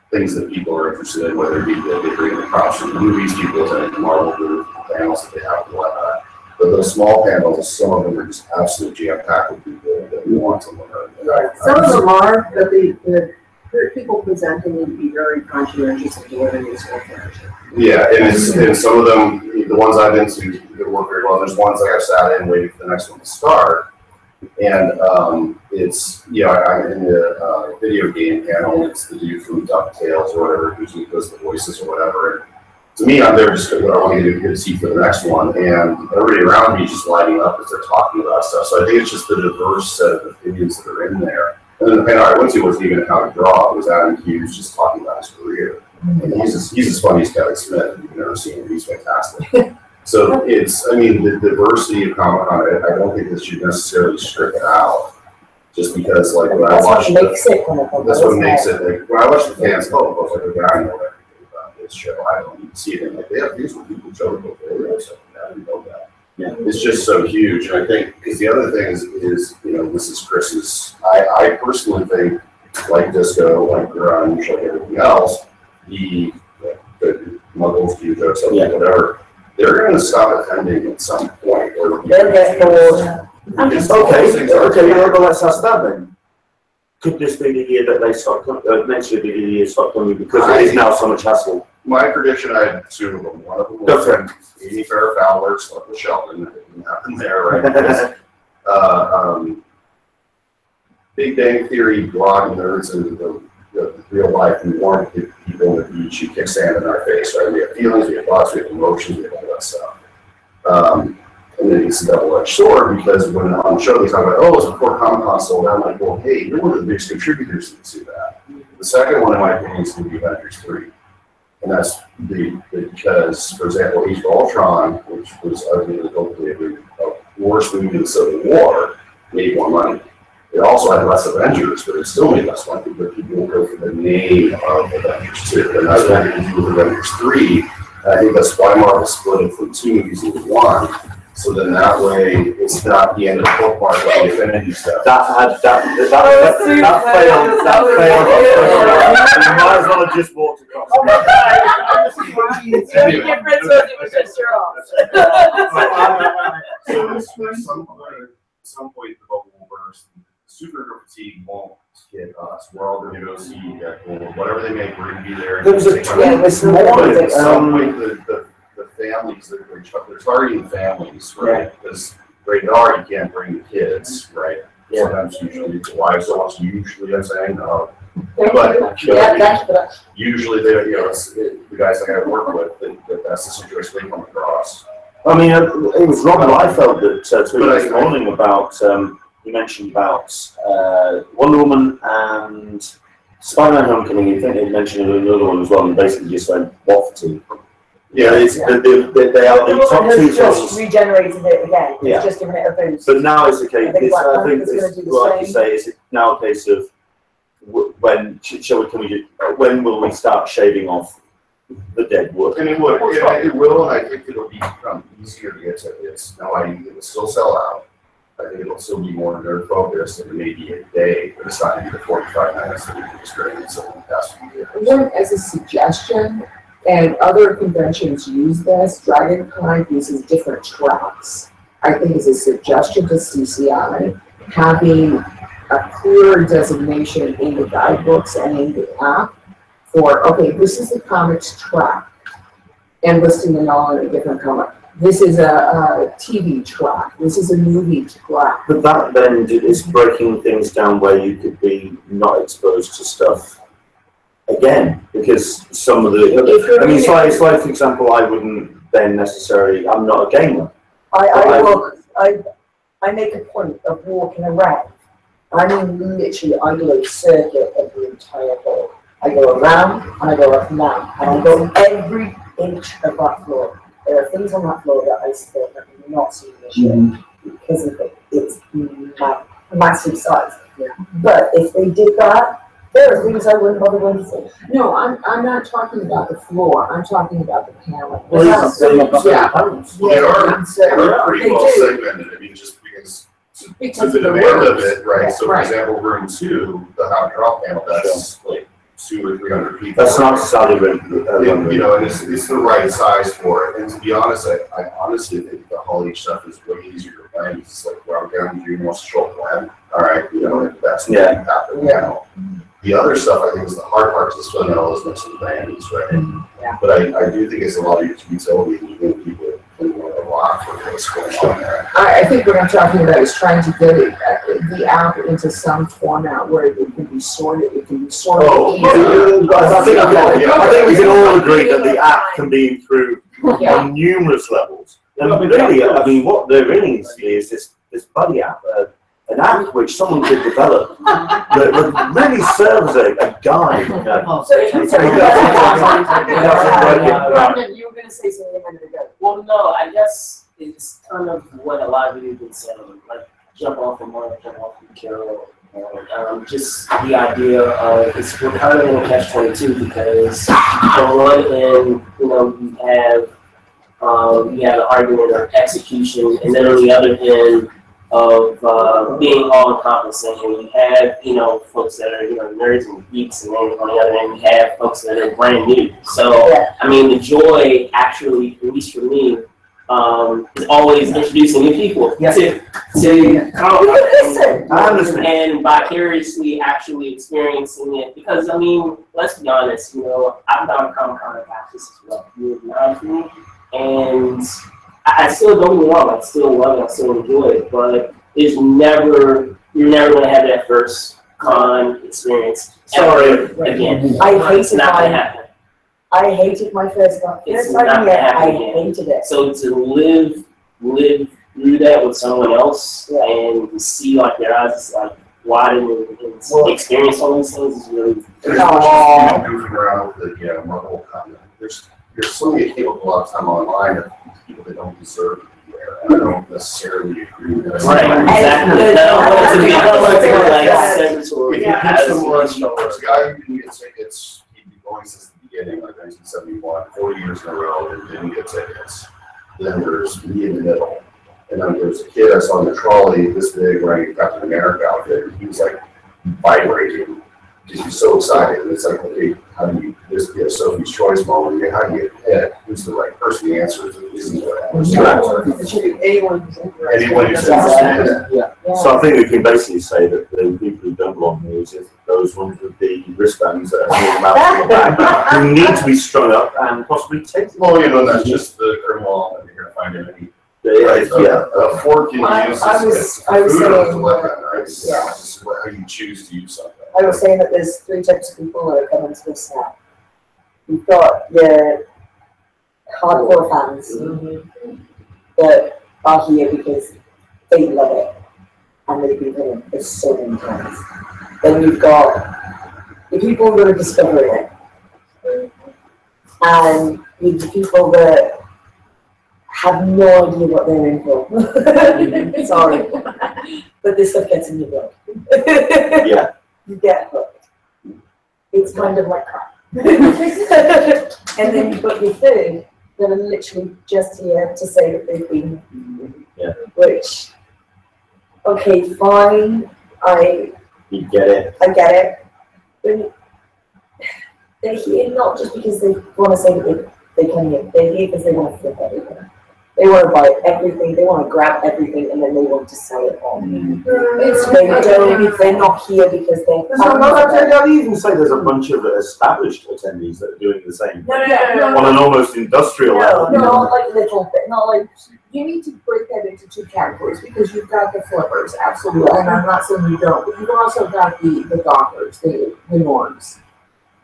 things that people are interested in, whether it be that they bring the props from the movies, people attending the Marvel booth, the panels that they have and whatnot. But those small panels, some of them are just absolutely jam-packed with people that want to learn. Some of them are, but the people presenting need to be very conscientious of delivering this information. Yeah, and some of them, the ones I've been to, they work very well. There's ones that I've sat in waiting for the next one to start. And it's, I'm in the video game panel, it's the dude from DuckTales or whatever, who does the voices or whatever. And to me, I'm there just because I want to get a seat for the next one. And everybody around me is just lighting up as they're talking about stuff. So I think it's just the diverse set of opinions that are in there. And then the panel I went to wasn't even how to draw. It was Adam Hughes just talking about his career. And he's as funny as Kevin Smith. You've never seen him. He's fantastic. So the diversity of Comic-Con, I don't think this should necessarily strip it out. Just because, like, when I watch that's what makes it, like, when I watch the fans, I was like, okay, I know everything about this show. I don't even see it. And, like, they have these people show the book. I didn't know that. Yeah. It's just so huge. And I think, because the other thing is, this is Chris's, I personally think, like disco, like grunge, like everything else, the muggles, few jokes, whatever, they're going to stop attending at some point. They'll get bored. Okay, let's ask that then. Could this be the year that they start coming, next year be the year start coming, because it is now so much hassle? My prediction, I had 2 of them. One of them was Amy Farrah Fowler, slept with Sheldon. It didn't happen there, right? Big Bang Theory blog nerds into the real life. We warn people on the beach. You kick sand in our face, right? We have feelings, we have thoughts, we have emotions, we have all that stuff. And then it's a double-edged sword, because when on the show they talk about, it's before Comic-Con sold out, I'm like, well, hey, you're one of the biggest contributors to that. The second one, in my opinion, is going to be Avengers 3. And that's because, for example, Age of Ultron, which was arguably hopefully a worse movie than Civil War, made more money. It also had less Avengers, but it still made less money, but people will go for the name of Avengers 2. And that's what they can do with Avengers 3. And I think that's why Marvel split it from 2 movies into 1. So then that way, it's not the end of the bookmark of the Infinity stuff. That failed. You might as well have just walked across. Oh my God! The only difference was it was just your off. At some point, the bubble will burst. Superhero fatigue won't hit us. We're all going to go see Deadpool. Whatever they make, we're going to be there. There was a tweet this morning. At some point, the families, they're targeting families, right? Because rated R, you can't bring the kids, right? Sometimes usually it's wives don't want usually, I'm saying, but thank you for that. usually they're, it's the guys that I work with, that's the situation they come across. I mean, it was Rob Liefeld that tweeted this morning about, he mentioned about Wonder Woman and Spider-Man Homecoming. I think they mentioned another one as well, and basically just went, what for two? Yeah, they are the top two just films. regenerated it again. Yeah. It's just given it a boost. But now it's a case, I think I think it's gonna it's, do the like you same. say, it's now a case of when will we start shaving off the dead wood? And it will, and I think it'll become easier to get to. It's no, it will still sell out. I think it'll still be more nerd focused, and maybe a day, but it's not going to be the 45 minutes that we've experienced over the past few years. Then, as a suggestion, and other conventions use this, Dragon Con uses different tracks. I think as a suggestion to CCI, having a clear designation in the guidebooks and in the app for, okay, this is the comics track, and listing them all in a different color. This is a TV track. This is a movie track. But that then is breaking things down where you could be not exposed to stuff again, because some of the, I mean, it's like, for example, I wouldn't then necessarily, I'm not a gamer. I make a point of walking around. I mean, literally, I do a circuit of the entire hall. I go around, and I go up and down, and I go every inch of that floor. There are things on that floor that I still have not seen this year because of it. It's massive size. Yeah. But if they did that, there are things I wouldn't bother going to see. No, I'm not talking about the floor. I'm talking about the panel. They are pretty well segmented. I mean, just because the demand of it, right? So, for example, room 2, the hot drop panel, that's like 200 or 300 people. That's not solid. And it's the right size for it. And to be honest, I honestly think the Hall H stuff is way easier to plan. It's like, well, I'm down to do most short plan. All right, that's what happened. The other stuff I think is the hard part, is filling out all those mixed bands, right? Yeah. But I do think it's a lot of utility, and even people a lot for what's going on there. I think what I'm talking about is trying to get the app into some format where it can be sorted. It can be sorted. I think we can all agree that the app can be improved on numerous levels. And really, I mean, what there really needs to be is this buddy app, an app which someone could develop that really serves a guide. Brandon, you were going to say something a minute ago. Well, no, I guess it's kind of what a lot of you have been saying, like jump off from one, jump off from Carol. Just the idea of we're kind of in a catch-22 because on one end, you have the argument of execution, and then on the other end of being all-encompassing, and you have folks that are nerds and geeks, and then on the other end you have folks that are brand new. So I mean, the joy actually, at least for me, is always introducing new people to Comic-Con and vicariously actually experiencing it. Because I mean, let's be honest, I've done Comic-Con practice as well, and I still don't get me wrong, I still love it, I still enjoy it, but you're never gonna have that first con experience again. I hated my first con. It's not gonna happen again. I hated it. So to live through that with someone else and see like their eyes is like widen and experience all these things is really. There's goofing around with the Marvel comment. There's so many people a lot of time online of people that don't deserve to be there, and I don't necessarily agree with that. There's a guy who didn't get tickets. He'd been going since the beginning, like 1971, 40 years in a row, and didn't get tickets. Then there's me in the middle, and then there's a kid I saw in the trolley, this big, wearing a Captain America outfit, and he was like vibrating. He's so excited, and it's like, okay, how do you just get a Sophie's Choice moment? How do you get who's the right person? The answer is anyone who's interested. So I think we can basically say that the people who don't belong here is those ones with the wristbands that are in the back who need to be strung up and possibly taken. Well, that's just the criminal that you're going to find in any. A fork can use as a weapon, right? It's just how you choose to use something. I was saying that there's 3 types of people that are coming to this now. You've got the hardcore fans that are here because they love it and they've been here for so many times. Then you've got the people that are discovering it, and you've the people that have no idea what they're in for. Sorry, but this stuff gets in your blood. Yeah. You get hooked. It's kind of like crap. And then you've got your third that are literally just here to say that they've been. Yeah. Which, okay, fine. You get it. I get it. But they're here not just because they want to say that they come here. They're here because they want to flip everything. They want to buy everything. They want to grab everything, and then they want to sell it on. They're not here because they're. I'd even say there's a bunch of established attendees that are doing the same on an almost industrial level. No, not like little bit, not like, you need to break that into 2 categories, because you've got the flippers, absolutely, and I'm not saying you don't, but you've also got the gawkers, the norms.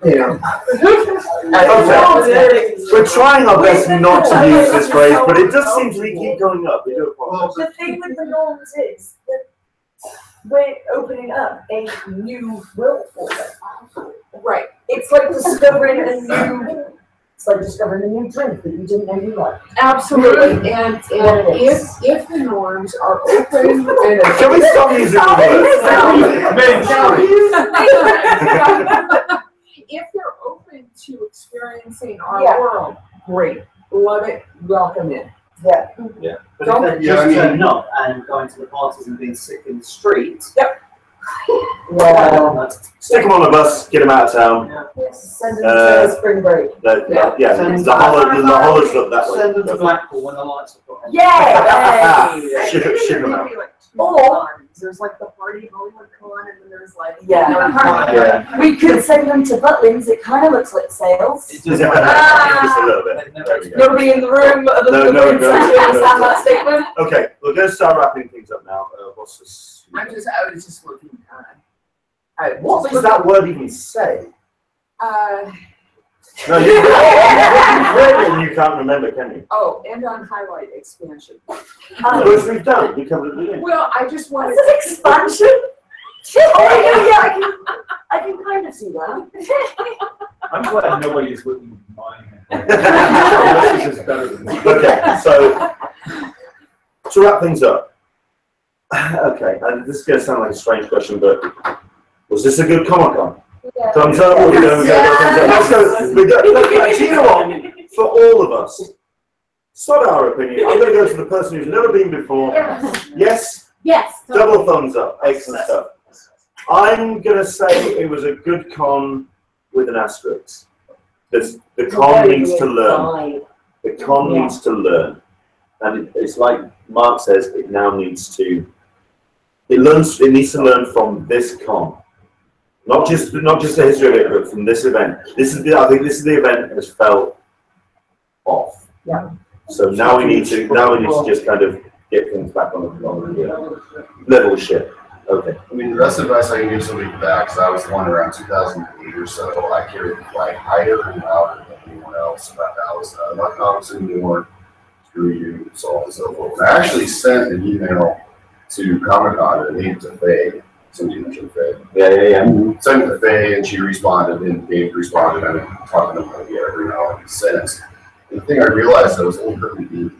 You know. Okay. We're trying our best not to use this phrase, but it does seem to keep going up. We do apologize. The thing with the norms is that we're opening up a new world for them. Right. It's like discovering a new. It's like discovering a new drink that you didn't know you liked. Absolutely, and if the norms are open and can we stop using if they're open to experiencing our world, great, love it, welcome in. Yeah. Yeah. But if they're just turning up and going to the parties and being sick in the street. Yep. Stick them on a bus, get them out of town. Send them to spring break. The hollers look that way. Send them to Blackpool when the lights are put on. Yeah! Ship them out. Or there's like the party Hollywood Con, and then there's like We could send them to Butlins. It kind of looks like sales. Just a little bit. Nobody in the room other than the understand that statement. Okay, we're going to start wrapping things up now. What's this? I was just looking. What does that word even say? No, you read it and you can't remember, can you? Oh, and on highlight expansion. Which we've done. We covered it again. Well, I just wanted. Is it expansion? I can kind of see that. I'm glad nobody is looking at mine. This is better than mine. Okay, so to wrap things up. Okay, and this is going to sound like a strange question, but was this a good Comic-Con? Thumbs up. You know what? For all of us, sod our opinion. I'm going to go to the person who's never been before. Yes? Yes. Double thumbs up. Excellent stuff. I'm going to say it was a good con with an asterisk. The con needs to learn. The con needs to learn. And it's like Mark says, it now needs to. It needs to learn from this con. Not just the history of it, but from this event. I think this is the event that has felt off. Yeah. So now we need to just kind of get things back on the level ship. Okay. I mean, the best advice I can give somebody back, because I was the one around 2008 or so. I carried the flag higher and louder than anyone else about that. I was not comics anymore. Screw you, so on and so forth. And I actually sent an email to Comic-Con and named to Faye. Somebody mentioned Faye. Yeah. Sent it to Faye, and she responded, and Dave responded. I've been talking to them every now and then since. And the thing I realized that was only hurting me.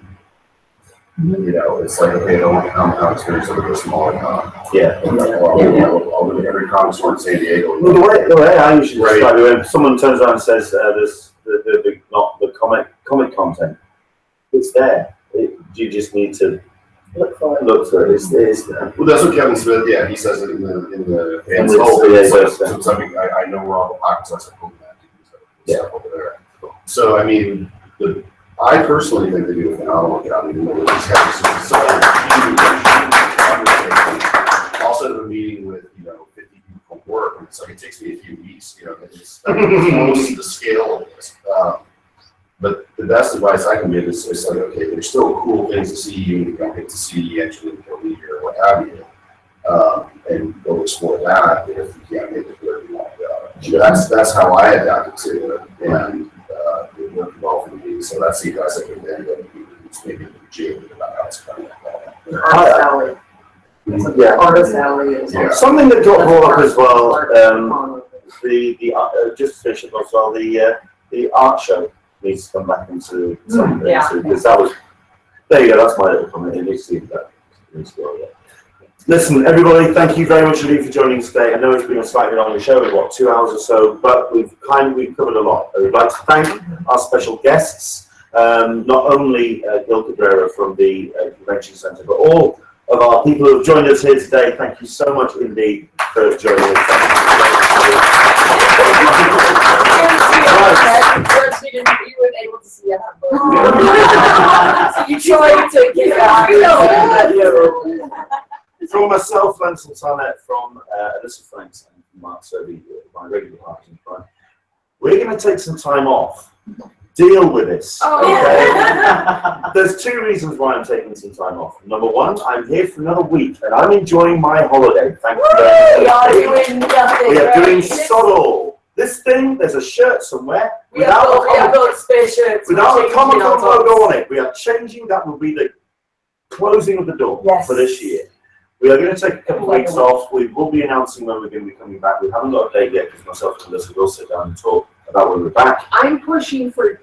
You know, it's like, okay, I don't want to Comic-Con experience over a smaller con. Yeah. I'll go to every comic store in San Diego. Well, the way I usually describe it, when someone turns around and says there's the comic content, it's there. You just need to look for it. It's there. Well, that's what Kevin Smith. Yeah, he says it in the fans. So something I know where all the pockets are. So stuff over there. So I mean, I personally think they do a phenomenal job. Even though it's also, a meeting with 50 people from work, and it's like it takes me a few weeks. It's almost the scale of this. But the best advice I can give is like, okay, there's still cool things to see. You don't get to see actually or what have you. and go explore that if you can't make it where you want to go. That's how I adapted to it, and it worked well for me. So that's the advice I could end up maybe jaded about how it's coming up. Artist alley. Yeah. Artist alley is. Yeah. Something that got brought up as well, just to finish up as well, the art show needs to come back into something, because that was, there you go, that's my little comment, it needs to be that. Listen, everybody, thank you very much indeed for joining us today. I know it's been a slightly longer show, what, 2 hours or so, but we've covered a lot. I would like to thank our special guests, not only Gil Cabrera from the Convention Centre, but all of our people who have joined us here today. Thank you so much indeed for joining us. You weren't able to see it. So you tried to get out. From myself, Len Sultanet, from Alyssa Franks, and Mark Sobey, my regular partner in crime, we're going to take some time off. Deal with this. Okay? There's 2 reasons why I'm taking some time off. Number 1, I'm here for another week, and I'm enjoying my holiday. Thank you very much. We are doing nothing. We are doing sod all. This thing, there's a shirt somewhere without a Comic-Con logo on it. We are changing. That will be the closing of the door for this year. We are going to take a couple of weeks off. We will be announcing when we're going to be coming back. We haven't got a date yet because myself and Alyssa will sit down and talk about when we're back. I'm pushing for a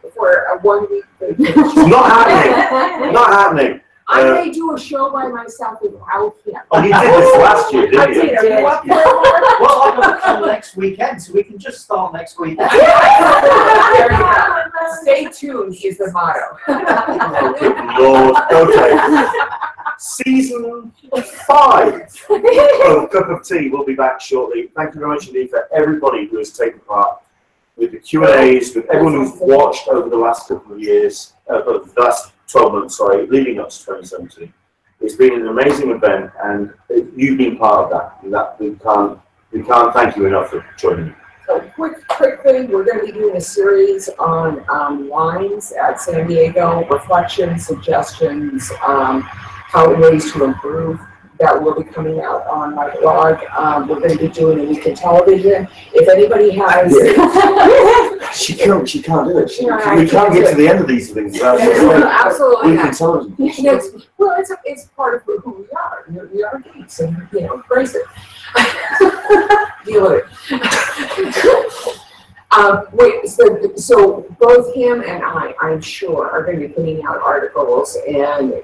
1 week vacation. It's not happening. Not happening. I may do a show by myself without him. Oh, you did this last year, didn't you? I did. Well, I'm going to come next weekend, so we can just start next weekend. Stay tuned is the motto. Oh, good Lord. Okay. Season 5 of Cup of Tea will be back shortly. Thank you very much indeed for everybody who has taken part with the Q&As, with everyone who's watched over the last couple of years, over the last 12 months, sorry, leading up to 2017. It's been an amazing event, and you've been part of that. We can't thank you enough for joining. So quickly, we're going to be doing a series on lines at San Diego, reflections, suggestions, how ways to improve. That will be coming out on my blog. We're going to be doing a week in television. If anybody has, she can't do it. We can't get to the end of these things. Absolutely Week in television. Well, it's part of who we are. We are geeks, and embrace it. Deal with it. So both him and I'm sure, are going to be putting out articles and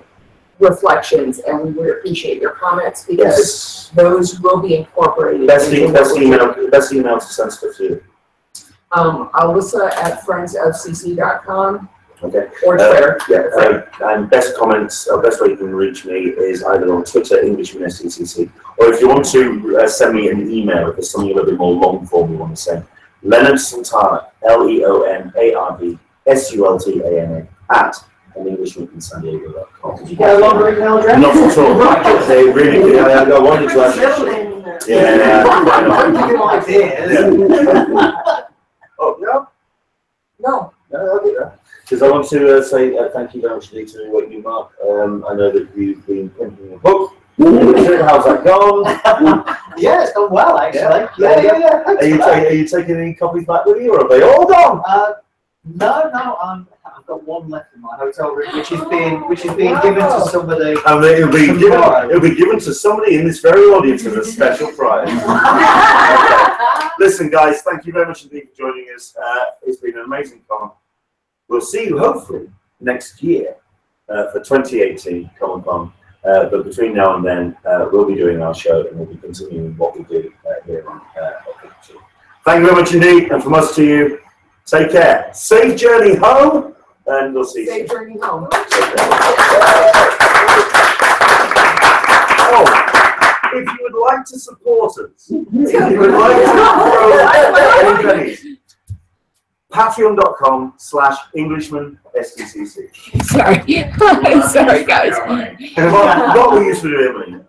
reflections, and we would appreciate your comments because those will be incorporated. Best email to send stuff to. Alyssa at friendsofcc.com. Okay. Or Twitter. And best comments, best way you can reach me is either on Twitter, Englishman SDCC, or if you want to send me an email, if there's something a little bit more long form you want to send, Leonard Sultana, LeonardSultana @ AnEnglishmanInSanDiego.com. Did you get a longer email address? Not at all. They really did. I wanted to actually. Oh, no? No. No, I'll do that. Because I want to say thank you very much to you, Mark. I know that you've been printing a book. How's that gone? Yeah, it's gone well, actually. Yeah. Are you taking any copies back with you, or are they all gone? No. I've got one left in my hotel room, which is being given to somebody. And it'll be given to somebody in this very audience as a special prize. Okay. Listen, guys, thank you very much indeed for joining us. It's been an amazing con. We'll see you hopefully next year for 2018 Comic-Con. But between now and then, we'll be doing our show, and we'll be continuing what we do here on Thank you very much indeed, and from us to you, take care. Safe journey home, and we'll see you soon. Safe journey home. Oh, if you would like to support us, if you would like to throw any pennies, patreon.com/EnglishmanSDCC. Sorry, guys. What we used to do, Emily?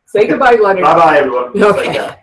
Say goodbye, Leonard. Bye-bye, everyone. Okay.